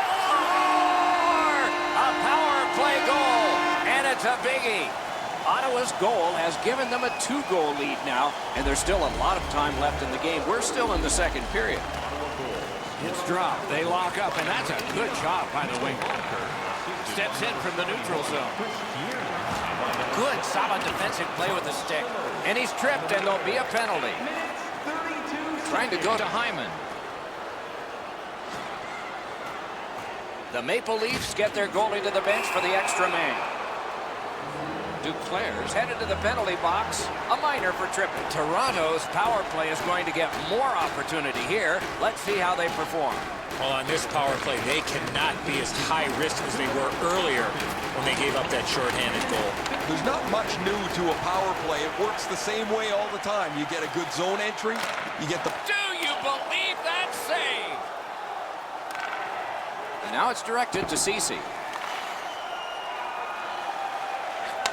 A power play goal, and it's a biggie. Ottawa's goal has given them a 2-goal lead now, and there's still a lot of time left in the game. We're still in the second period. It's dropped. They lock up, and that's a good job by the winger. Steps in from the neutral zone. Good, solid defensive play with the stick. And he's tripped, and there'll be a penalty. Trying to go to Hyman. The Maple Leafs get their goalie to the bench for the extra man. Duclair's headed to the penalty box. A minor for tripping. Toronto's power play is going to get more opportunity here. Let's see how they perform. Well, on this power play, they cannot be as high risk as they were earlier when they gave up that shorthanded goal. There's not much new to a power play. It works the same way all the time. You get a good zone entry. You get the... Do you believe that save? And now it's directed to Ceci.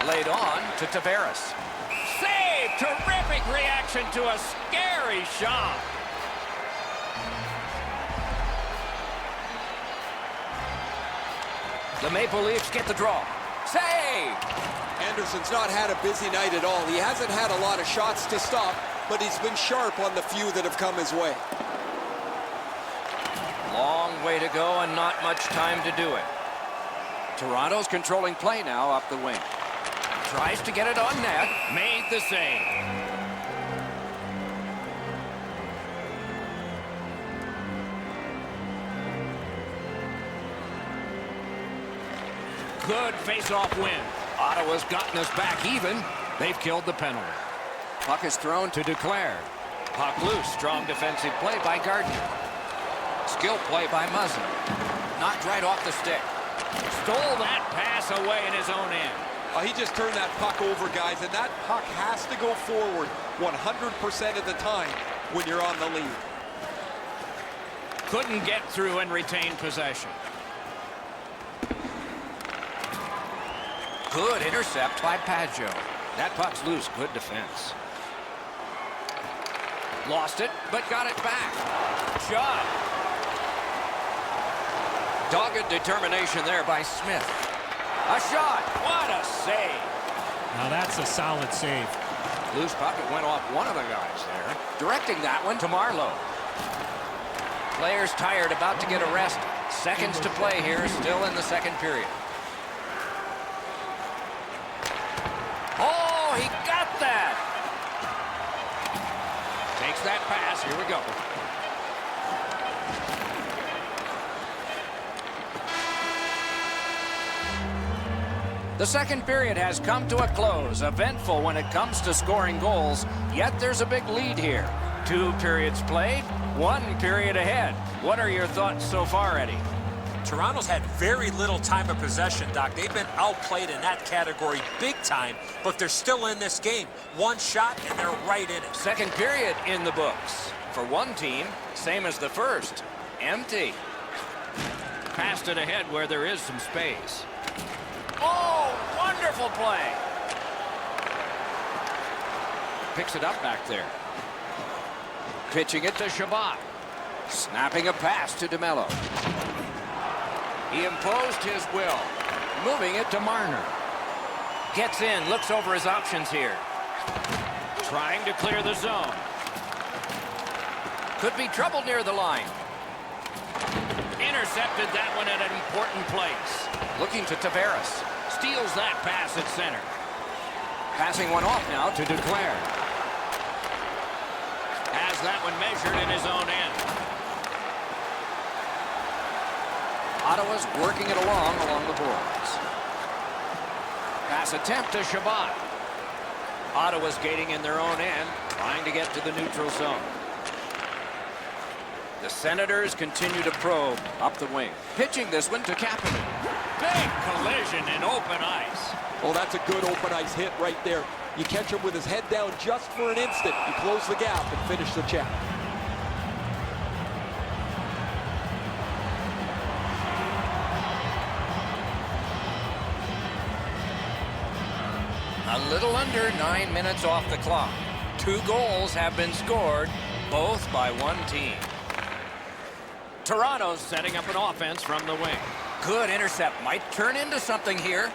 Laid on to Tavares. Save! Terrific reaction to a scary shot. The Maple Leafs get the draw. Save! Anderson's not had a busy night at all. He hasn't had a lot of shots to stop, but he's been sharp on the few that have come his way. Long way to go and not much time to do it. Toronto's controlling play now up the wing. Tries to get it on net. Made the save. Good face-off win. Ottawa's gotten us back even. They've killed the penalty. Puck is thrown to Duclair. Puck loose. Strong defensive play by Gardner. Skill play by Muzzin. Knocked right off the stick. Stole that pass away in his own end. He just turned that puck over, guys, and that puck has to go forward 100% of the time when you're on the lead. Couldn't get through and retain possession. Good intercept by Pajot. That puck's loose. Good defense. Lost it, but got it back. Shot. Dogged determination there by Smith. A shot. What a save. Now that's a solid save. Loose puck. It went off one of the guys there. Directing that one to Marleau. Players tired, about to get a rest. Seconds to play here, still in the second period. Oh, he got that! Takes that pass. Here we go. The second period has come to a close. Eventful when it comes to scoring goals, yet there's a big lead here. 2 periods played, 1 period ahead. What are your thoughts so far, Eddie? Toronto's had very little time of possession, Doc. They've been outplayed in that category big time, but they're still in this game. 1 shot, and they're right in it. Second period in the books. For one team, same as the first. Empty. Passed it ahead where there is some space. Oh, wonderful play. Picks it up back there. Pitching it to Chabot. Snapping a pass to DeMello. He imposed his will. Moving it to Marner. Gets in, looks over his options here. Trying to clear the zone. Could be trouble near the line. Intercepted that one at an important place. Looking to Tavares. Steals that pass at center. Passing one off now to Duclair. Has that one measured in his own end. Ottawa's working it along the boards. Pass attempt to Chabot. Ottawa's gating in their own end, trying to get to the neutral zone. The Senators continue to probe up the wing. Pitching this one to Kapanen. Big collision in open ice. Oh, that's a good open ice hit right there. You catch him with his head down just for an instant. You close the gap and finish the check. A little under 9 minutes off the clock. 2 goals have been scored, both by one team. Toronto's setting up an offense from the wing. Good intercept. Might turn into something here.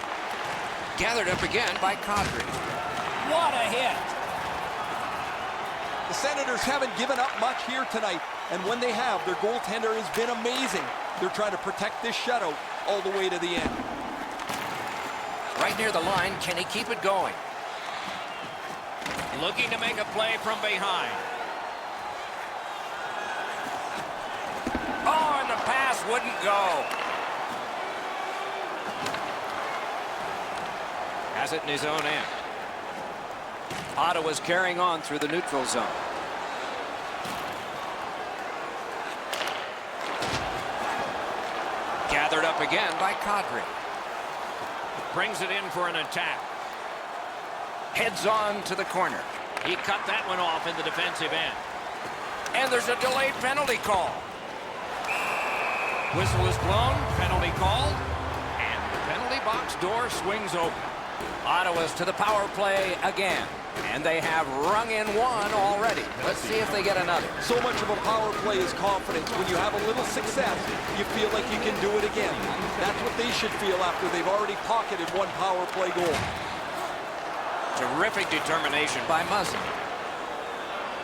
Gathered up again by Kadri. What a hit! The Senators haven't given up much here tonight, and when they have, their goaltender has been amazing. They're trying to protect this shutout all the way to the end. Right near the line, can he keep it going? Looking to make a play from behind. Oh, and the pass wouldn't go. Has it in his own end. Ottawa's carrying on through the neutral zone. Gathered up again by Kadri. Brings it in for an attack. Heads on to the corner. He cut that one off in the defensive end. And there's a delayed penalty call. Whistle is blown, penalty called, and the penalty box door swings open. Ottawa's to the power play again, and they have rung in one already. Let's see if they get another. So much of a power play is confidence. When you have a little success, you feel like you can do it again. That's what they should feel after they've already pocketed one power play goal. Terrific determination by Muzzin.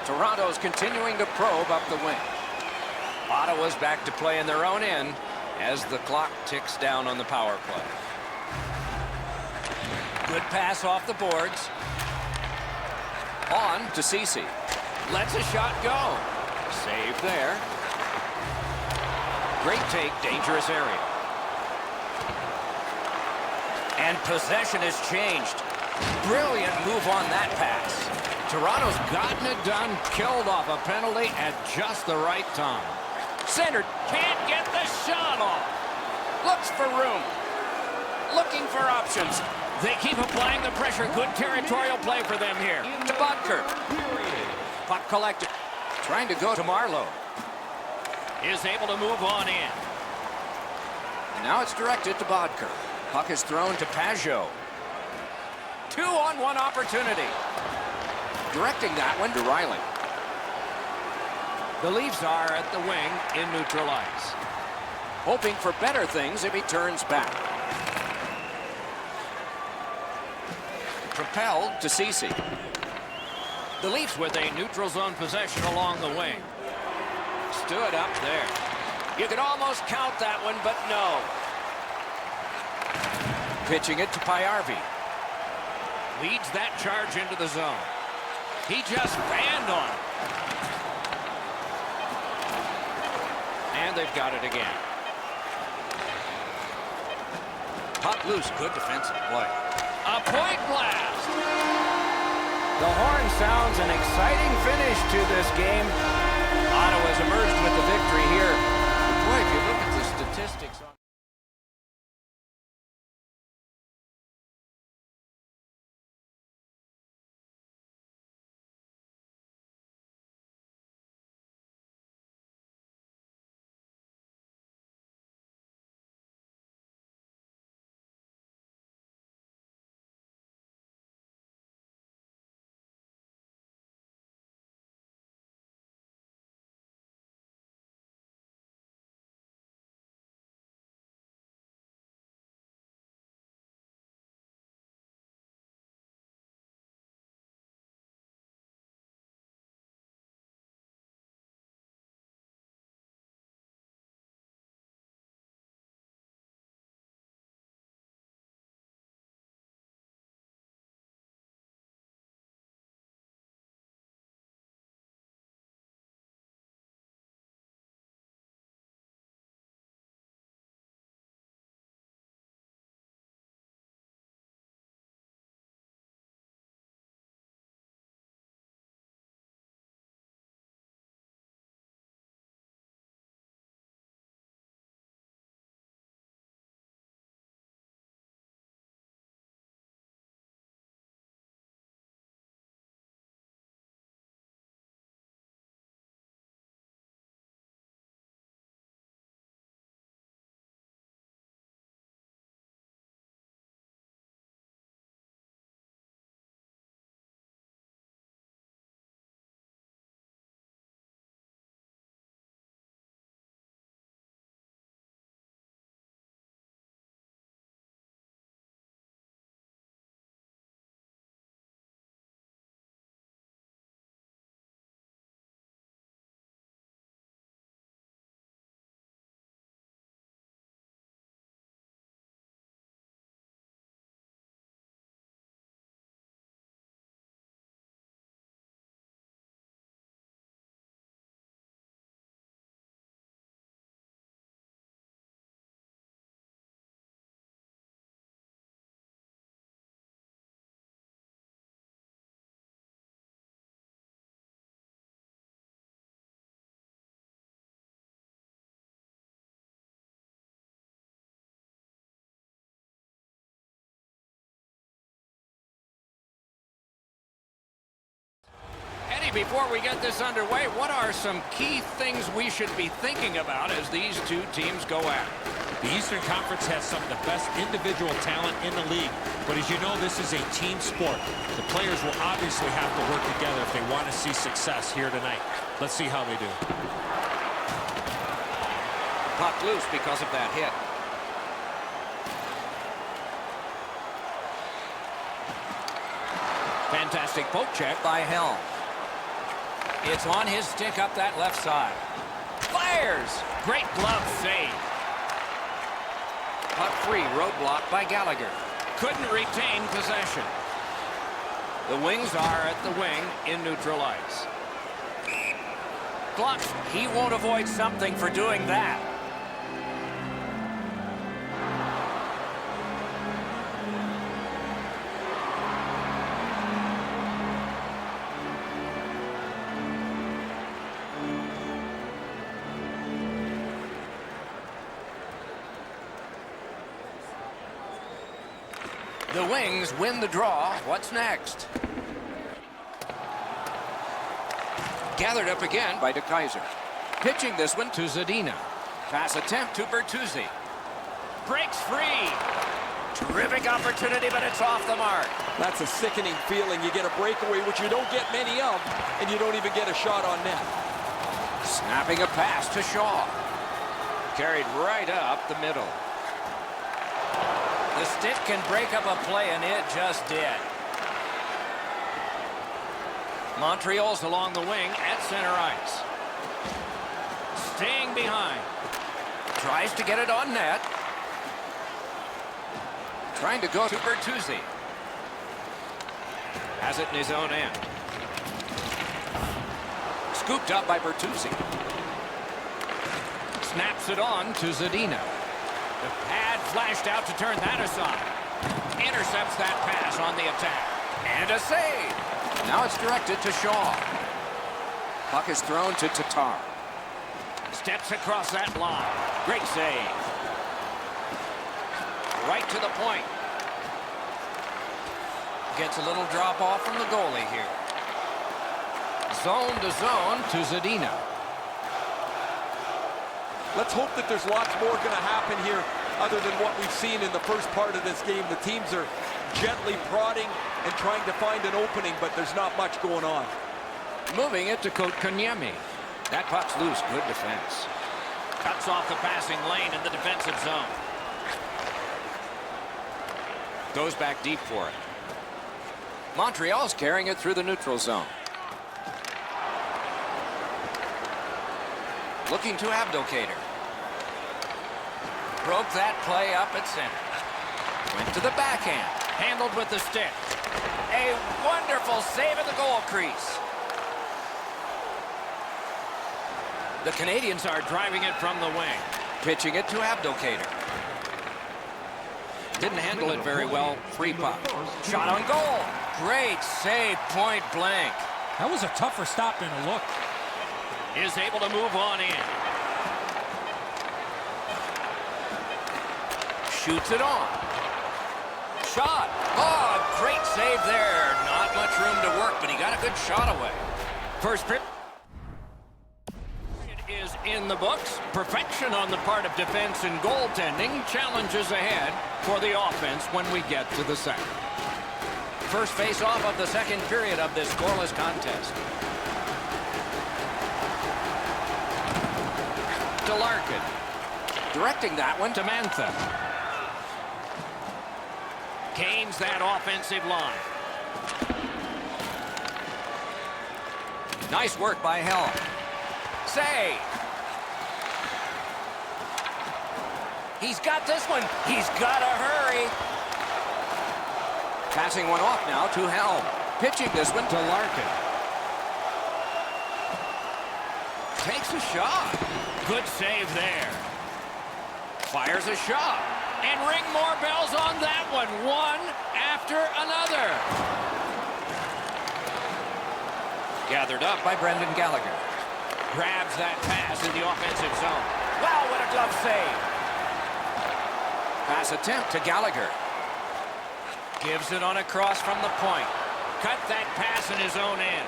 Toronto's continuing to probe up the wing. Ottawa's back to play in their own end as the clock ticks down on the power play. Good pass off the boards. On to Ceci. Lets a shot go. Save there. Great take, dangerous area. And possession has changed. Brilliant move on that pass. Toronto's gotten it done, killed off a penalty at just the right time. Centered, can't get the shot off. Looks for room. Looking for options. They keep applying the pressure. Good territorial play for them here. To Bodker. Puck collected. Trying to go to Marleau. Is able to move on in. And now it's directed to Bodker. Puck is thrown to Pajot. 2-on-1 opportunity. Directing that one to Riley. The Leafs are at the wing in neutral ice. Hoping for better things if he turns back. Propelled to Ceci. The Leafs with a neutral zone possession along the wing. Stood up there. You could almost count that one, but no. Pitching it to Payarvi. Leads that charge into the zone. He just banned on it. And they've got it again. Puck loose. Good defensive play. A point blast. The horn sounds an exciting finish to this game. Ottawa's emerged with the victory here. But boy, if you look at the statistics on before we get this underway, what are some key things we should be thinking about as these two teams go at it? The Eastern Conference has some of the best individual talent in the league, but as you know, this is a team sport. The players will obviously have to work together if they want to see success here tonight. Let's see how they do. Puck loose because of that hit. Fantastic poke check by Helm. It's on his stick up that left side. Fires! Great glove save. Puck free, roadblock by Gallagher. Couldn't retain possession. The Wings are at the wing in neutral ice. Gluck, he won't avoid something for doing that. The Wings win the draw. What's next? Gathered up again by DeKaiser. Pitching this one to Zadina. Pass attempt to Bertuzzi. Breaks free. Terrific opportunity, but it's off the mark. That's a sickening feeling. You get a breakaway, which you don't get many of, and you don't even get a shot on net. Snapping a pass to Shaw. Carried right up the middle. The stick can break up a play, and it just did. Montreal's along the wing at center ice. falling behind. Tries to get it on net. Trying to go to Bertuzzi. Has it in his own end. Scooped up by Bertuzzi. Snaps it on to Zadina. The pad flashed out to turn that aside. Intercepts that pass on the attack. And a save. Now it's directed to Shaw. Puck is thrown to Tatar. Steps across that line. Great save. Right to the point. Gets a little drop off from the goalie here. Zone to zone to Zadina. Let's hope that there's lots more going to happen here other than what we've seen in the first part of this game. The teams are gently prodding and trying to find an opening, but there's not much going on. Moving it to Kotkaniemi. That puck's loose. Good defense. Cuts off the passing lane in the defensive zone. Goes back deep for it. Montreal's carrying it through the neutral zone. Looking to Abdelkader. Broke that play up at center. Went to the backhand. Handled with the stick. A wonderful save at the goal crease. The Canadians are driving it from the wing. Pitching it to Abdelkader. Didn't handle it very well. Free puck. Shot on goal. Great save, point blank. That was a tougher stop than a look. Is able to move on in. Shoots it on. Shot. Oh, great save there. Not much room to work, but he got a good shot away. First period is in the books. Perfection on the part of defense and goaltending. Challenges ahead for the offense when we get to the second. First face-off of the second period of this scoreless contest. To Larkin. Directing that one to Mantha. Gains that offensive line. Nice work by Helm. Save. He's got this one. He's got to hurry. Passing one off now to Helm. Pitching this one to Larkin. Takes a shot. Good save there. Fires a shot. And ring more bells on that one. One after another. Gathered up by Brendan Gallagher. Grabs that pass in the offensive zone. Wow, what a glove save. Pass attempt to Gallagher. Gives it on a cross from the point. Cut that pass in his own end.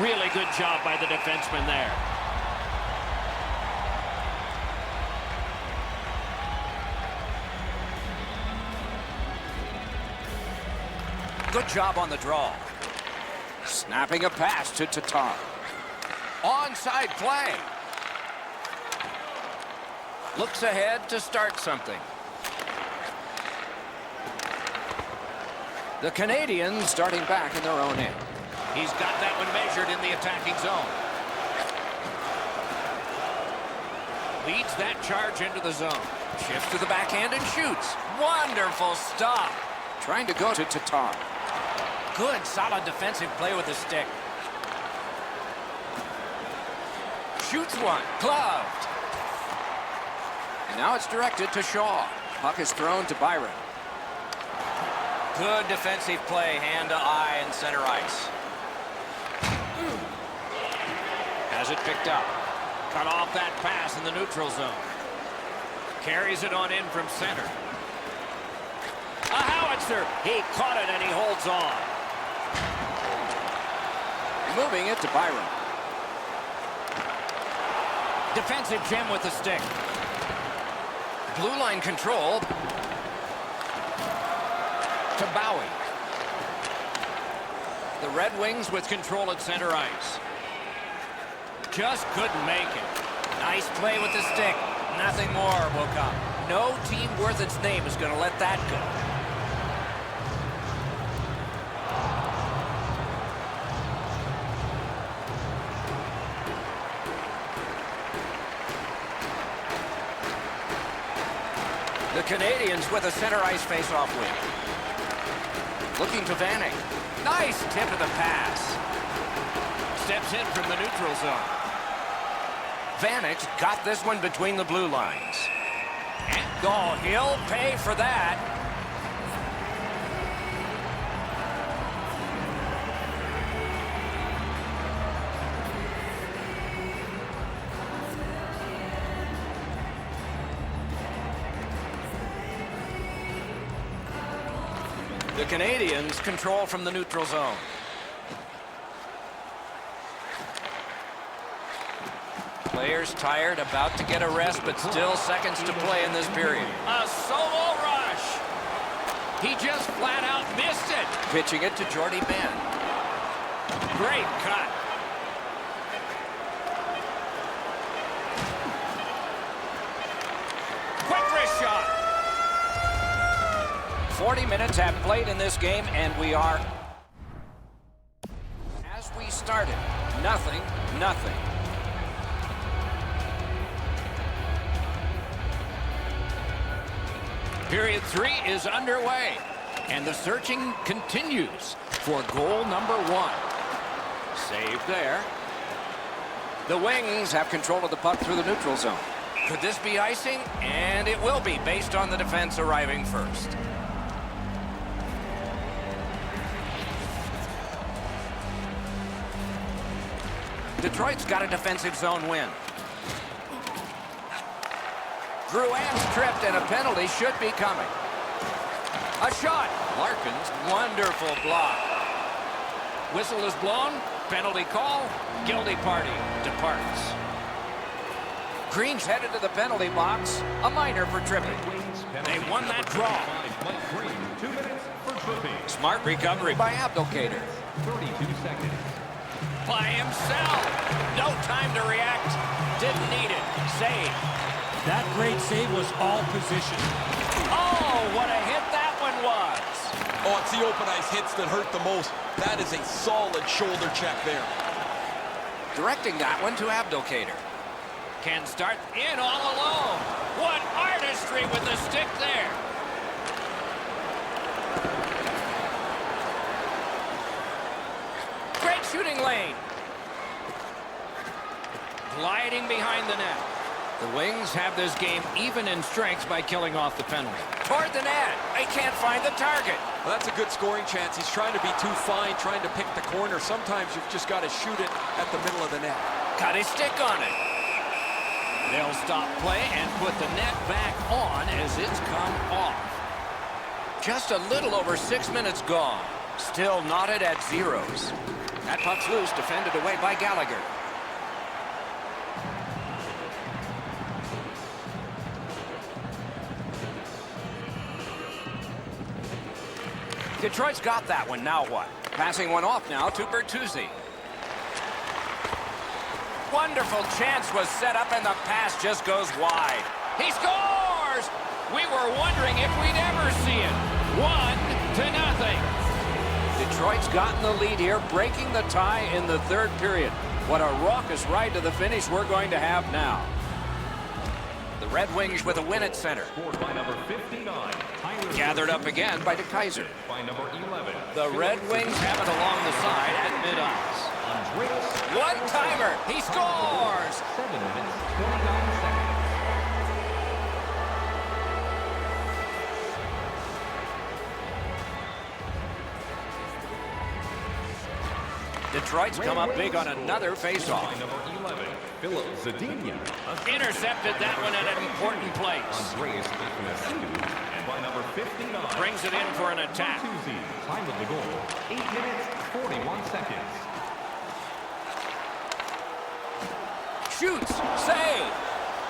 Really good job by the defenseman there. Good job on the draw. Snapping a pass to Tatar. Onside play. Looks ahead to start something. The Canadians starting back in their own end. He's got that one measured in the attacking zone. Leads that charge into the zone. Shifts to the backhand and shoots. Wonderful stop. Trying to go to Tatar. Good, solid defensive play with the stick. Shoots one. Gloved. And now it's directed to Shaw. Puck is thrown to Byron. Good defensive play, hand to eye and center ice. Has it picked up. Cut off that pass in the neutral zone. Carries it on in from center. A howitzer. He caught it and he holds on. Moving it to Byron. Defensive gem with the stick. Blue line control. To Bowie. The Red Wings with control at center ice. Just couldn't make it. Nice play with the stick. Nothing more will come. No team worth its name is going to let that go. Canadians with a center ice face-off win. Looking to Vanek. Nice tip of the pass. Steps in from the neutral zone. Vanek's got this one between the blue lines. And oh, he'll pay for that. The Canadians control from the neutral zone. Players tired, about to get a rest, but still seconds to play in this period. A solo rush. He just flat out missed it. Pitching it to Jordie Benn. Great cut. Quick wrist shot. 40 minutes have played in this game, and we are, as we started, nothing. Period 3 is underway, and the searching continues for goal number 1. Save there. The Wings have control of the puck through the neutral zone. Could this be icing? And it will be, based on the defense arriving first. Detroit's got a defensive zone win. Drouin's tripped, and a penalty should be coming. A shot. Larkin's wonderful block. Whistle is blown. Penalty call. Guilty party departs. Green's headed to the penalty box. A minor for tripping. They won that draw. 2 minutes for tripping. Smart recovery by Abdelkader. 32 seconds. By himself. No time to react. Didn't need it. Save. That great save was all position. Oh, what a hit that one was. Oh, it's the open ice hits that hurt the most. That is a solid shoulder check there. Directing that one to Abdelkader. Can start in all alone. What artistry with the stick there. Great shooting lane. Gliding behind the net. The Wings have this game even in strength by killing off the penalty. Toward the net. They can't find the target. Well, that's a good scoring chance. He's trying to be too fine, trying to pick the corner. Sometimes you've just got to shoot it at the middle of the net. Got his stick on it. They'll stop play and put the net back on as it's come off. Just a little over 6 minutes gone. Still knotted at zeros. That puck's loose, defended away by Gallagher. Detroit's got that one. Now what? Passing one off now to Bertuzzi. Wonderful chance was set up, and the pass just goes wide. He scores! We were wondering if we'd ever see it. 1-0. Detroit's gotten the lead here, breaking the tie in the third period. What a raucous ride to the finish we're going to have now. The Red Wings with a win at center. Scored by number 59. Gathered up again by DeKaiser. By number 11. The Red Wings have it along the side at mid-ice. One-timer. He scores! 7 minutes, 29 seconds. Detroit's come up big on another face-off. By number 11, Philip Zadina. Intercepted that one at an important place. Andreas Athanasiou. And by number 59, Brings it in for an attack. Bertuzzi. Time of the goal, 8 minutes, 41 seconds. Shoots. Save.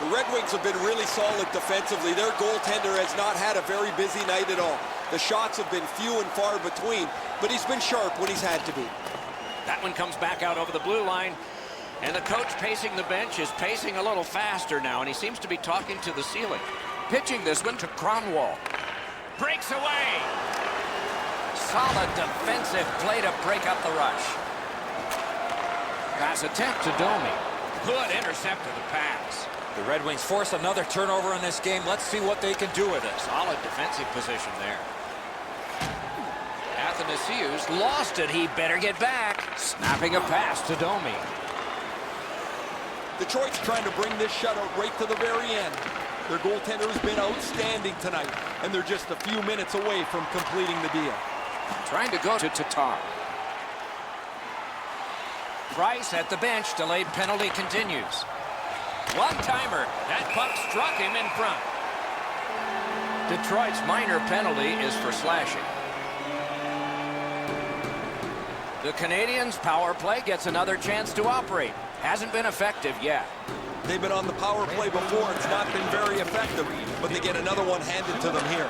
The Red Wings have been really solid defensively. Their goaltender has not had a very busy night at all. The shots have been few and far between, but he's been sharp when he's had to be. That one comes back out over the blue line. And the coach pacing the bench is pacing a little faster now, and he seems to be talking to the ceiling. Pitching this one to Kronwall. Breaks away. Solid defensive play to break up the rush. Pass attempt to Domi. Good intercept of the pass. The Red Wings force another turnover in this game. Let's see what they can do with it. Solid defensive position there. Athanasiou's lost it. He better get back. Snapping a pass to Domi. Detroit's trying to bring this shutout right to the very end. Their goaltender has been outstanding tonight, and they're just a few minutes away from completing the deal. Trying to go to Tatar. Price at the bench. Delayed penalty continues. One-timer. That puck struck him in front. Detroit's minor penalty is for slashing. The Canadiens' power play gets another chance to operate. Hasn't been effective yet. They've been on the power play before. It's not been very effective, but they get another one handed to them here.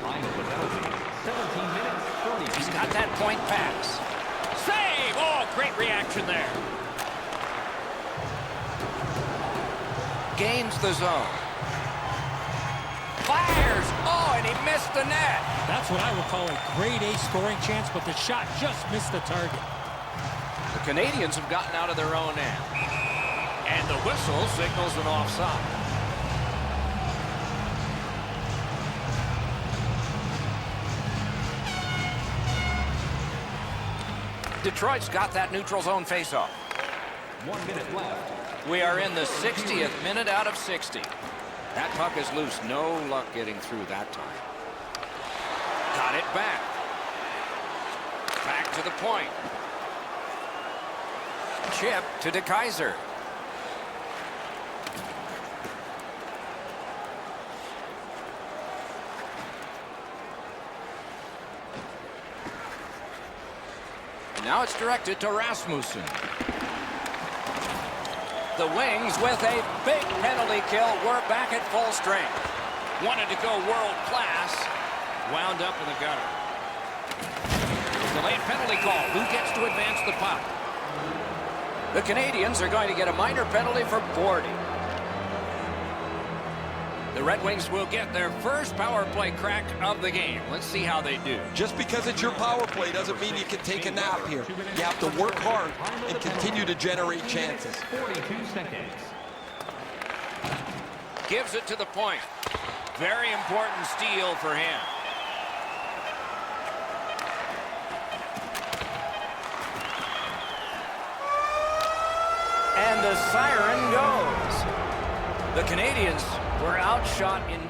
Time of the penalty, 17 minutes, 30 He's got that point pass. Save! Oh, great reaction there. Gains the zone. Fires! Oh, and he missed the net. That's what I would call a grade A scoring chance, but the shot just missed the target. The Canadiens have gotten out of their own end. And the whistle signals an offside. Detroit's got that neutral zone faceoff. 1 minute left. We are in the 60th minute out of 60. That puck is loose. No luck getting through that time. Got it back. Back to the point. Chip to DeKaiser. Now it's directed to Rasmussen. The Wings with a big penalty kill. We're back at full strength. Wanted to go world class. Wound up in the gutter. Delayed penalty call. Who gets to advance the puck? The Canadiens are going to get a minor penalty for boarding. The Red Wings will get their first power play crack of the game. Let's see how they do. Just because it's your power play doesn't mean you can take a nap here. You have to work hard and continue to generate chances. 42 seconds. Gives it to the point. Very important steal for him. And the siren goes. The Canadiens were outshot in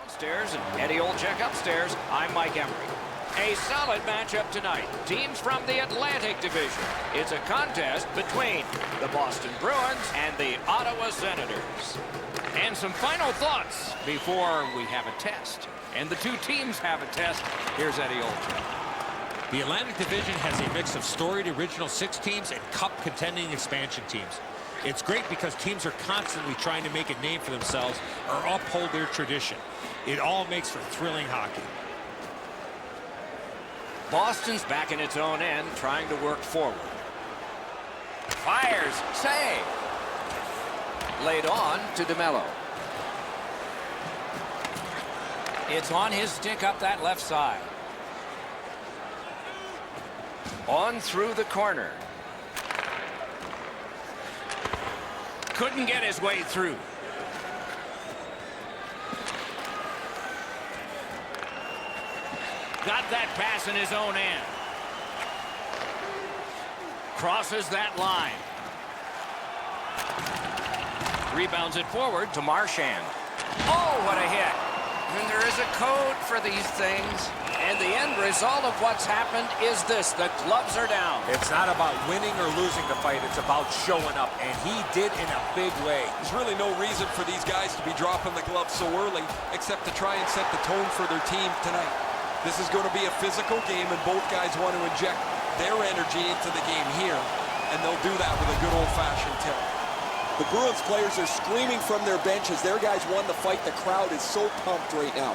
Downstairs and Eddie Olczyk upstairs. I'm Mike Emery. A solid matchup tonight. Teams from the Atlantic Division. It's a contest between the Boston Bruins and the Ottawa Senators. And some final thoughts before we have a test. And the two teams have a test. Here's Eddie Olczyk. The Atlantic Division has a mix of storied original six teams and cup contending expansion teams. It's great because teams are constantly trying to make a name for themselves or uphold their tradition. It all makes for thrilling hockey. Boston's back in its own end, trying to work forward. Fires, save. Laid on to DeMello. It's on his stick up that left side. On through the corner. Couldn't get his way through. Got that pass in his own end. Crosses that line. Rebounds it forward to Marchand. Oh, what a hit. And there is a code for these things. And the end result of what's happened is this. The gloves are down. It's not about winning or losing the fight. It's about showing up, and he did in a big way. There's really no reason for these guys to be dropping the gloves so early, except to try and set the tone for their team tonight. This is going to be a physical game, and both guys want to inject their energy into the game here, and they'll do that with a good old-fashioned tip. The Bruins players are screaming from their benches. Their guys won the fight. The crowd is so pumped right now.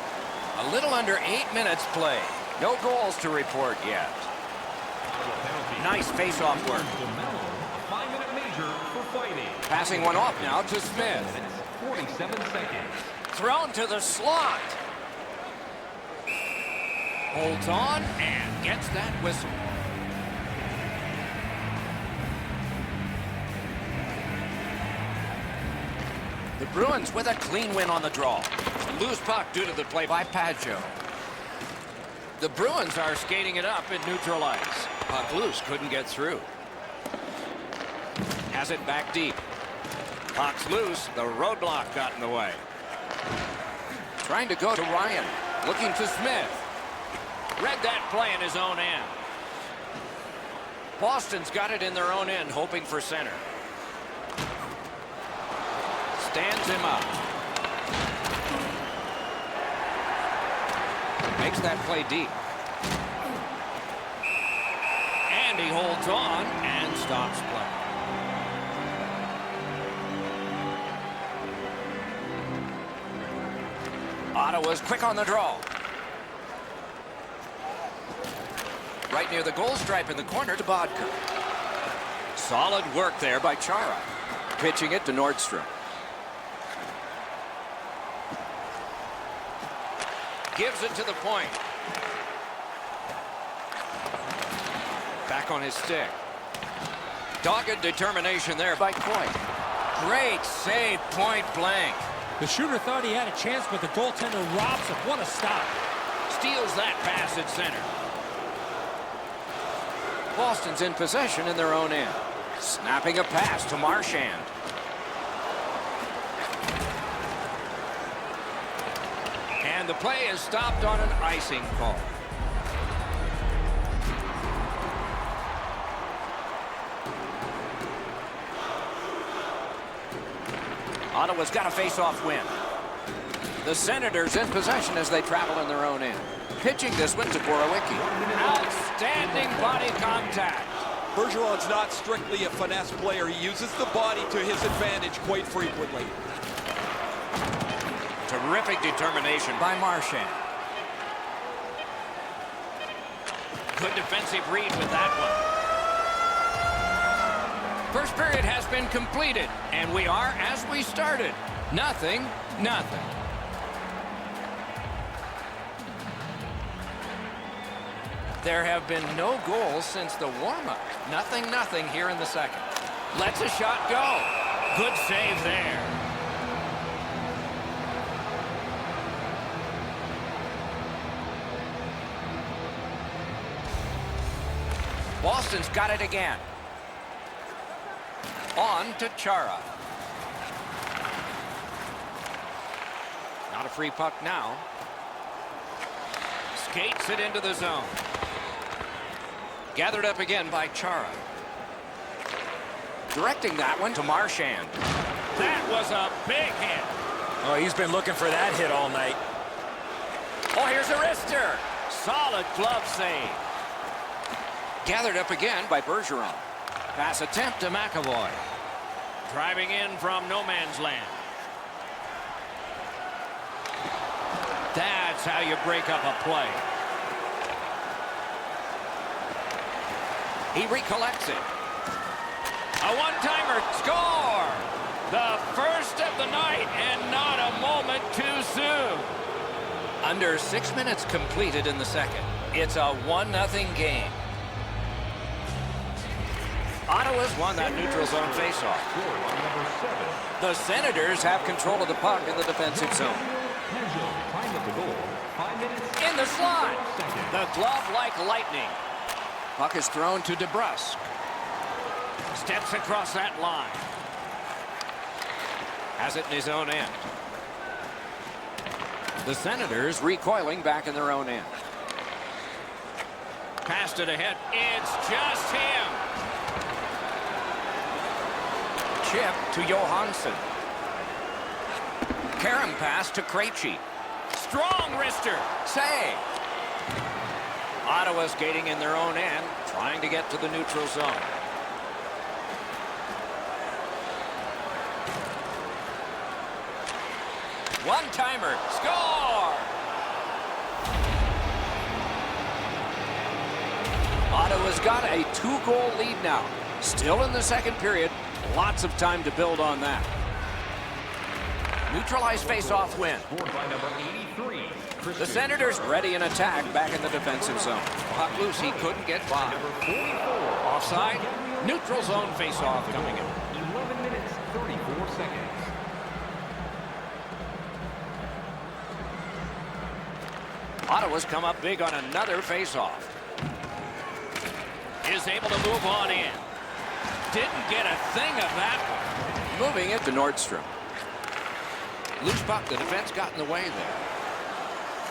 A little under 8 minutes play. No goals to report yet. Nice face-off work. DeMello, a 5-minute major for fighting. Passing one off now to Smith. 47 seconds. Thrown to the slot. Holds on and gets that whistle. The Bruins with a clean win on the draw. Loose puck due to the play by Pageau. The Bruins are skating it up at neutral ice. Puck loose, couldn't get through. Has it back deep. Puck's loose, the roadblock got in the way. Trying to go to Ryan, looking to Smith. Read that play in his own end. Boston's got it in their own end, hoping for center. Stands him up. Makes that play deep. And he holds on and stops play. Ottawa's quick on the draw. Right near the goal stripe in the corner to Bodker. Solid work there by Chara. Pitching it to Nordstrom. Gives it to the point. Back on his stick. Dogged determination there by Coit. Great save, point blank. The shooter thought he had a chance, but the goaltender robs him. What a stop. Steals that pass at center. Boston's in possession in their own end. Snapping a pass to Marchand. And the play is stopped on an icing call. Ottawa's got a face-off win. The Senators in possession as they travel in their own end. Pitching this one to Borowicki. Outstanding body contact. Bergeron's not strictly a finesse player. He uses the body to his advantage quite frequently. Terrific determination by Marchand. Good defensive read with that one. First period has been completed, and we are as we started. Nothing. There have been no goals since the warm-up. Nothing here in the second. Lets a shot go. Good save there. Boston's got it again. On to Chara. Not a free puck now. Skates it into the zone. Gathered up again by Chara. Directing that one to Marchand. That was a big hit. Oh, he's been looking for that hit all night. Oh, here's a wrister. Solid glove save. Gathered up again by Bergeron. Pass attempt to McAvoy. Driving in from no man's land. That's how you break up a play. He recollects it. A one-timer. Score! The first of the night, and not a moment too soon. Under 6 minutes completed in the second. It's a 1-0 game. Ottawa's won that neutral zone faceoff. The Senators have control of the puck in the defensive zone. In the slot. The glove like lightning. Puck is thrown to DeBrusk. Steps across that line. Has it in his own end. The Senators recoiling back in their own end. Passed it ahead. It's just him. Chip to Johansson. Karam pass to Krejci. Strong wrister. Save. Ottawa skating in their own end, trying to get to the neutral zone. One-timer. Score! Ottawa's got a 2-goal lead now. Still in the second period. Lots of time to build on that. Neutralized face-off win. The Senators ready in attack back in the defensive zone. Puck loose, he couldn't get by. Offside, neutral zone face-off coming in. 11 minutes, 34 seconds. Ottawa's come up big on another face-off. Is able to move on in. Didn't get a thing of that one. Moving it to Nordstrom. Loose puck, the defense got in the way there.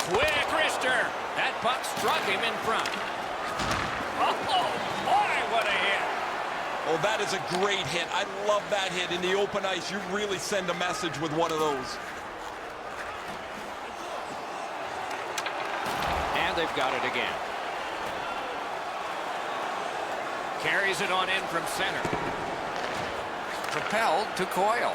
Quick wrister. That puck struck him in front. Oh, boy, what a hit. Oh, that is a great hit. I love that hit in the open ice. You really send a message with one of those. And they've got it again. Carries it on in from center. Propelled to Coyle.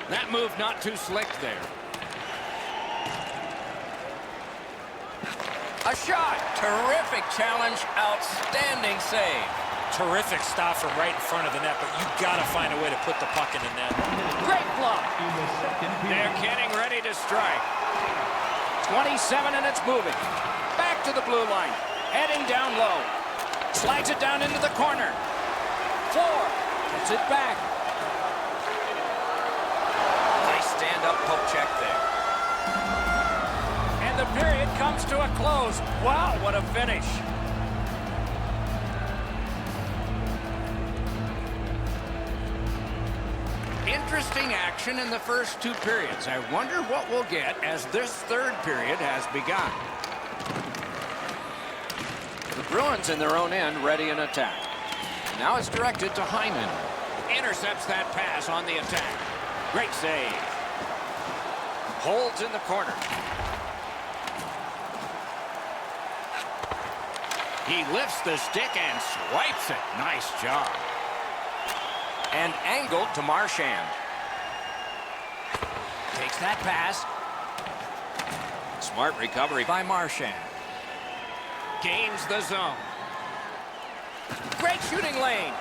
That move not too slick there. A shot. Terrific challenge. Outstanding save. Terrific stop from right in front of the net, but you got to find a way to put the puck in the net. Great block. They're getting ready to strike. 27 and it's moving. Back to the blue line. Heading down low. Slides it down into the corner. 4. Gets it back. Nice stand-up poke check there. And the period comes to a close. Wow, what a finish. Interesting action in the first 2 periods. I wonder what we'll get as this third period has begun. The Bruins in their own end ready in attack. Now it's directed to Hyman. Intercepts that pass on the attack. Great save. Holds in the corner. He lifts the stick and swipes it. Nice job. And angled to Marchand. Takes that pass. Smart recovery by Marchand. Gains the zone. Great shooting lane.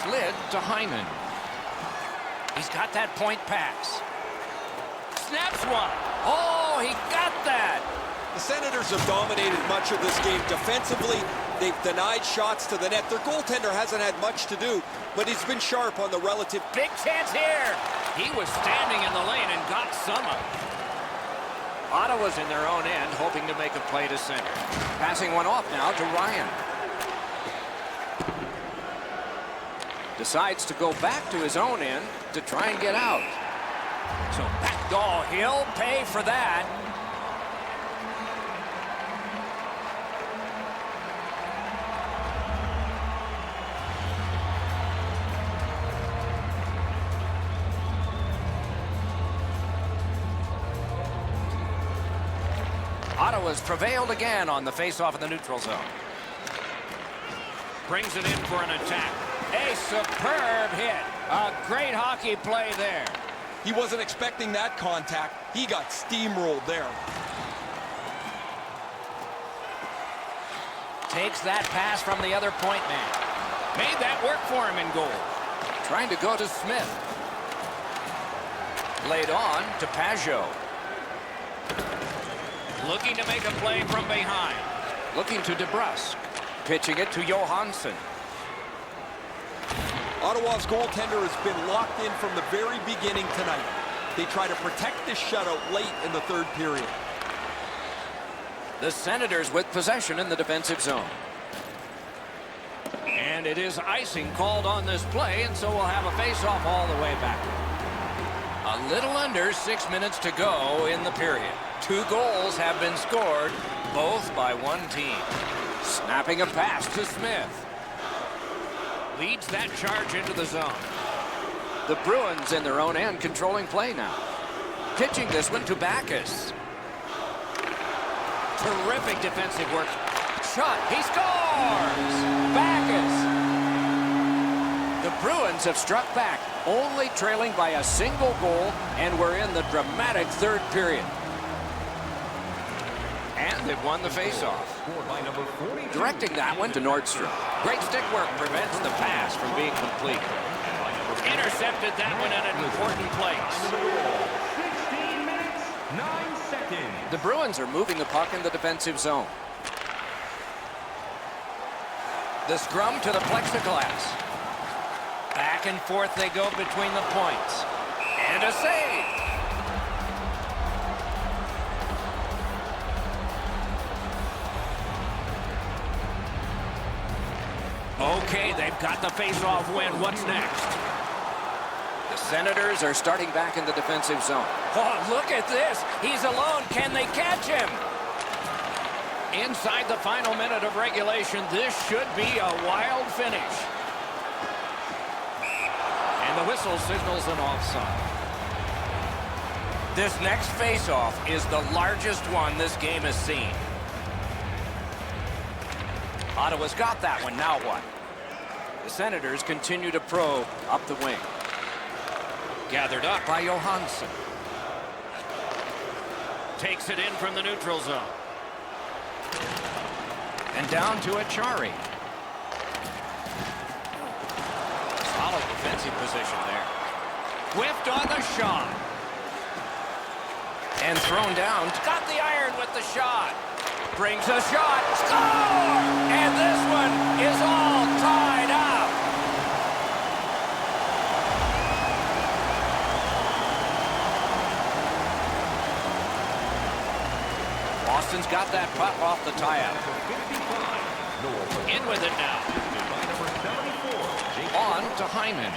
Slid to Hyman. He's got that point pass. Snaps one. Oh, he got that. The Senators have dominated much of this game defensively. They've denied shots to the net. Their goaltender hasn't had much to do, but he's been sharp on the relative. Big chance here. He was standing in the lane and got some of it. Ottawa's in their own end, hoping to make a play to center. Passing one off now to Ryan. Decides to go back to his own end to try and get out. So he'll pay for that. Ottawa's prevailed again on the faceoff in the neutral zone. Brings it in for an attack. A superb hit. A great hockey play there. He wasn't expecting that contact. He got steamrolled there. Takes that pass from the other point man. Made that work for him in goal. Trying to go to Smith. Laid on to Pajot. Looking to make a play from behind. Looking to DeBrusk. Pitching it to Johansson. Ottawa's goaltender has been locked in from the very beginning tonight. They try to protect this shutout late in the third period. The Senators with possession in the defensive zone. And it is icing called on this play, and so we'll have a face-off all the way back. A little under 6 minutes to go in the period. 2 goals have been scored, both by one team. Snapping a pass to Smith. Leads that charge into the zone. The Bruins in their own end controlling play now. Pitching this one to Backes. Terrific defensive work. Shot. He scores! Backes. The Bruins have struck back, only trailing by a single goal, and we're in the dramatic third period. And they've won the faceoff. Directing that one to Nordstrom. Great stick work prevents the pass from being complete. Intercepted that one at an important place. 16 minutes, 9 seconds. The Bruins are moving the puck in the defensive zone. The scrum to the plexiglass. Back and forth they go between the points. And a save. Okay, they've got the face-off win. What's next? The Senators are starting back in the defensive zone. Oh, look at this. He's alone. Can they catch him? Inside the final minute of regulation, this should be a wild finish. And the whistle signals an offside. This next face-off is the largest one this game has seen. Ottawa's got that one. Now what? The Senators continue to probe up the wing. Gathered up by Johansson. Takes it in from the neutral zone. And down to Achari. Solid defensive position there. Whiffed on the shot. And thrown down. Got the iron with the shot. Brings a shot. Score! And this one is all tied up. Boston's got that puck off the tie-up. In with it now. On to Hyman.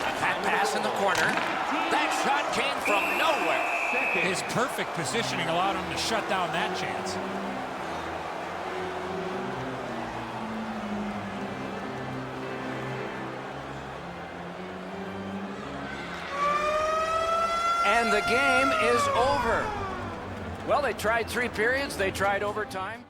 A pat pass in the corner. That shot came from nowhere. His perfect positioning allowed him to shut down that chance. And the game is over. Well, they tried 3 periods. They tried overtime.